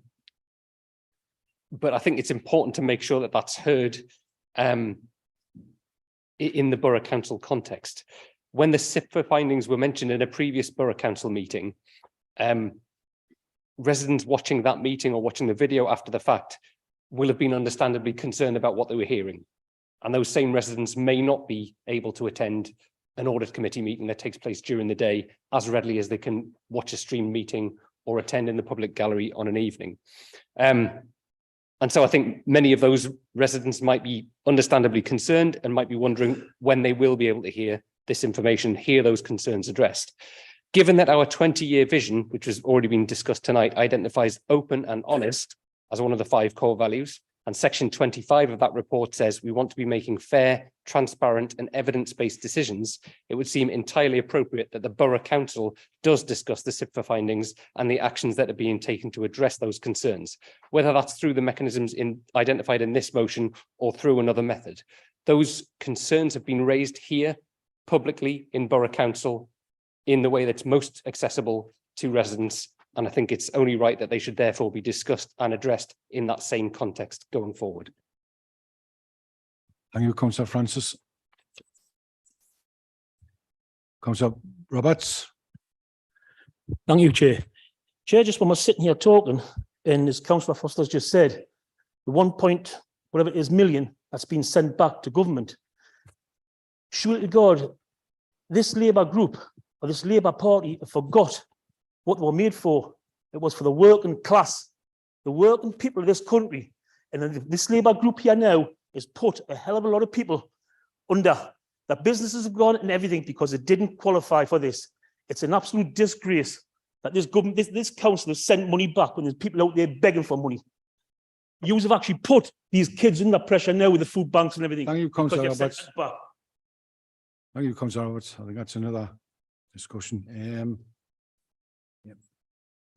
I think it's important to make sure that that's heard in the Borough Council context. When the SIPFA findings were mentioned in a previous Borough Council meeting, residents watching that meeting or watching the video after the fact will have been understandably concerned about what they were hearing. And those same residents may not be able to attend an audit committee meeting that takes place during the day as readily as they can watch a streamed meeting or attend in the public gallery on an evening. And so I think many of those residents might be understandably concerned and might be wondering when they will be able to hear this information, hear those concerns addressed. Given that our 20-year vision, which has already been discussed tonight, identifies open and honest as one of the 5 core values, and section 25 of that report says we want to be making fair, transparent and evidence-based decisions, it would seem entirely appropriate that the Borough Council does discuss the SIPFA findings and the actions that are being taken to address those concerns, whether that's through the mechanisms identified in this motion or through another method. Those concerns have been raised here publicly in Borough Council in the way that's most accessible to residents And I think it's only right that they should therefore be discussed and addressed in that same context going forward. Thank you, Councillor Francis. Councillor Roberts. Thank you, Chair. Chair, just when we're sitting here talking, and as Councillor Foster's just said, the 1 point, whatever it is, million that's been sent back to government. Surely to God, this Labour group or this Labour Party forgot what they were made for. It was for the working class, the working people of this country. And then this Labour group here now has put a hell of a lot of people under. The businesses have gone and everything because it didn't qualify for this. It's an absolute disgrace that this government, this council has sent money back when there's people out there begging for money. You have actually put these kids under pressure now with the food banks and everything. Thank you, Councillor because you've Roberts. sent it back. Thank you, Councillor Roberts. I think that's another discussion.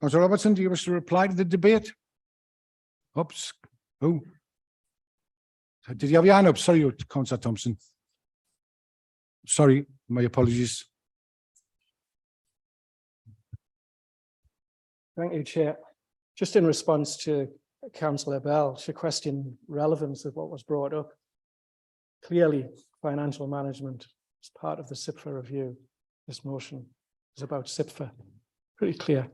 Councillor Robertson, do you wish to reply to the debate? Oops. Who? Did you have your hand up? Sorry, Councillor Thompson. Sorry, my apologies. Thank you, Chair. Just in response to Councillor Bell, she questioned relevance of what was brought up. Clearly, financial management is part of the SIPFA review. This motion is about SIPFA. Pretty clear.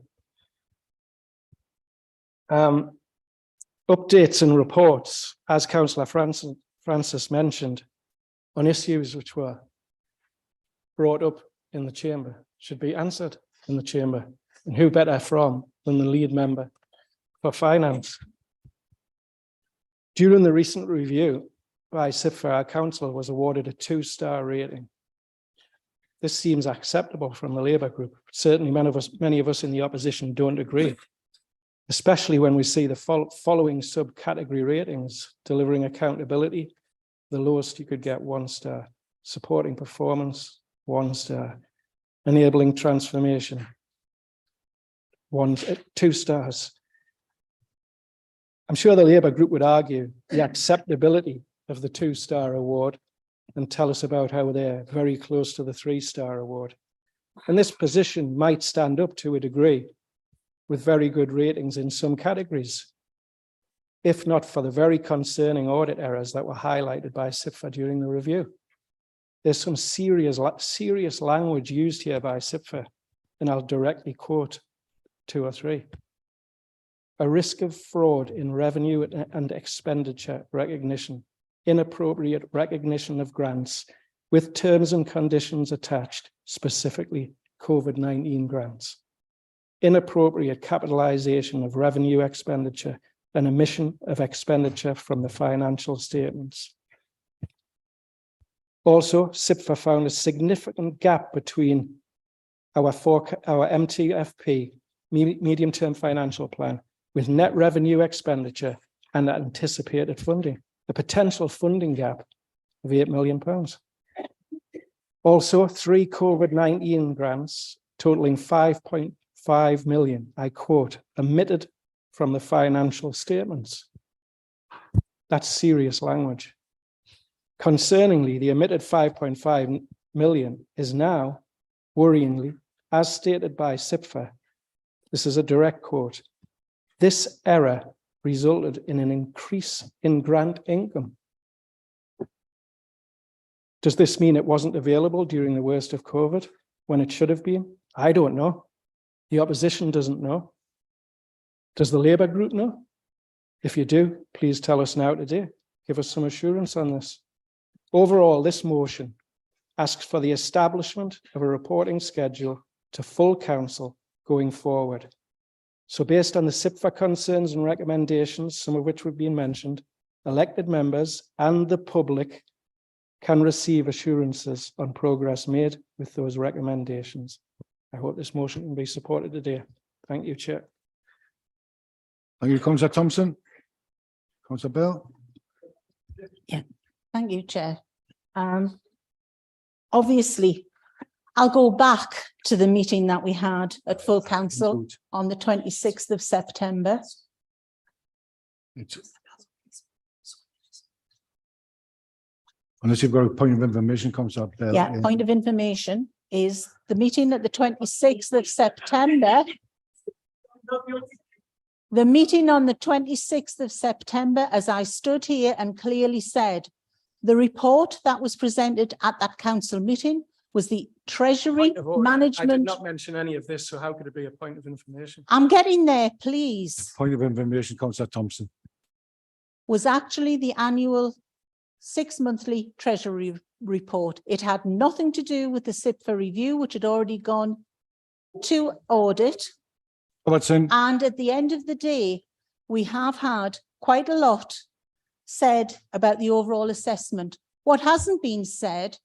Updates and reports, as Councillor Francis mentioned, on issues which were brought up in the chamber should be answered in the chamber. And who better from than the lead member for finance? During the recent review by SIPFA, our council was awarded a 2-star rating. This seems acceptable from the Labour group. Certainly many of us in the opposition don't agree, especially when we see the following subcategory ratings: delivering accountability, the lowest you could get 1 star, supporting performance, 1 star, enabling transformation, 2 stars. I'm sure the Labour group would argue the acceptability of the 2-star award and tell us about how they're very close to the 3-star award. And this position might stand up to a degree with very good ratings in some categories, if not for the very concerning audit errors that were highlighted by SIPFA during the review. There's some serious language used here by SIPFA, and I'll directly quote 2 or 3. A risk of fraud in revenue and expenditure recognition, inappropriate recognition of grants with terms and conditions attached, specifically COVID-19 grants, inappropriate capitalization of revenue expenditure and omission of expenditure from the financial statements. Also, SIPFA found a significant gap between our MTFP, medium-term financial plan, with net revenue expenditure and anticipated funding, a potential funding gap of £8 million. Also, 3 COVID-19 grants totaling 5.5 million, I quote, omitted from the financial statements. That's serious language. Concerningly, the omitted 5.5 million is now, worryingly, as stated by SIPFA, this is a direct quote, this error resulted in an increase in grant income. Does this mean it wasn't available during the worst of COVID when it should have been? I don't know. The opposition doesn't know. Does the Labour group know? If you do, please tell us now today. Give us some assurance on this. Overall, this motion asks for the establishment of a reporting schedule to full council going forward. So based on the SIPFA concerns and recommendations, some of which have been mentioned, elected members and the public can receive assurances on progress made with those recommendations. I hope this motion can be supported today. Thank you, Chair. Thank you, Councillor Thompson. Councillor Bell. Yeah, thank you, Chair. Obviously, I'll go back to the meeting that we had at full council on the 26th of September. Unless you've got a point of information, Councillor Bell. Yeah, point of information is the meeting at the 26th of September. The meeting on the 26th of September, as I stood here and clearly said, the report that was presented at that council meeting was the Treasury Point of order. I did Management. not mention any of this, so how could it be a point of information? I'm getting there, please. Point of information, councillor Thompson. Was actually the annual 6-monthly Treasury report. It had nothing to do with the SIPFA review, which had already gone to audit. Robertson. And at the end of the day, we have had quite a lot said about the overall assessment. What hasn't been said,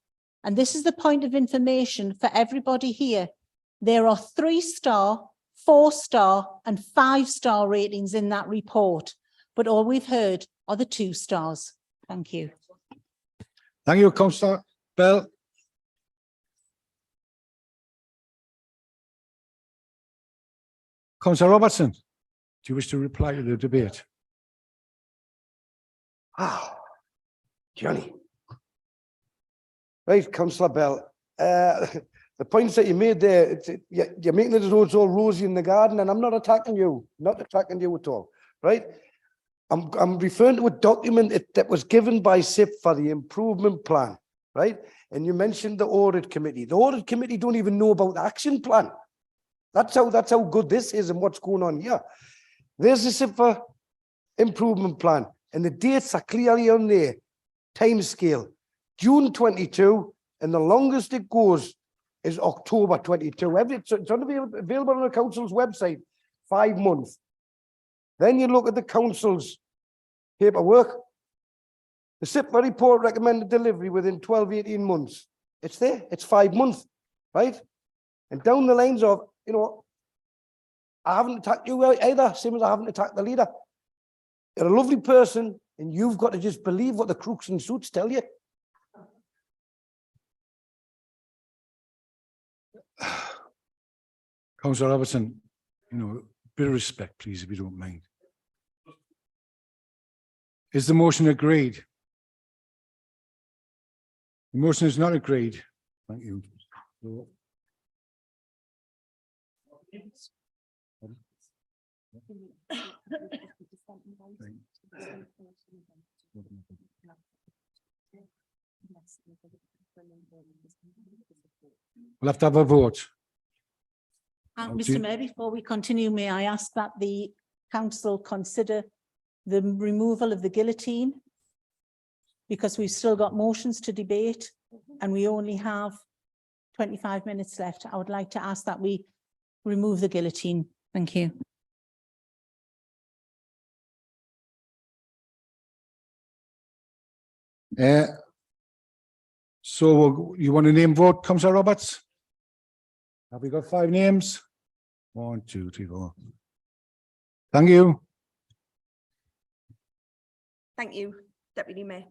and this is the point of information for everybody here, there are 3-star, 4-star and 5-star ratings in that report, but all we've heard are the 2 stars. Thank you. Thank you, councillor Bell. Councillor Robertson, do you wish to reply to the debate? Johnny. Right, councillor Bell. The points that you made there, you're making it as though it's all rosy in the garden, and I'm not attacking you, not attacking you at all, right? I'm referring to a document that was given by SIP for the improvement plan, right? And you mentioned the audit committee. The audit committee don't even know about the action plan. That's how good this is and what's going on here. There's the SIP for improvement plan, and the dates are clearly on there. Time scale, June 22, and the longest it goes is October 22. It's available on the council's website, 5 months. Then you look at the council's paperwork. The SIPMA report recommended delivery within 12-18 months. It's there, it's 5 months, right? And down the lines of, you know, I haven't attacked you either, same as I haven't attacked the leader. You're a lovely person, and you've got to just believe what the crooks in suits tell you. Councillor Robertson, you know, a bit of respect, please, if you don't mind. Is the motion agreed? The motion is not agreed. Thank you. We'll have to have a vote. Mr. Mayor, before we continue, may I ask that the council consider the removal of the guillotine? Because we've still got motions to debate and we only have 25 minutes left. I would like to ask that we remove the guillotine. Thank you. So you want a name vote, Councillor Roberts? Have we got 5 names? 1, 2, 3, 4. Thank you. Thank you, Deputy Mayor.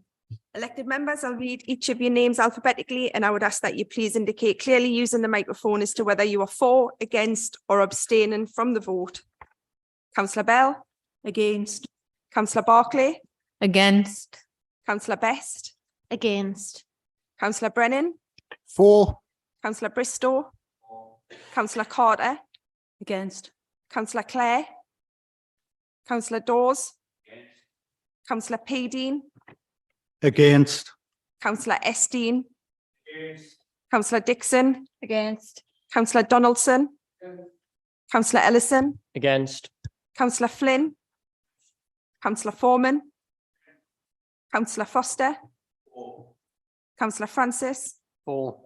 Elected members, I'll read each of your names alphabetically, and I would ask that you please indicate clearly using the microphone as to whether you are for, against or abstaining from the vote. Councillor Bell. Against. Councillor Barclay. Against. Councillor Best. Against. Councillor Brennan. For. Councillor Bristow. Councillor Carter. Against. Councillor Clare. Councillor Dawes. Councillor Paydean. Against. Councillor Esteen. Councillor Dixon. Against. Councillor Donaldson. Councillor Ellison. Against. Councillor Flynn. Councillor Foreman. Councillor Foster. Councillor Francis. For.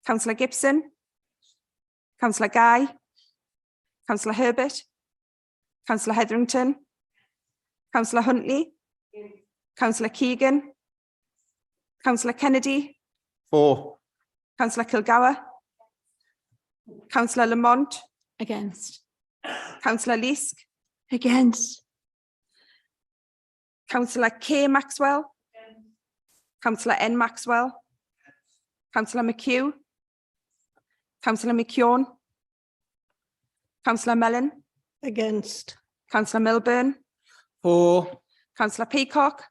Councillor Gibson. Councillor Guy. Councillor Herbert. Councillor Hetherington. Councillor Huntley. Councillor Keegan. Councillor Kennedy. For. Councillor Kilgour. Councillor Lamont. Against. Councillor Leask. Against. Councillor K. Maxwell. Councillor N. Maxwell. Councillor McHugh. Councillor McKeown. Councillor Mellon. Against. Councillor Milburn. For. Councillor Peacock.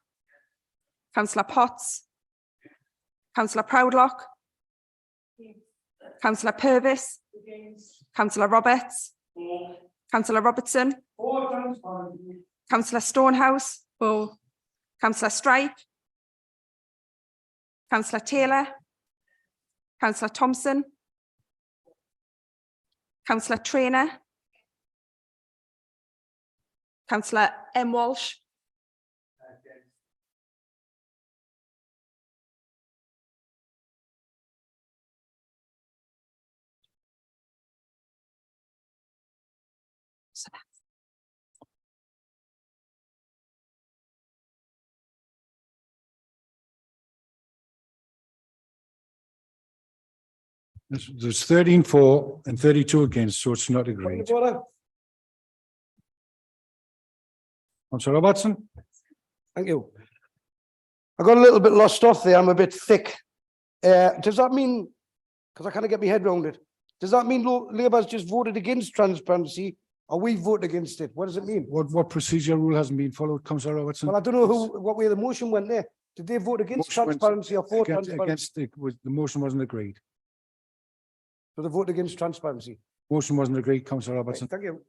Councillor Potts. Councillor Proudlock. Councillor Purvis. Councillor Roberts. Councillor Robertson. Councillor Stonehouse. For. Councillor Strike. Councillor Taylor. Councillor Thompson. Councillor Traynor. Councillor M. Walsh. There's 13 for and 32 against, so it's not agreed. Councillor Robertson. Thank you. I got a little bit lost off there. I'm a bit thick. Does that mean, because I can't get my head around it, does that mean Labour's just voted against transparency or we vote against it? What does it mean? What procedure rule hasn't been followed, Councillor Robertson? Well, I don't know what way the motion went there. Did they vote against transparency or for transparency? The motion wasn't agreed. So they voted against transparency. Motion wasn't agreed, Councillor Robertson. Right, thank you.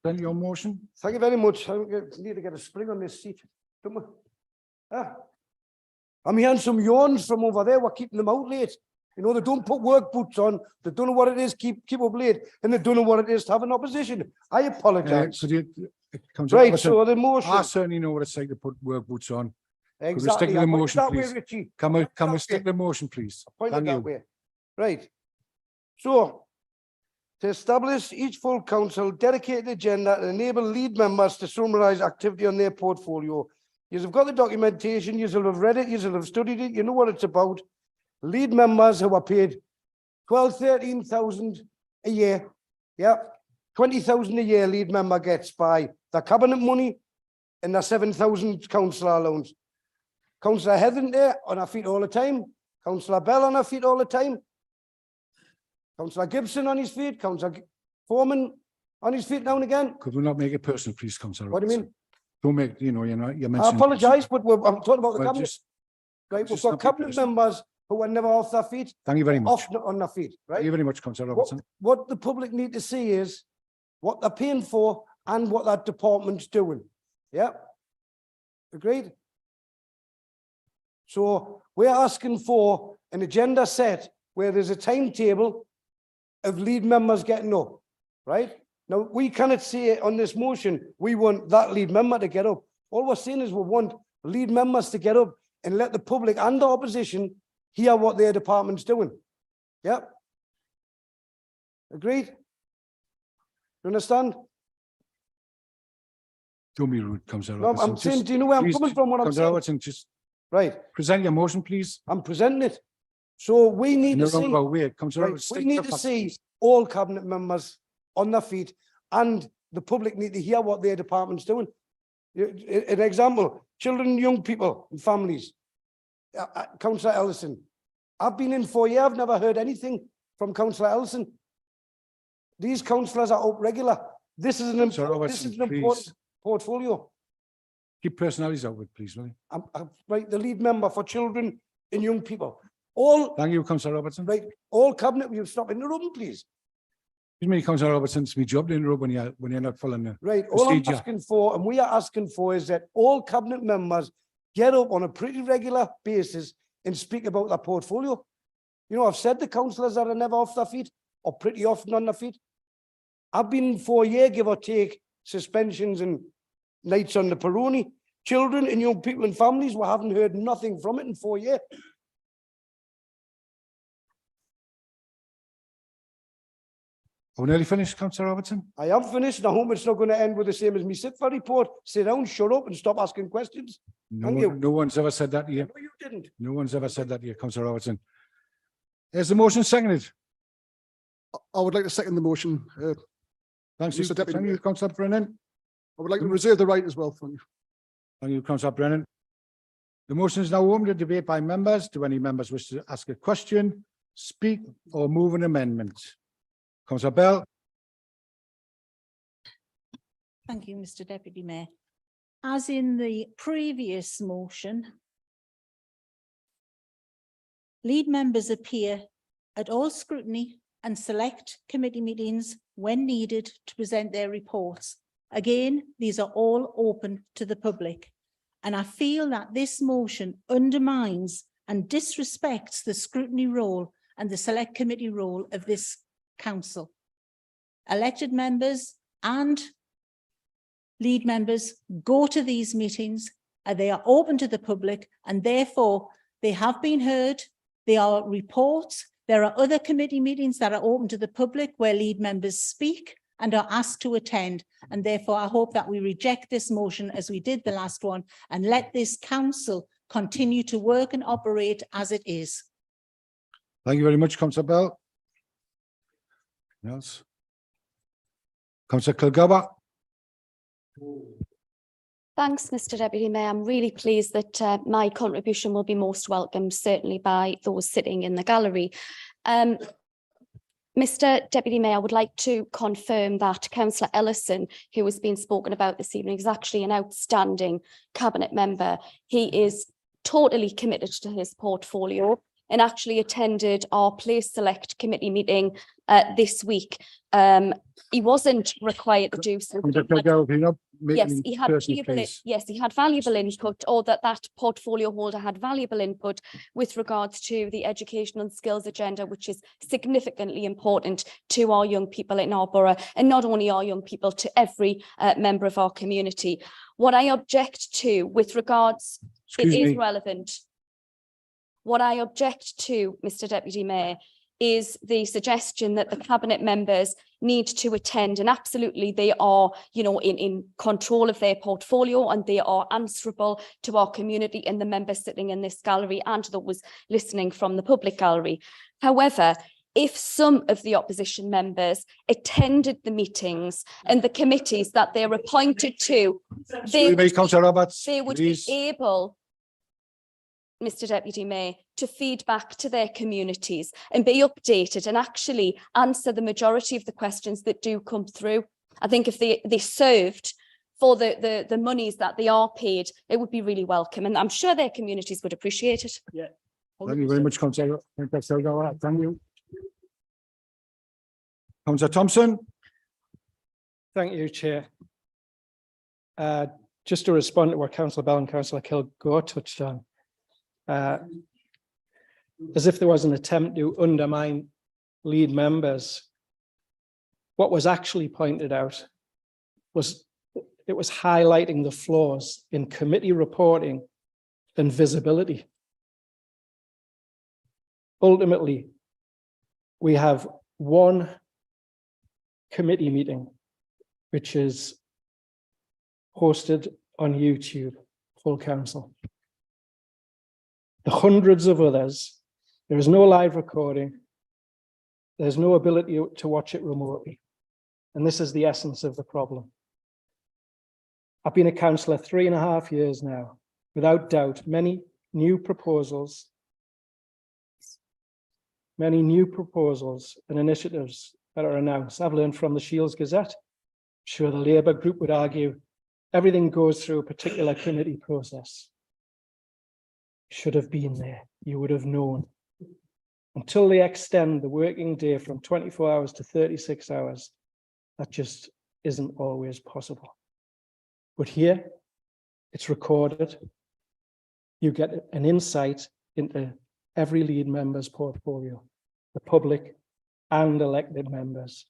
Then your motion. Thank you very much. I need to get a spring on this seat. Don't we? I'm hearing some yawns from over there. We're keeping them out late. You know, they don't put work boots on. They don't know what it is, keep up late, and they don't know what it is to have an opposition. I apologise. Right, so the motion. I certainly know what it's like to put work boots on. Exactly. Could we stick to the motion, that please? way, Richie. Can we stick to the motion, please? Point it that way. Right. So, to establish each full council dedicated agenda and enable lead members to summarise activity on their portfolio. You've got the documentation, you'll have read it, you'll have studied it, you know what it's about. Lead members who are paid 12, 13,000 a year. Yeah. 20,000 a year lead member gets by the cabinet money and the 7,000 councillor allowance. Councillor Heathen there on her feet all the time. Councillor Bell on her feet all the time. Councillor Gibson on his feet. Councillor Foreman on his feet now and again. Could we not make it personal, please, Councillor? What do you mean? Don't make, you know, you're mentioning. I apologise, but I'm talking about the Well, cabinet. Right, we've just got not be cabinet personal. members who are never off their feet. Thank you very much. Off on their feet, right? Thank you very much, Councillor Robertson. What the public need to see is what they're paying for and what that department's doing. Yeah. Agreed? So we're asking for an agenda set where there's a timetable of lead members getting up, right? Now, we cannot say on this motion, we want that lead member to get up. All we're saying is we want lead members to get up and let the public and the opposition hear what their department's doing. Yeah. Agreed? You understand? Don't be rude, Councillor No, Robertson. I'm saying, do you know where I'm coming from? What I'm Councillor saying? Robertson, just right. Present your motion, please. I'm presenting it. So we need to see. Councillor, Right, we need to see all cabinet members on their feet, and the public need to hear what their department's doing. An example: children, and young people, and families. Councillor Ellison, I've been in 4 years. I've never heard anything from Councillor Ellison. These councillors are up regular. This is an important portfolio. Keep personalities out of it, please, will you? I'm right, the lead member for children and young people. All. Thank you, Councillor Robertson. Right, all cabinet. Will you stop interrupting, please? Excuse me, Councillor Robertson. It's my job to interrupt when you're not following the Right. All I'm procedure. asking for, and we are asking for, is that all cabinet members get up on a pretty regular basis and speak about their portfolio. You know, I've said the councillors that are never off their feet or pretty often on their feet. I've been 4 years, give or take, suspensions and nights on the Peroni. Children and young people and families, we haven't heard nothing from it in 4 years. Are we nearly finished, Councillor Robertson? I am finished, and I hope it's not going to end with the same as me SITFA report. Sit down, shut up, and stop asking questions. Thank you. No one's ever said that to you. No, you didn't. No one's ever said that to you, Councillor Robertson. Is the motion seconded? I would like to second the motion. Thanks, Mr. Deputy Thank you, Mayor. Councillor Brennan. I would like to reserve the right as well. Thank you. Thank you, Councillor Brennan. The motion is now open to debate by members. Do any members wish to ask a question, speak, or move an amendment? Councillor Bell. Thank you, Mr Deputy Mayor. As in the previous motion, lead members appear at all scrutiny and select committee meetings when needed to present their reports. Again, these are all open to the public. And I feel that this motion undermines and disrespects the scrutiny role and the select committee role of this council. Elected members and lead members go to these meetings, and they are open to the public, and therefore they have been heard. There are reports. There are other committee meetings that are open to the public where lead members speak and are asked to attend. And therefore, I hope that we reject this motion as we did the last one and let this council continue to work and operate as it is. Thank you very much, Councillor Bell. Yes. Councillor Kilgour. Thanks, Mr Deputy Mayor. I'm really pleased that my contribution will be most welcomed, certainly by those sitting in the gallery. Mr Deputy Mayor, I would like to confirm that Councillor Ellison, who has been spoken about this evening, is actually an outstanding cabinet member. He is totally committed to his portfolio and actually attended our Place Select committee meeting this week. He wasn't required to do so. Yes, he had valuable input, or that portfolio holder had valuable input with regards to the education and skills agenda, which is significantly important to our young people in our borough, and not only our young people, to every member of our community. What I object to with regards, it is relevant. What I object to, Mr Deputy Mayor, is the suggestion that the cabinet members need to attend, and absolutely they are, in control of their portfolio, and they are answerable to our community and the members sitting in this gallery and those listening from the public gallery. However, if some of the opposition members attended the meetings and the committees that they're appointed to, they would be able, Mr Deputy Mayor, to feed back to their communities and be updated and actually answer the majority of the questions that do come through. I think if they served for the monies that they are paid, it would be really welcome, and I'm sure their communities would appreciate it. Yeah. Thank you very much, Councillor. Thank you. Councillor Thompson. Thank you, Chair. Just to respond to what Councillor Bell and Councillor Kilgour touched on, as if there was an attempt to undermine lead members. What was actually pointed out was it was highlighting the flaws in committee reporting and visibility. Ultimately, we have one committee meeting, which is hosted on YouTube, full council. The hundreds of others, there is no live recording. There's no ability to watch it remotely. And this is the essence of the problem. I've been a councillor 3.5 years now. Without doubt, many new proposals and initiatives that are announced, I've learned from the Shields Gazette. I'm sure the Labour group would argue everything goes through a particular committee process. Should have been there. You would have known. Until they extend the working day from 24 hours to 36 hours, that just isn't always possible. But here, it's recorded. You get an insight into every lead member's portfolio, the public and elected members.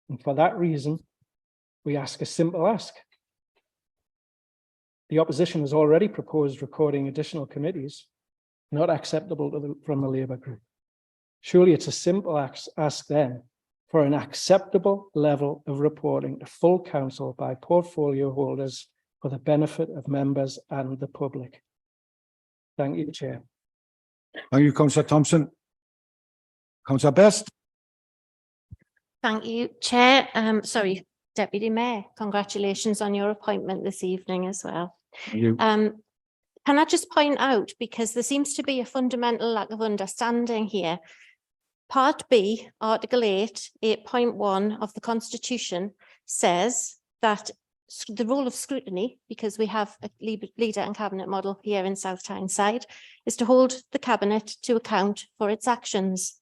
And for that reason, we ask a simple ask. The opposition has already proposed recording additional committees, not acceptable from the Labour group. Surely it's a simple ask then for an acceptable level of reporting to full council by portfolio holders for the benefit of members and the public. Thank you, Chair. Thank you, Councillor Thompson. Councillor Best. Thank you, Chair. Sorry, Deputy Mayor, congratulations on your appointment this evening as well. Thank you. Can I just point out, because there seems to be a fundamental lack of understanding here, Part B, Article 8, 8.1 of the Constitution says that the role of scrutiny, because we have a leader and cabinet model here in South Tyneside, is to hold the cabinet to account for its actions.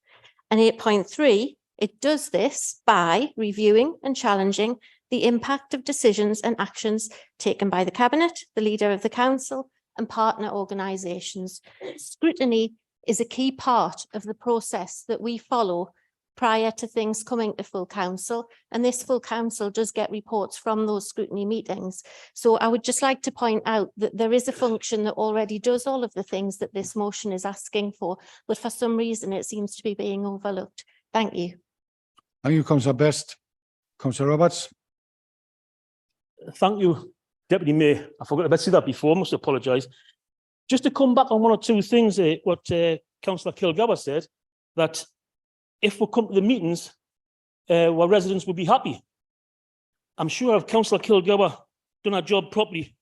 And 8.3, it does this by reviewing and challenging the impact of decisions and actions taken by the cabinet, the leader of the council, and partner organisations. Scrutiny is a key part of the process that we follow prior to things coming to full council, and this full council does get reports from those scrutiny meetings. So I would just like to point out that there is a function that already does all of the things that this motion is asking for, but for some reason it seems to be being overlooked. Thank you. Thank you, Councillor Best. Councillor Roberts. Thank you, Deputy Mayor. I forgot to say that before, must apologise. Just to come back on one or two things, what Councillor Kilgour said, that if we come to the meetings, where residents will be happy. I'm sure if Councillor Kilgour done her job properly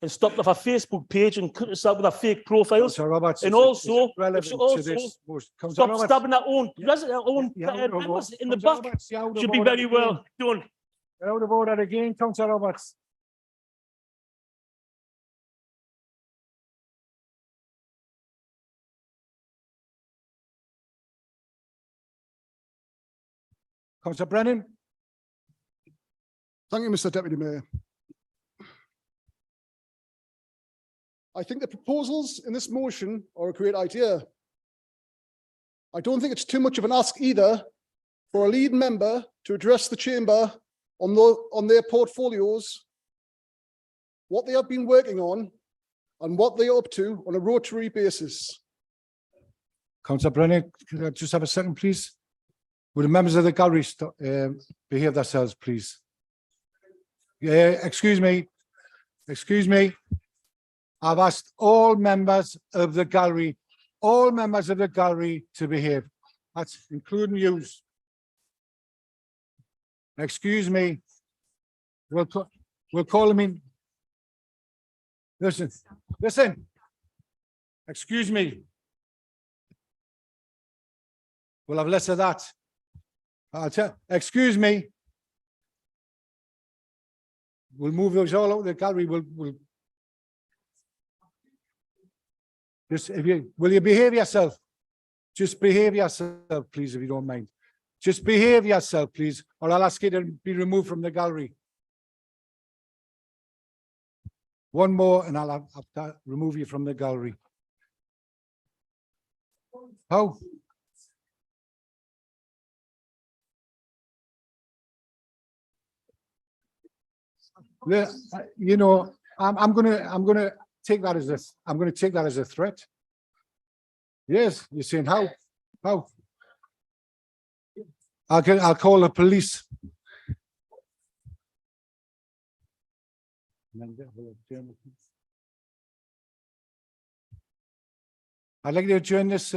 and stopped off a Facebook page and cut us out with her fake profiles, Roberts, and also stop stabbing our own members in the back, should be very well done. Get out of order again, Councillor Roberts. Councillor Brennan. Thank you, Mr. Deputy Mayor. I think the proposals in this motion are a great idea. I don't think it's too much of an ask either for a lead member to address the chamber on their portfolios, what they have been working on, and what they are up to on a rotary basis. Councillor Brennan, could I just have a second, please? Would the members of the gallery behave themselves, please? Yeah, excuse me. Excuse me. I've asked all members of the gallery to behave. That's including you. Excuse me. We'll call them in. Listen. Excuse me. We'll have less of that. Excuse me. We'll move those all out of the gallery. We'll just, will you behave yourself? Just behave yourself, please, if you don't mind. Just behave yourself, please, or I'll ask you to be removed from the gallery. One more, and I'll have to remove you from the gallery. How? You know, I'm gonna take that as this. I'm gonna take that as a threat. Yes, you're saying how? How? I'll call the police. I'd like to adjourn this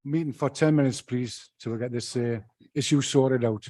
meeting for 10 minutes, please, till we get this issue sorted out.